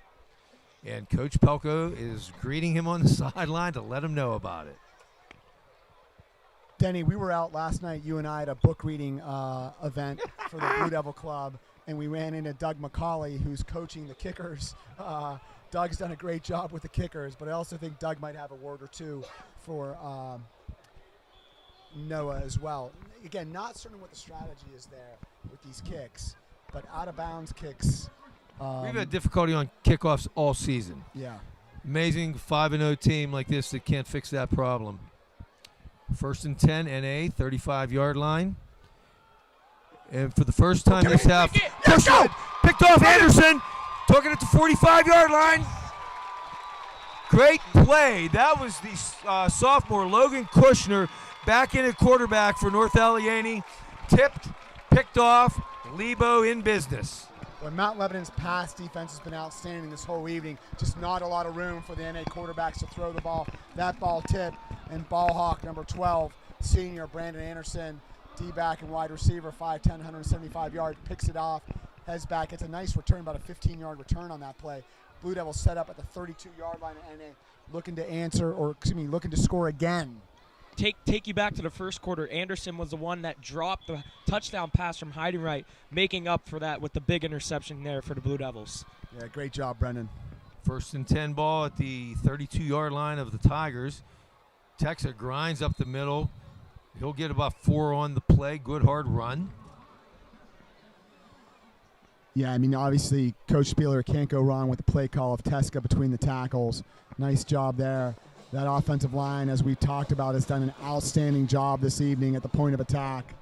And Coach Pelko is greeting him on the sideline to let him know about it. Denny, we were out last night, you and I, at a book reading event for the Blue Devil Club, and we ran into Doug McCauley, who's coaching the kickers. Doug's done a great job with the kickers, but I also think Doug might have a word or two for Noah as well. Again, not certain what the strategy is there with these kicks, but out-of-bounds kicks. We've had difficulty on kickoffs all season. Yeah. Amazing 5-0 team like this that can't fix that problem. 1st and 10, NA, 35-yard line. And for the first time this half, picked off Anderson, took it at the 45-yard line. Great play. That was the sophomore Logan Kushner back in at quarterback for North Allegheny. Tipped, picked off, Lebo in business. Well, Mount Lebanon's pass defense has been outstanding this whole evening. Just not a lot of room for the NA quarterbacks to throw the ball. That ball tipped, and ball hawk number 12, senior Brandon Anderson, D-back and wide receiver, 5'10", 175 yards, picks it off, heads back. It's a nice return, about a 15-yard return on that play. Blue Devils set up at the 32-yard line of NA, looking to score again. Take you back to the first quarter. Anderson was the one that dropped the touchdown pass from hiding right, making up for that with the big interception there for the Blue Devils. Yeah, great job, Brendan. 1st and 10 ball at the 32-yard line of the Tigers. Texa grinds up the middle. He'll get about 4 on the play. Good hard run. Yeah, I mean, obviously, Coach Spieler can't go wrong with the play call of Teska between the tackles. Nice job there. That offensive line, as we talked about, has done an outstanding job this evening at the point of attack.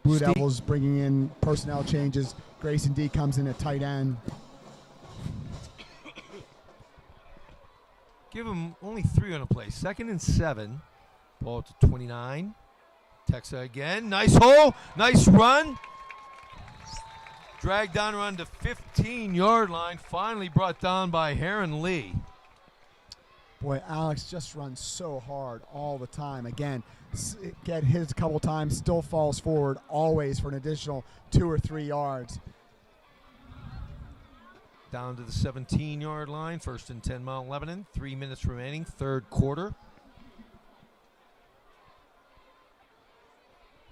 Blue Devils bringing in personnel changes. Grayson D comes in at tight end. Give him only 3 on a play. 2nd and 7. Ball to 29. Texa again. Nice hole. Nice run. Dragged down around the 15-yard line. Finally brought down by Heron Lee. Boy, Alex just runs so hard all the time. Again, get hit a couple times, still falls forward, always for an additional 2 or 3 yards. Down to the 17-yard line. 1st and 10, Mount Lebanon. 3 minutes remaining, 3rd quarter.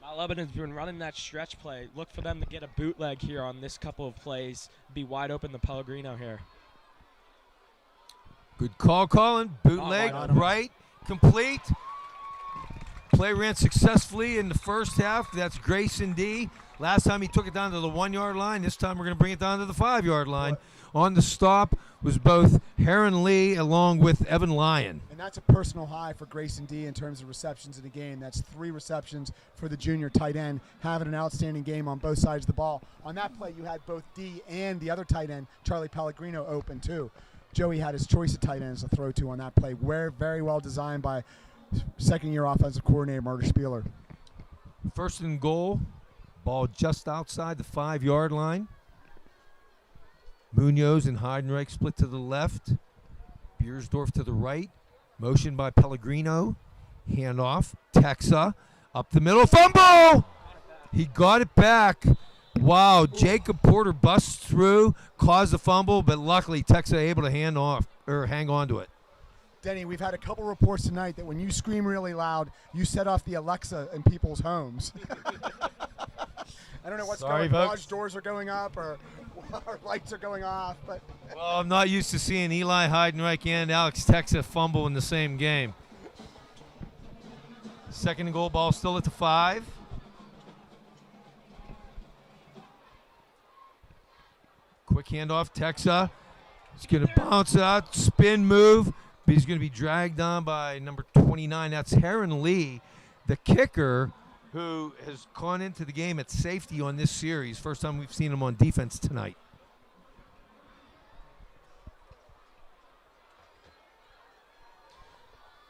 Mount Lebanon's been running that stretch play. Look for them to get a bootleg here on this couple of plays. Be wide open to Pellegrino here. Good call, Colin. Bootleg, right, complete. Play ran successfully in the first half. That's Grayson D. Last time he took it down to the 1-yard line. This time we're going to bring it down to the 5-yard line. On the stop was both Heron Lee along with Evan Lyon. And that's a personal high for Grayson D in terms of receptions in the game. That's 3 receptions for the junior tight end, having an outstanding game on both sides of the ball. On that play, you had both D and the other tight end, Charlie Pellegrino, open too. Joey had his choice of tight ends to throw to on that play. Very well designed by second-year offensive coordinator Marty Spieler. 1st and goal. Ball just outside the 5-yard line. Munoz and Heidenreich split to the left. Biersdorf to the right. Motion by Pellegrino. Handoff. Texa up the middle. Fumble! He got it back. Wow, Jacob Porter busts through, caused the fumble, but luckily Texa able to hang on to it. Denny, we've had a couple reports tonight that when you scream really loud, you set off the Alexa in people's homes. I don't know what's going on. Garage doors are going up or lights are going off. But well, I'm not used to seeing Eli Heidenreich and Alex Texa fumble in the same game. 2nd and goal, ball still at the 5. Quick handoff, Texa. He's going to bounce out, spin move, but he's going to be dragged down by number 29. That's Heron Lee, the kicker, who has gone into the game at safety on this series. First time we've seen him on defense tonight.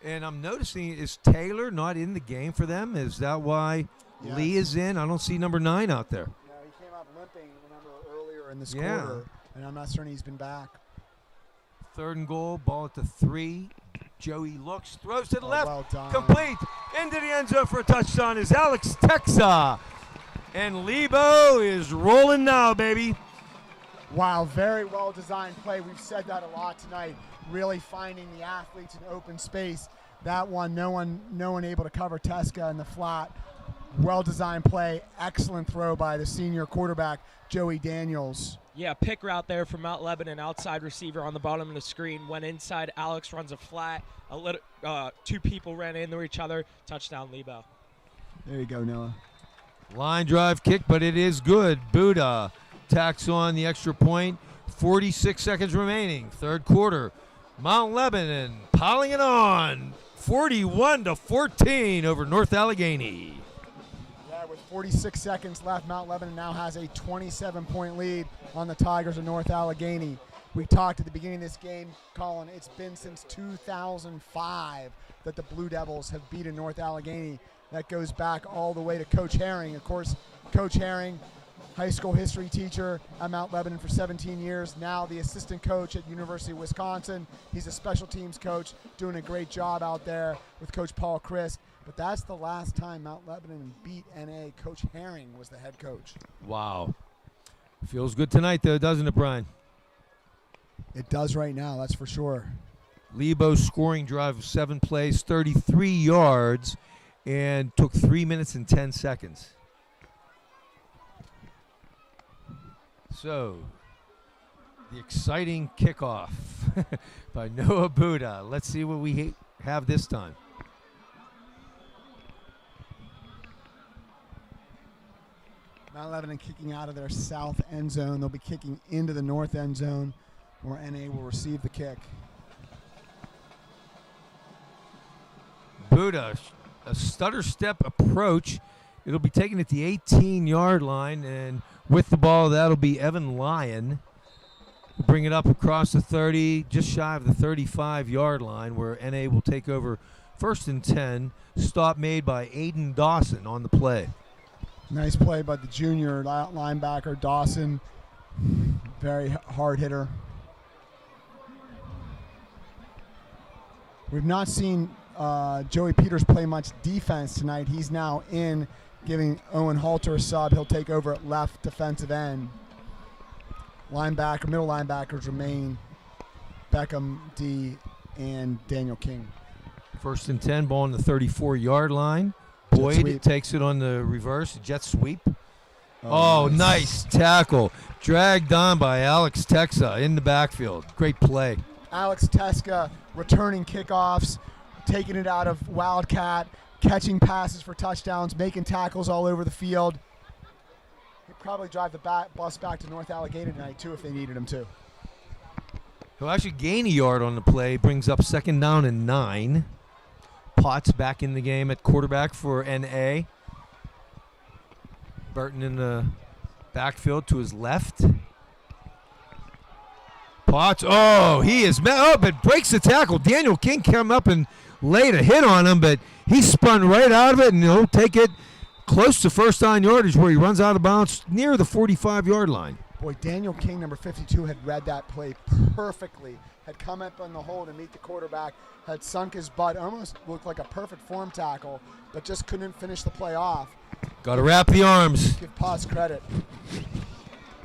And I'm noticing, is Taylor not in the game for them? Is that why Lee is in? I don't see number 9 out there. No, he came out limping, remember, earlier in this quarter, and I'm not certain he's been back. 3rd and goal, ball at the 3. Joey looks, throws to the left, well done. complete. Into the end zone for a touchdown is Alex Texa. And Lebo is rolling now, baby. Wow, very well designed play. We've said that a lot tonight. Really finding the athletes in open space. That one, no one able to cover Teska in the flat. Well designed play. Excellent throw by the senior quarterback, Joey Daniels. Yeah, pick route there from Mount Lebanon, outside receiver on the bottom of the screen. Went inside, Alex runs a flat. Two people ran into each other. Touchdown, Lebo. There you go, Noah. Line drive kick, but it is good. Buddha tacks on the extra point. 46 seconds remaining. 3rd quarter. Mount Lebanon piling it on. 41-14 over North Allegheny. Yeah, with 46 seconds left, Mount Lebanon now has a 27-point lead on the Tigers of North Allegheny. We talked at the beginning of this game, Colin, it's been since 2005 that the Blue Devils have beaten North Allegheny. That goes back all the way to Coach Herring. Of course, Coach Herring, high school history teacher at Mount Lebanon for 17 years, now the assistant coach at University of Wisconsin. He's a special teams coach, doing a great job out there with Coach Paul Christ. But that's the last time Mount Lebanon beat NA. Coach Herring was the head coach. Wow. Feels good tonight, though, doesn't it, Brian? It does right now, that's for sure. Lebo's scoring drive of 7 plays, 33 yards, and took 3 minutes and 10 seconds. So, the exciting kickoff by Noah Buddha. Let's see what we have this time. Mount Lebanon kicking out of their south end zone. They'll be kicking into the north end zone where NA will receive the kick. Buddha, a stutter step approach. It'll be taken at the 18-yard line, and with the ball, that'll be Evan Lyon. Bring it up across the 30, just shy of the 35-yard line, where NA will take over 1st and 10. Stop made by Aiden Dawson on the play. Nice play by the junior linebacker, Dawson. Very hard hitter. We've not seen Joey Peters play much defense tonight. He's now in, giving Owen Halter a sub. He'll take over at left defensive end. Middle linebackers remain Beckham, D, and Daniel King. 1st and 10, ball on the 34-yard line. Boyd takes it on the reverse, jet sweep. Oh, nice tackle. Dragged on by Alex Texa in the backfield. Great play. Alex Teska returning kickoffs, taking it out of Wildcat, catching passes for touchdowns, making tackles all over the field. He'd probably drive the bus back to North Allegheny tonight, too, if they needed him to. He'll actually gain a yard on the play, brings up 2nd down and 9. Potts back in the game at quarterback for NA. Burton in the backfield to his left. Potts, he is but breaks the tackle. Daniel King came up and laid a hit on him, but he spun right out of it, and he'll take it close to 1st down yardage where he runs out of bounds near the 45-yard line. Boy, Daniel King, number 52, had read that play perfectly. Had come up on the hole to meet the quarterback, had sunk his butt, almost looked like a perfect form tackle, but just couldn't finish the play off. Got to wrap the arms. Give Potts credit.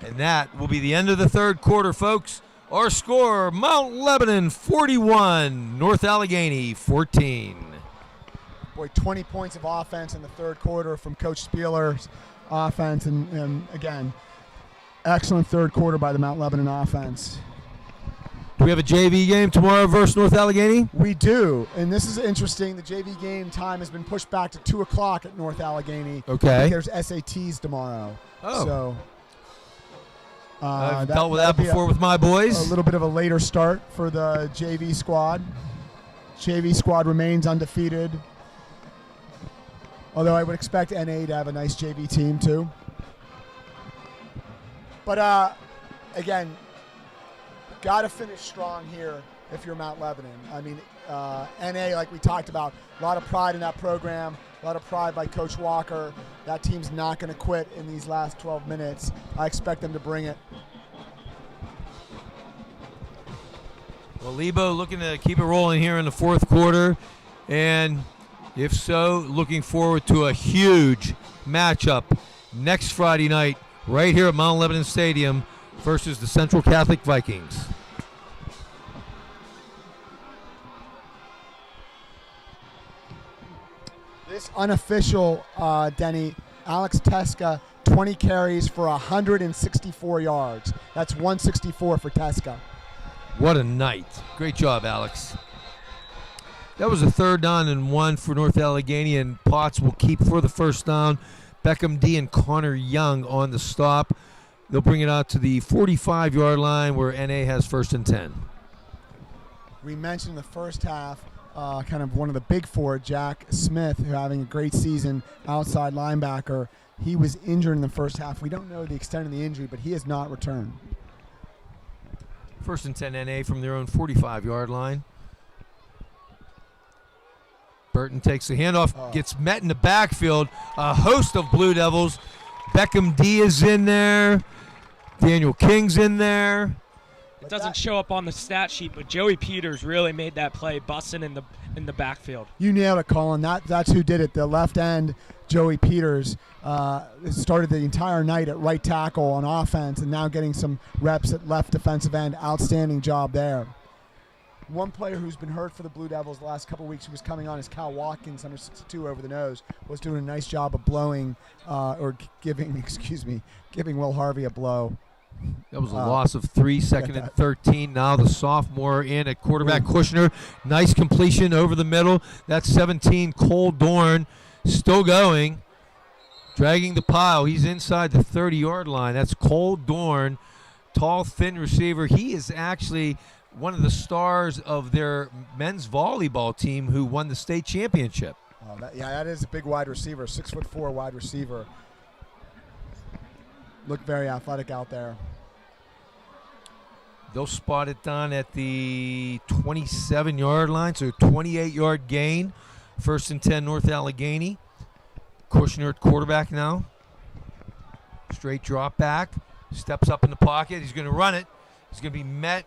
And that will be the end of the 3rd quarter, folks. Our score, Mount Lebanon 41, North Allegheny 14. Boy, 20 points of offense in the 3rd quarter from Coach Spieler's offense, and again, excellent 3rd quarter by the Mount Lebanon offense. Do we have a JV game tomorrow versus North Allegheny? We do, and this is interesting. The JV game time has been pushed back to 2 o'clock at North Allegheny. Okay. There's SATs tomorrow. Oh. So I've dealt with that before with my boys. A little bit of a later start for the JV squad. JV squad remains undefeated. Although I would expect NA to have a nice JV team too. But again, got to finish strong here if you're Mount Lebanon. I mean, NA, like we talked about, a lot of pride in that program, a lot of pride by Coach Walker. That team's not going to quit in these last 12 minutes. I expect them to bring it. Well, Lebo looking to keep it rolling here in the fourth quarter, and if so, looking forward to a huge matchup next Friday night right here at Mount Lebanon Stadium versus the Central Catholic Vikings. This unofficial, Denny, Alex Teska, 20 carries for 164 yards. That's 164 for Teska. What a night. Great job, Alex. That was a 3rd down and 1 for North Allegheny, and Potts will keep for the first down. Beckham D and Connor Young on the stop. They'll bring it out to the 45-yard line where NA has 1st and 10. We mentioned in the first half kind of one of the big four, Jack Smith, who having a great season, outside linebacker. He was injured in the first half. We don't know the extent of the injury, but he has not returned. 1st and 10 NA from their own 45-yard line. Burton takes the handoff, gets met in the backfield. A host of Blue Devils. Beckham D is in there. Daniel King's in there. It doesn't show up on the stat sheet, but Joey Peters really made that play, busting in the backfield. You nailed it, Colin. That's who did it. The left end, Joey Peters, started the entire night at right tackle on offense and now getting some reps at left defensive end. Outstanding job there. One player who's been hurt for the Blue Devils the last couple of weeks who was coming on is Cal Watkins, under 6'2", over the nose, was doing a nice job of blowing giving Will Harvey a blow. That was a loss of 3, 2nd and 13. Now the sophomore in at quarterback, Kushner. Nice completion over the middle. That's 17, Cole Dorn, still going, dragging the pile. He's inside the 30-yard line. That's Cole Dorn, tall, thin receiver. He is actually one of the stars of their men's volleyball team who won the state championship. That is a big wide receiver, 6'4" wide receiver. Looked very athletic out there. They'll spot it down at the 27-yard line, so 28-yard gain. 1st and 10, North Allegheny. Kushner at quarterback now. Straight drop back. Steps up in the pocket. He's going to run it. He's going to be met.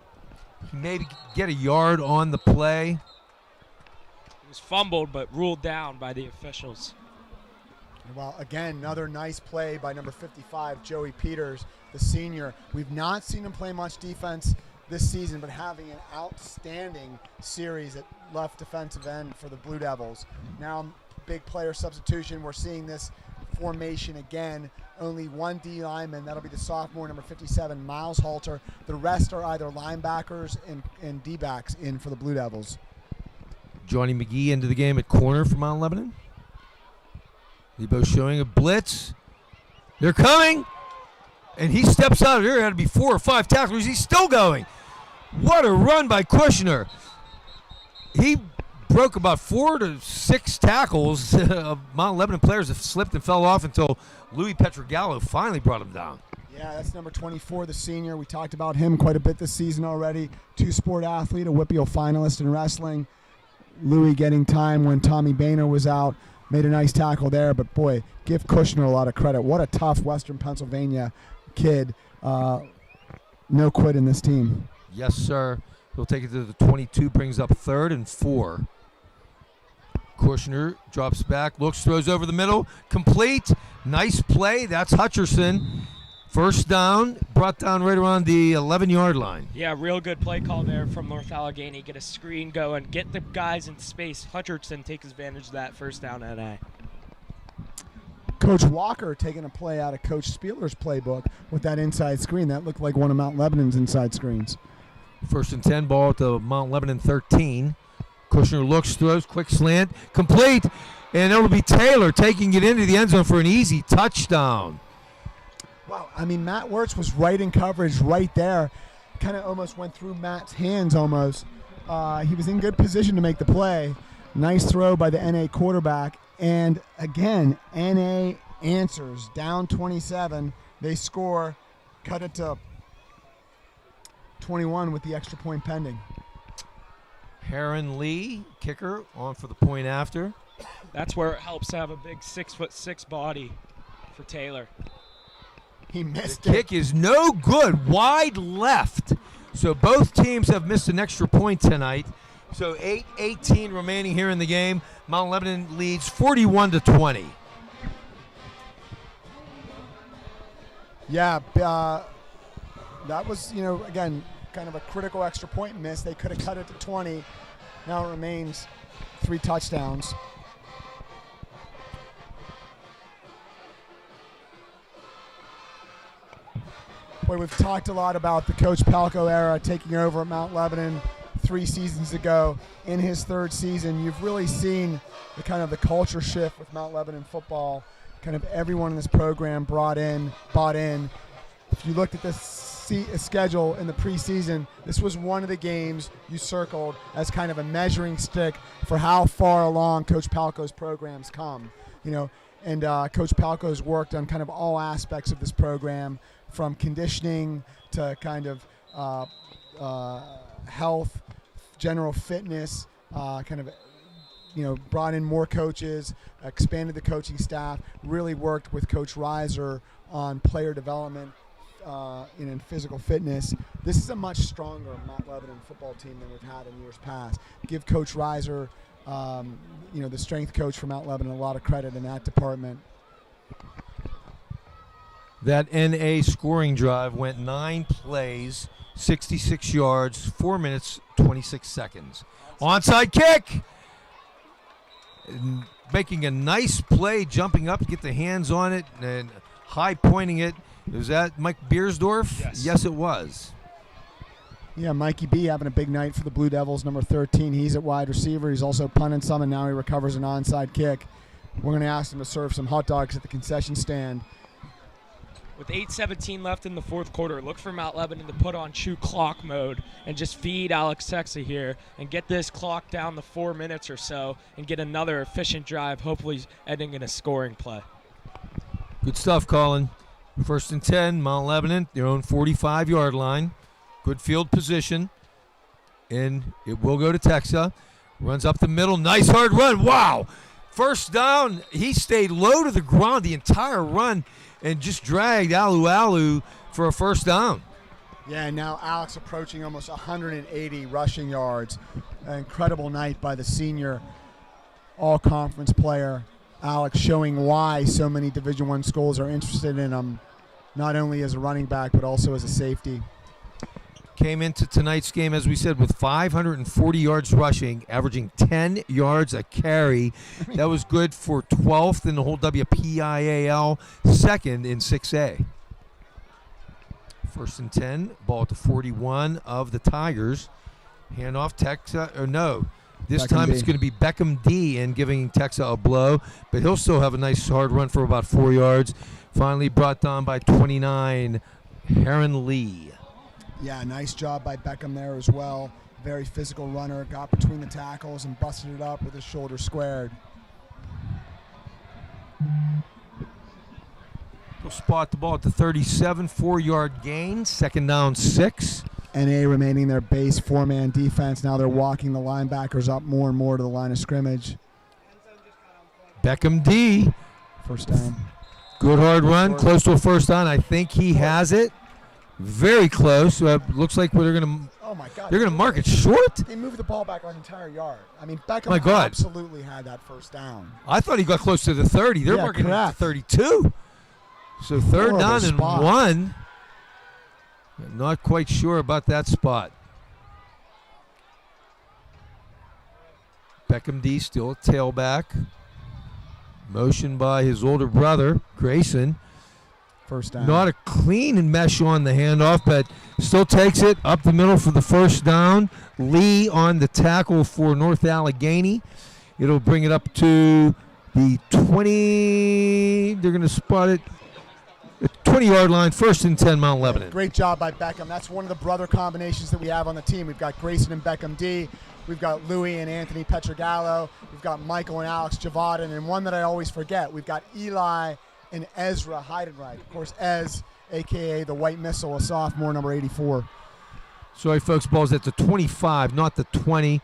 He maybe get a yard on the play. It was fumbled, but ruled down by the officials. Well, again, another nice play by number 55, Joey Peters, the senior. We've not seen him play much defense this season, but having an outstanding series at left defensive end for the Blue Devils. Now, big player substitution. We're seeing this formation again. Only one D lineman. That'll be the sophomore, number 57, Miles Halter. The rest are either linebackers and D-backs in for the Blue Devils. Johnny McGee into the game at corner for Mount Lebanon. Lebo showing a blitz. They're coming. And he steps out of there. Had to be 4 or 5 tacklers. He's still going. What a run by Kushner. He broke about 4 to 6 tackles of Mount Lebanon players that slipped and fell off until Louis Petrogallo finally brought him down. Yeah, that's number 24, the senior. We talked about him quite a bit this season already. 2-sport athlete, a WPIAL finalist in wrestling. Louis getting time when Tommy Boehner was out. Made a nice tackle there, but boy, give Kushner a lot of credit. What a tough Western Pennsylvania kid. No quit in this team. Yes, sir. He'll take it to the 22, brings up 3rd and 4. Kushner drops back, looks, throws over the middle, complete. Nice play. That's Hutcherson. First down, brought down right around the 11-yard line. Yeah, real good play call there from North Allegheny. Get a screen going, get the guys in space. Hutcherson takes advantage of that first down NA. Coach Walker taking a play out of Coach Spieler's playbook with that inside screen. That looked like one of Mount Lebanon's inside screens. 1st and 10, ball at the Mount Lebanon 13. Kushner looks, throws, quick slant, complete. And it'll be Taylor taking it into the end zone for an easy touchdown. Wow, I mean, Matt Wirtz was right in coverage right there. Kind of almost went through Matt's hands almost. He was in good position to make the play. Nice throw by the NA quarterback. And again, NA answers. Down 27. They score. Cut it to 21 with the extra point pending. Heron Lee, kicker, on for the point after. That's where it helps to have a big 6'6" body for Taylor. He missed The it. kick is no good, wide left. So both teams have missed an extra point tonight. So 8:18 remaining here in the game. Mount Lebanon leads 41-20. Yeah, that was, again, kind of a critical extra point miss. They could have cut it to 20. Now it remains 3 touchdowns. Boy, we've talked a lot about the Coach Palco era taking over at Mount Lebanon 3 seasons ago. In his 3rd season, you've really seen the kind of the culture shift with Mount Lebanon football. Kind of everyone in this program bought in. If you looked at the schedule in the preseason, this was one of the games you circled as kind of a measuring stick for how far along Coach Palco's programs come. And Coach Palco's worked on kind of all aspects of this program, from conditioning to kind of health, general fitness, brought in more coaches, expanded the coaching staff, really worked with Coach Reiser on player development and physical fitness. This is a much stronger Mount Lebanon football team than we've had in years past. Give Coach Reiser, the strength coach for Mount Lebanon, a lot of credit in that department. That NA scoring drive went 9 plays, 66 yards, 4 minutes, 26 seconds. Onside kick! Making a nice play, jumping up to get the hands on it and high pointing it. Was that Mike Beersdorf? Yes, it was. Yeah, Mikey B having a big night for the Blue Devils, number 13. He's at wide receiver. He's also punting some, and now he recovers an onside kick. We're going to ask him to serve some hot dogs at the concession stand. With 8:17 left in the 4th quarter, look for Mount Lebanon to put on true clock mode and just feed Alex Texa here and get this clock down to 4 minutes or so and get another efficient drive, hopefully ending in a scoring play. Good stuff, Colin. 1st and 10, Mount Lebanon, their own 45-yard line. Good field position. And it will go to Texa. Runs up the middle. Nice hard run. Wow. First down. He stayed low to the ground the entire run and just dragged Alu for a first down. Yeah, and now Alex approaching almost 180 rushing yards. An incredible night by the senior all-conference player, Alex, showing why so many Division I schools are interested in him, not only as a running back but also as a safety. Came into tonight's game, as we said, with 540 yards rushing, averaging 10 yards a carry. That was good for 12th in the whole WPIAL, 2nd in 6A. 1st and 10, ball at the 41 of the Tigers. Handoff, Texa, or no. This Beckham time D. it's going to be Beckham D in giving Texa a blow, but he'll still have a nice hard run for about 4 yards. Finally brought down by 29, Heron Lee. Yeah, nice job by Beckham there as well. Very physical runner, got between the tackles and busted it up with his shoulder squared. He'll spot the ball at the 37, 4-yard gain, 2nd down, 6. NA remaining their base 4-man defense. Now they're walking the linebackers up more and more to the line of scrimmage. Beckham D. First down. Good hard run, close to a first down. I think he has it. Very close. Looks like they're going to. Oh my God! They're going to mark it short. They moved the ball back an entire yard. I mean, Beckham absolutely had that first down. I thought he got close to the 30. They're marking it at the 32. So 3rd down and 1. I'm not quite sure about that spot. Beckham D still a tailback. Motion by his older brother, Grayson. First down. Not a clean mesh on the handoff, but still takes it up the middle for the first down. Lee on the tackle for North Allegheny. It'll bring it up to the 20. They're going to spot it at the 20-yard line, 1st and 10, Mount Lebanon. Great job by Beckham. That's one of the brother combinations that we have on the team. We've got Grayson and Beckham D. We've got Louis and Anthony Petrogallo. We've got Michael and Alex Javaden. And one that I always forget, we've got Eli and Ezra Heidenreich. Of course, Ez, a.k.a. the White Missile, a sophomore, number 84. Sorry, folks, ball's at the 25, not the 20.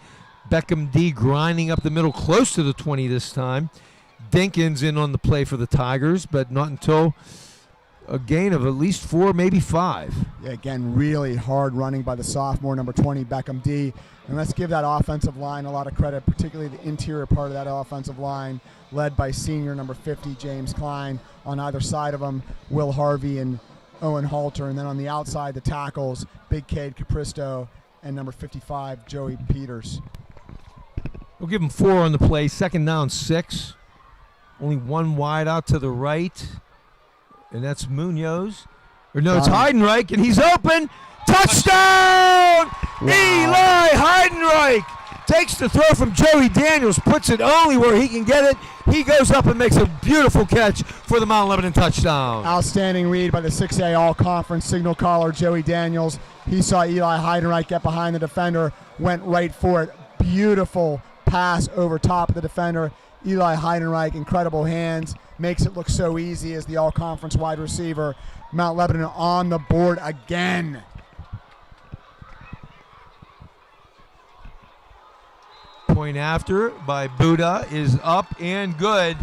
Beckham D grinding up the middle, close to the 20 this time. Dinkins in on the play for the Tigers, but not until a gain of at least 4, maybe 5. Yeah, again, really hard running by the sophomore, number 20, Beckham D. And let's give that offensive line a lot of credit, particularly the interior part of that offensive line, led by senior number 50, James Klein. On either side of him, Will Harvey and Owen Halter. And then on the outside, the tackles, Big Cade Capristo and number 55, Joey Peters. We'll give him 4 on the play. Second down, 6. Only one wide out to the right. And that's Munoz. Or no, it's Heidenreich, and he's open. Touchdown! Wow. Eli Heidenreich takes the throw from Joey Daniels, puts it only where he can get it. He goes up and makes a beautiful catch for the Mount Lebanon touchdown. Outstanding read by the 6A All-Conference signal caller, Joey Daniels. He saw Eli Heidenreich get behind the defender, went right for it. Beautiful pass over top of the defender. Eli Heidenreich, incredible hands, makes it look so easy as the all-conference wide receiver. Mount Lebanon on the board again. Point after by Buddha is up and good.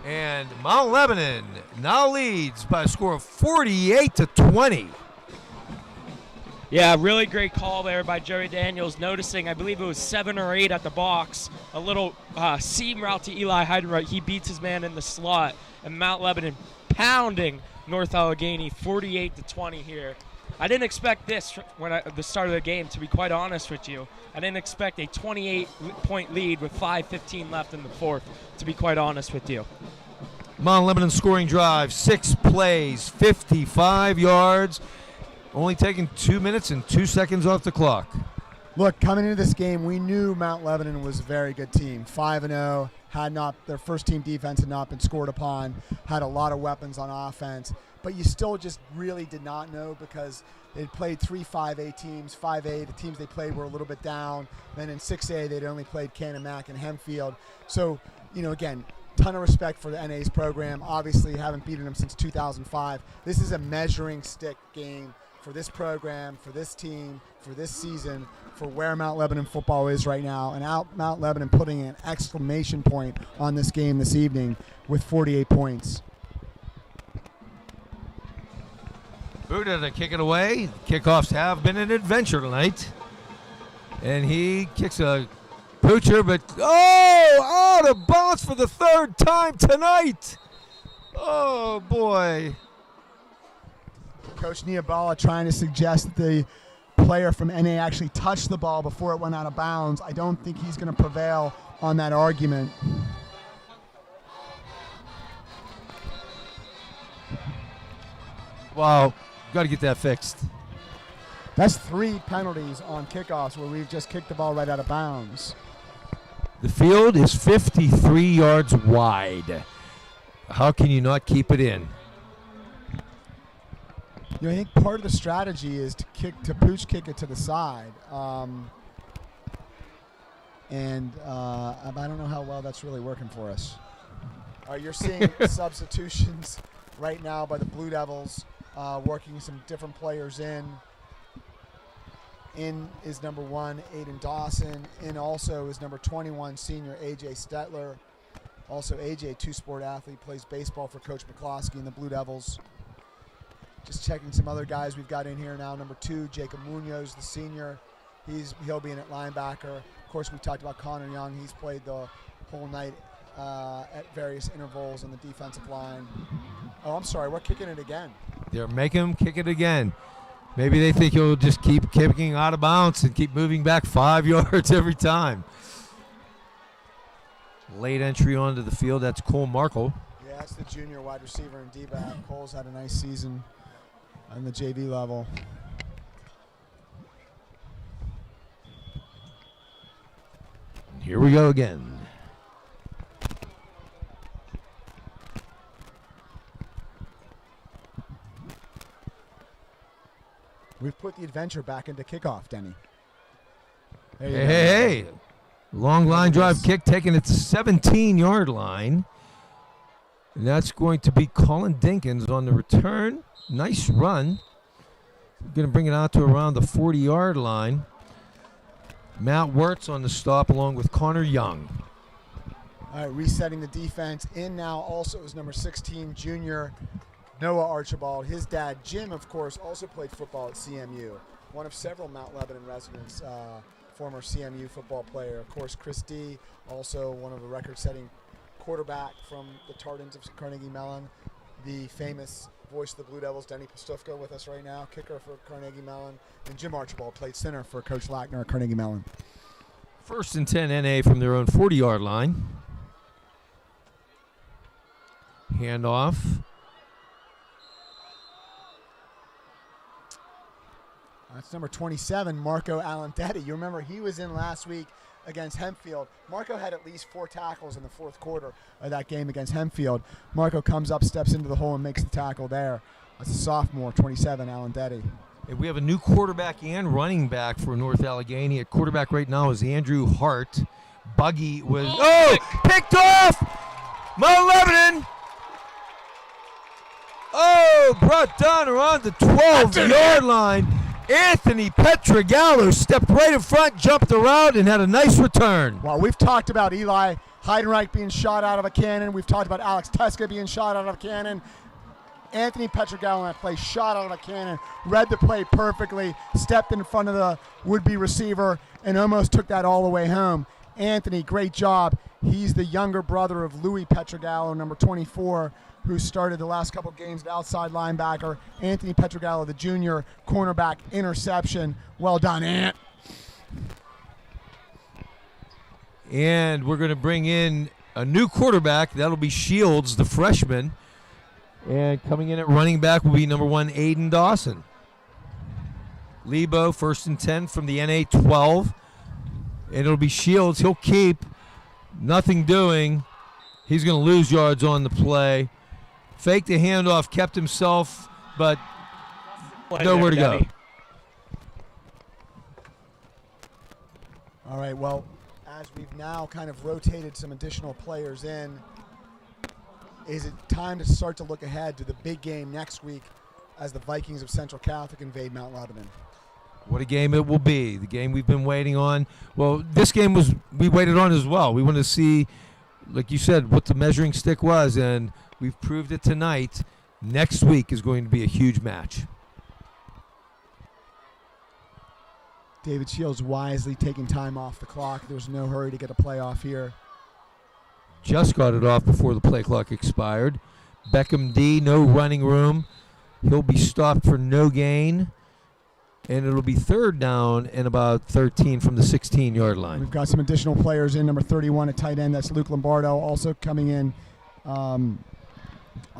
And Mount Lebanon now leads by a score of 48-20. Yeah, really great call there by Joey Daniels, noticing, I believe it was 7 or 8 at the box, a little seam route to Eli Heidenreich. He beats his man in the slot, and Mount Lebanon pounding North Allegheny 48-20 here. I didn't expect this when at the start of the game, to be quite honest with you. I didn't expect a 28-point lead with 5:15 left in the fourth, to be quite honest with you. Mount Lebanon scoring drive, 6 plays, 55 yards. Only taking 2 minutes and 2 seconds off the clock. Look, coming into this game, we knew Mount Lebanon was a very good team. 5-0, their first team defense had not been scored upon, had a lot of weapons on offense, but you still just really did not know because they'd played 3 5A teams. 5A, the teams they played were a little bit down. Then in 6A, they'd only played Canamac and Hempfield. So, again, ton of respect for the NA's program. Obviously, haven't beaten them since 2005. This is a measuring stick game for this program, for this team, for this season, for where Mount Lebanon football is right now. And Mount Lebanon putting an exclamation point on this game this evening with 48 points. Buddha to kick it away. Kickoffs have been an adventure tonight. And he kicks a poocher, but out of bounds for the 3rd time tonight. Oh, boy. Coach Niabala trying to suggest that the player from NA actually touched the ball before it went out of bounds. I don't think he's going to prevail on that argument. Wow, got to get that fixed. That's 3 penalties on kickoffs where we've just kicked the ball right out of bounds. The field is 53 yards wide. How can you not keep it in? I think part of the strategy is to pooch kick it to the side. I don't know how well that's really working for us. You're seeing substitutions right now by the Blue Devils, working some different players in. In is number 1, Aiden Dawson. In also is number 21, senior A.J. Stetler. Also A.J., 2-sport athlete, plays baseball for Coach McCloskey and the Blue Devils. Just checking some other guys we've got in here now. Number 2, Jacob Munoz, the senior. He'll be in at linebacker. Of course, we talked about Connor Young. He's played the whole night at various intervals on the defensive line. Oh, I'm sorry. We're kicking it again. They're making him kick it again. Maybe they think he'll just keep kicking out of bounds and keep moving back 5 yards every time. Late entry onto the field. That's Cole Markle. Yeah, that's the junior wide receiver and D-back. Cole's had a nice season on the JV level. Here we go again. We've put the adventure back into kickoff, Denny. Hey. Long line drive kick taken at the 17-yard line. And that's going to be Colin Dinkins on the return. Nice run. Going to bring it out to around the 40-yard line. Matt Wirtz on the stop along with Connor Young. All right, resetting the defense. In now also is number 16, junior Noah Archibald. His dad, Jim, of course, also played football at CMU. One of several Mount Lebanon residents, former CMU football player. Of course, Chris D., also one of the record-setting quarterback from the Tardens of Carnegie Mellon. The famous voice of the Blue Devils, Denny Postufka, with us right now, kicker for Carnegie Mellon. And Jim Archibald played center for Coach Lackner at Carnegie Mellon. 1st and 10 NA from their own 40-yard line. Handoff. That's number 27, Marco Alandetti. You remember he was in last week against Hempfield. Marco had at least 4 tackles in the fourth quarter of that game against Hempfield. Marco comes up, steps into the hole, and makes the tackle there. That's a sophomore, 27, Alandetti. And we have a new quarterback and running back for North Allegheny. At quarterback right now is Andrew Hart. Buggy was picked off! Mount Lebanon! Brought down around the 12-yard line. Anthony Petrogallo stepped right in front, jumped around, and had a nice return. Well, we've talked about Eli Heidenreich being shot out of a cannon. We've talked about Alex Teska being shot out of a cannon. Anthony Petrogallo on that play, shot out of a cannon, read the play perfectly, stepped in front of the would-be receiver, and almost took that all the way home. Anthony, great job. He's the younger brother of Louis Petrogallo, number 24, who started the last couple games at outside linebacker. Anthony Petrogallo, the junior cornerback, interception. Well done, Ant. And we're going to bring in a new quarterback. That'll be Shields, the freshman. And coming in at running back will be number 1, Aiden Dawson. Lebo, 1st and 10 from the NA 12. And it'll be Shields. He'll keep. Nothing doing. He's going to lose yards on the play. Faked the handoff, kept himself, but nowhere to go. All right, well, as we've now kind of rotated some additional players in, is it time to start to look ahead to the big game next week as the Vikings of Central Catholic invade Mount Lebanon? What a game it will be. The game we've been waiting on. Well, this game we waited on as well. We wanted to see, like you said, what the measuring stick was, and we've proved it tonight. Next week is going to be a huge match. David Shields wisely taking time off the clock. There's no hurry to get a play off here. Just got it off before the play clock expired. Beckham D, no running room. He'll be stopped for no gain. And it'll be 3rd down and about 13 from the 16-yard line. We've got some additional players in. Number 31 at tight end, that's Luke Lombardo. Also coming in on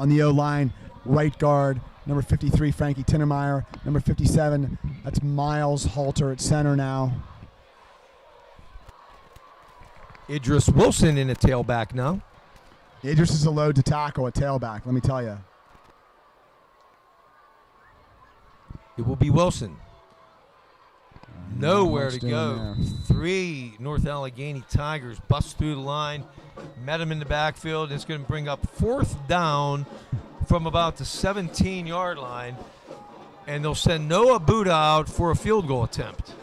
the O-line, right guard, number 53, Frankie Tinnemeyer. Number 57, that's Miles Halter at center now. Idris Wilson in a tailback now. Idris is a load to tackle at tailback, let me tell you. It will be Wilson. Nowhere to go. 3 North Allegheny Tigers bust through the line, met him in the backfield. It's going to bring up 4th down from about the 17-yard line, and they'll send Noah Buddha out for a field goal attempt.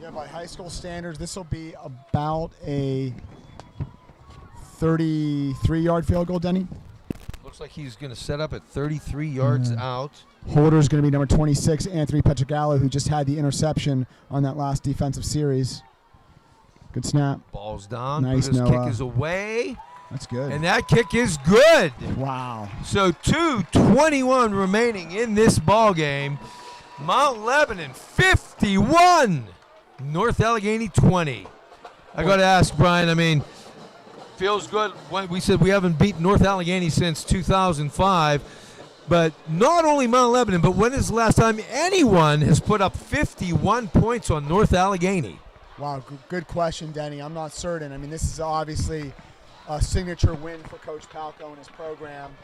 Yeah, by high school standards, this will be about a 33-yard field goal, Denny. Looks like he's going to set up at 33 yards out. Holder's going to be number 26, Anthony Petrogallo, who just had the interception on that last defensive series. Good snap. Ball's down. Nice, This Noah. kick is away. That's good. And that kick is good. Wow. So 2:21 remaining in this ball game. Mount Lebanon 51, North Allegheny 20. I got to ask Brian, I mean, feels good. We said we haven't beaten North Allegheny since 2005. But not only Mount Lebanon, but when is the last time anyone has put up 51 points on North Allegheny? Wow, good question, Denny. I'm not certain. I mean, this is obviously a signature win for Coach Palco and his program,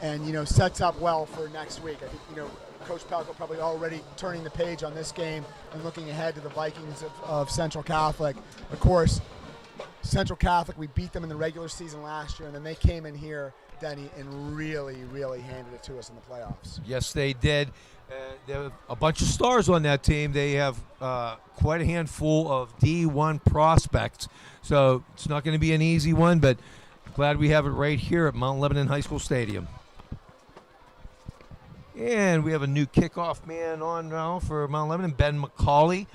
and, you know, sets up well for next week. I think, you know, Coach Palco probably already turning the page on this game and looking ahead to the Vikings of Central Catholic. Of course, Central Catholic, we beat them in the regular season last year, and then they came in here, Denny, and really, really handed it to us in the playoffs. Yes, they did. They have a bunch of stars on that team. They have quite a handful of D1 prospects. So it's not going to be an easy one, but glad we have it right here at Mount Lebanon High School Stadium. And we have a new kickoff man on now for Mount Lebanon, Ben McCauley,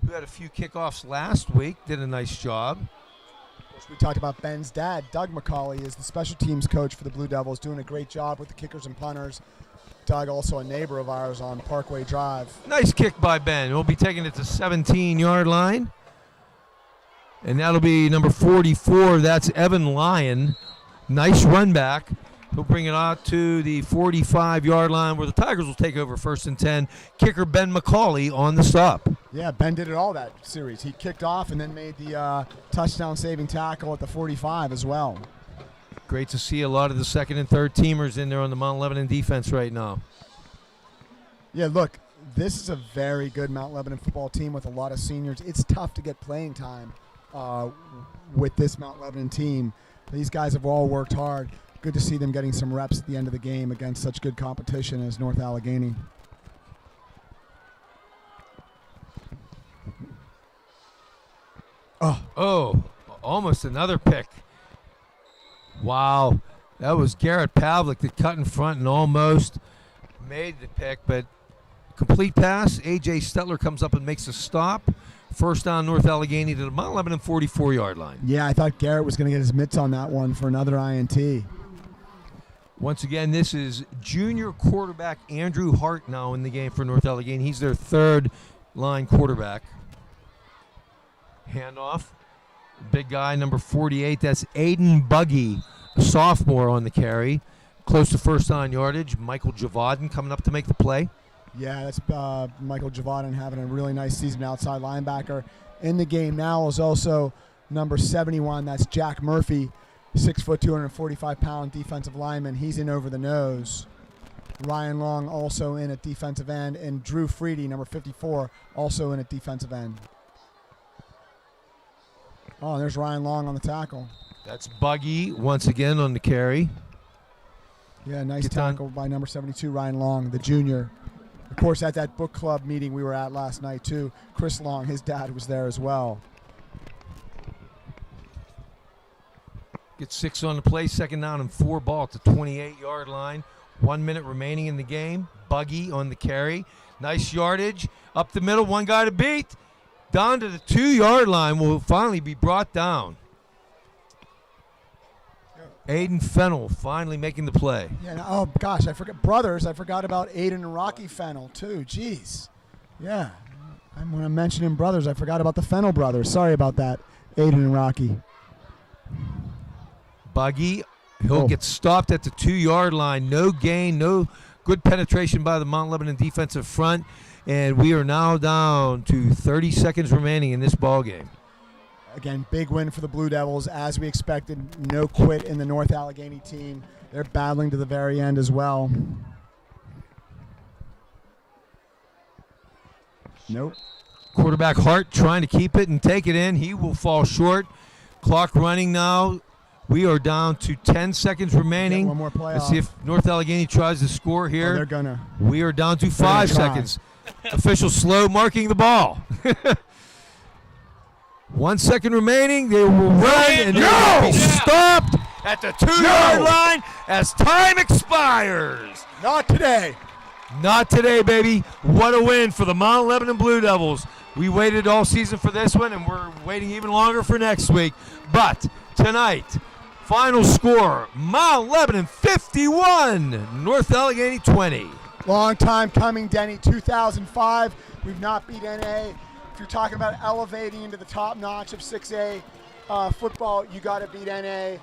who had a few kickoffs last week, did a nice job. We talked about Ben's dad. Doug McCauley is the special teams coach for the Blue Devils, doing a great job with the kickers and punters. Doug, also a neighbor of ours on Parkway Drive. Nice kick by Ben. We'll be taking it to 17-yard line. And that'll be number 44. That's Evan Lyon. Nice run back. He'll bring it out to the 45-yard line where the Tigers will take over 1st and 10. Kicker Ben McCauley on the stop. Yeah, Ben did it all that series. He kicked off and then made the touchdown-saving tackle at the 45 as well. Great to see a lot of the second and third teamers in there on the Mount Lebanon defense right now. Yeah, look, this is a very good Mount Lebanon football team with a lot of seniors. It's tough to get playing time with this Mount Lebanon team. These guys have all worked hard. Good to see them getting some reps at the end of the game against such good competition as North Allegheny. Oh, almost another pick. Wow, that was Garrett Pavlik that cut in front and almost made the pick, but complete pass. A.J. Stetler comes up and makes a stop. First down, North Allegheny to the Mount Lebanon 44-yard line. Yeah, I thought Garrett was going to get his mitts on that one for another INT. Once again, this is junior quarterback Andrew Hart now in the game for North Allegheny. He's their third-line quarterback. Handoff. Big guy, number 48. That's Aiden Buggy, a sophomore on the carry. Close to first down yardage. Michael Javaden coming up to make the play. Yeah, that's Michael Javaden having a really nice season, outside linebacker. In the game now is also number 71. That's Jack Murphy, 6 foot, 245-pound defensive lineman. He's in over the nose. Ryan Long also in at defensive end. And Drew Freedy, number 54, also in at defensive end. Oh, there's Ryan Long on the tackle. That's Buggy once again on the carry. Yeah, nice tackle by number 72, Ryan Long, the junior. Of course, at that book club meeting we were at last night, too, Chris Long, his dad, was there as well. Gets 6 on the play, second down and 4, ball at the 28-yard line. 1 minute remaining in the game. Buggy on the carry. Nice yardage. Up the middle, one guy to beat. Down to the 2-yard line, will finally be brought down. Aiden Fennell finally making the play. Yeah. Oh gosh, I forgot about Aiden and Rocky Fennell too. Jeez. Yeah. When I'm mentioning brothers, I forgot about the Fennell brothers. Sorry about that, Aiden and Rocky. Buggy, he'll get stopped at the 2-yard line. No gain, no good penetration by the Mount Lebanon defensive front. And we are now down to 30 seconds remaining in this ball game. Again, big win for the Blue Devils. As we expected, no quit in the North Allegheny team. They're battling to the very end as well. Nope. Quarterback Hart trying to keep it and take it in. He will fall short. Clock running now. We are down to 10 seconds remaining. One more play. Let's see if North Allegheny tries to score here. Oh, they're gonna. We are down to 5 seconds. Official slow marking the ball. 1 second remaining. They will run and they will be stopped at the 2-yard line as time expires. Not today. Not today, baby. What a win for the Mount Lebanon Blue Devils. We waited all season for this one, and we're waiting even longer for next week. But tonight, final score, Mount Lebanon 51, North Allegheny 20. Long time coming, Denny. 2005. We've not beat NA. If you're talking about elevating into the top notch of 6A football, you got to beat NA.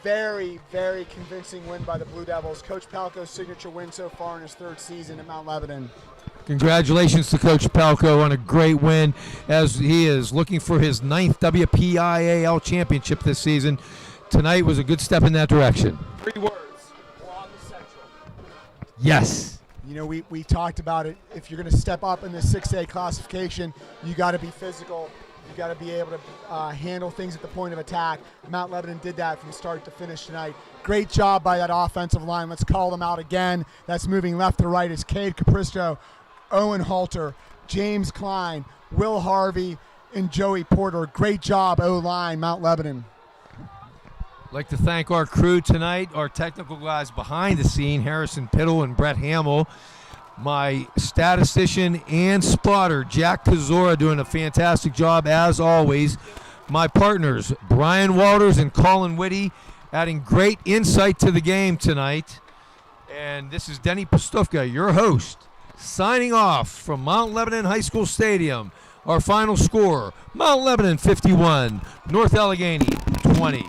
Very, very convincing win by the Blue Devils. Coach Palco's signature win so far in his 3rd season at Mount Lebanon. Congratulations to Coach Palco on a great win as he is looking for his 9th WPIAL championship this season. Tonight was a good step in that direction. 3 words. We're on the Central. Yes. You know, we talked about it. If you're going to step up in the 6A classification, you got to be physical. You got to be able to handle things at the point of attack. Mount Lebanon did that from start to finish tonight. Great job by that offensive line. Let's call them out again. That's moving left to right. It's Cade Capristo Owen Halter, James Klein, Will Harvey, and Joey Porter. Great job, O-line, Mount Lebanon. I'd like to thank our crew tonight, our technical guys behind the scene, Harrison Piddle and Brett Hamill. My statistician and spotter, Jack Kazora, doing a fantastic job as always. My partners, Brian Walters and Colin Witte, adding great insight to the game tonight. And this is Denny Postufka, your host, signing off from Mount Lebanon High School Stadium. Our final score, Mount Lebanon 51, North Allegheny 20.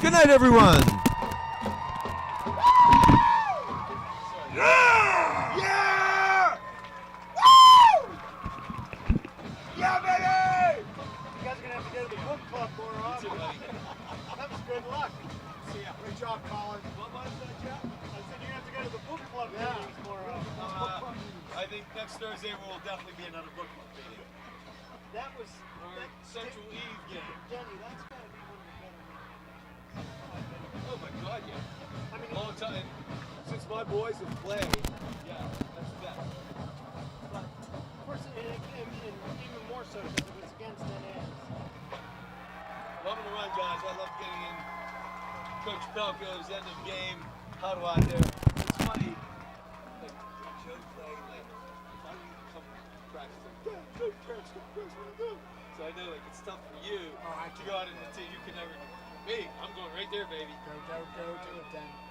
Good night, everyone. Yeah! Yeah! Woo! Yeah, baby! You guys are gonna have to go to the book club more often. That was good luck. See ya. Great job, Colin. What was that, Jeff? I said you're gonna have to go to the book club meetings more often. I think next Thursday will definitely be another book club meeting. That was Our Central Eve game. Denny. That's gotta be one of the better meetings. Oh my God, yeah. I mean, Long time since my boys have played. Yeah, that's the best. but of course, and even more so because it was against NAs. Loving the run, guys. I love getting in Coach Pelko's end of game huddle out there. It's funny. Like Joe played, like if I would come practice, like, yeah, Coach, come practice, what are you doing? So I know, like, it's tough for you to go out in the team. You can never. Me, I'm going right there, baby. Go do it, then.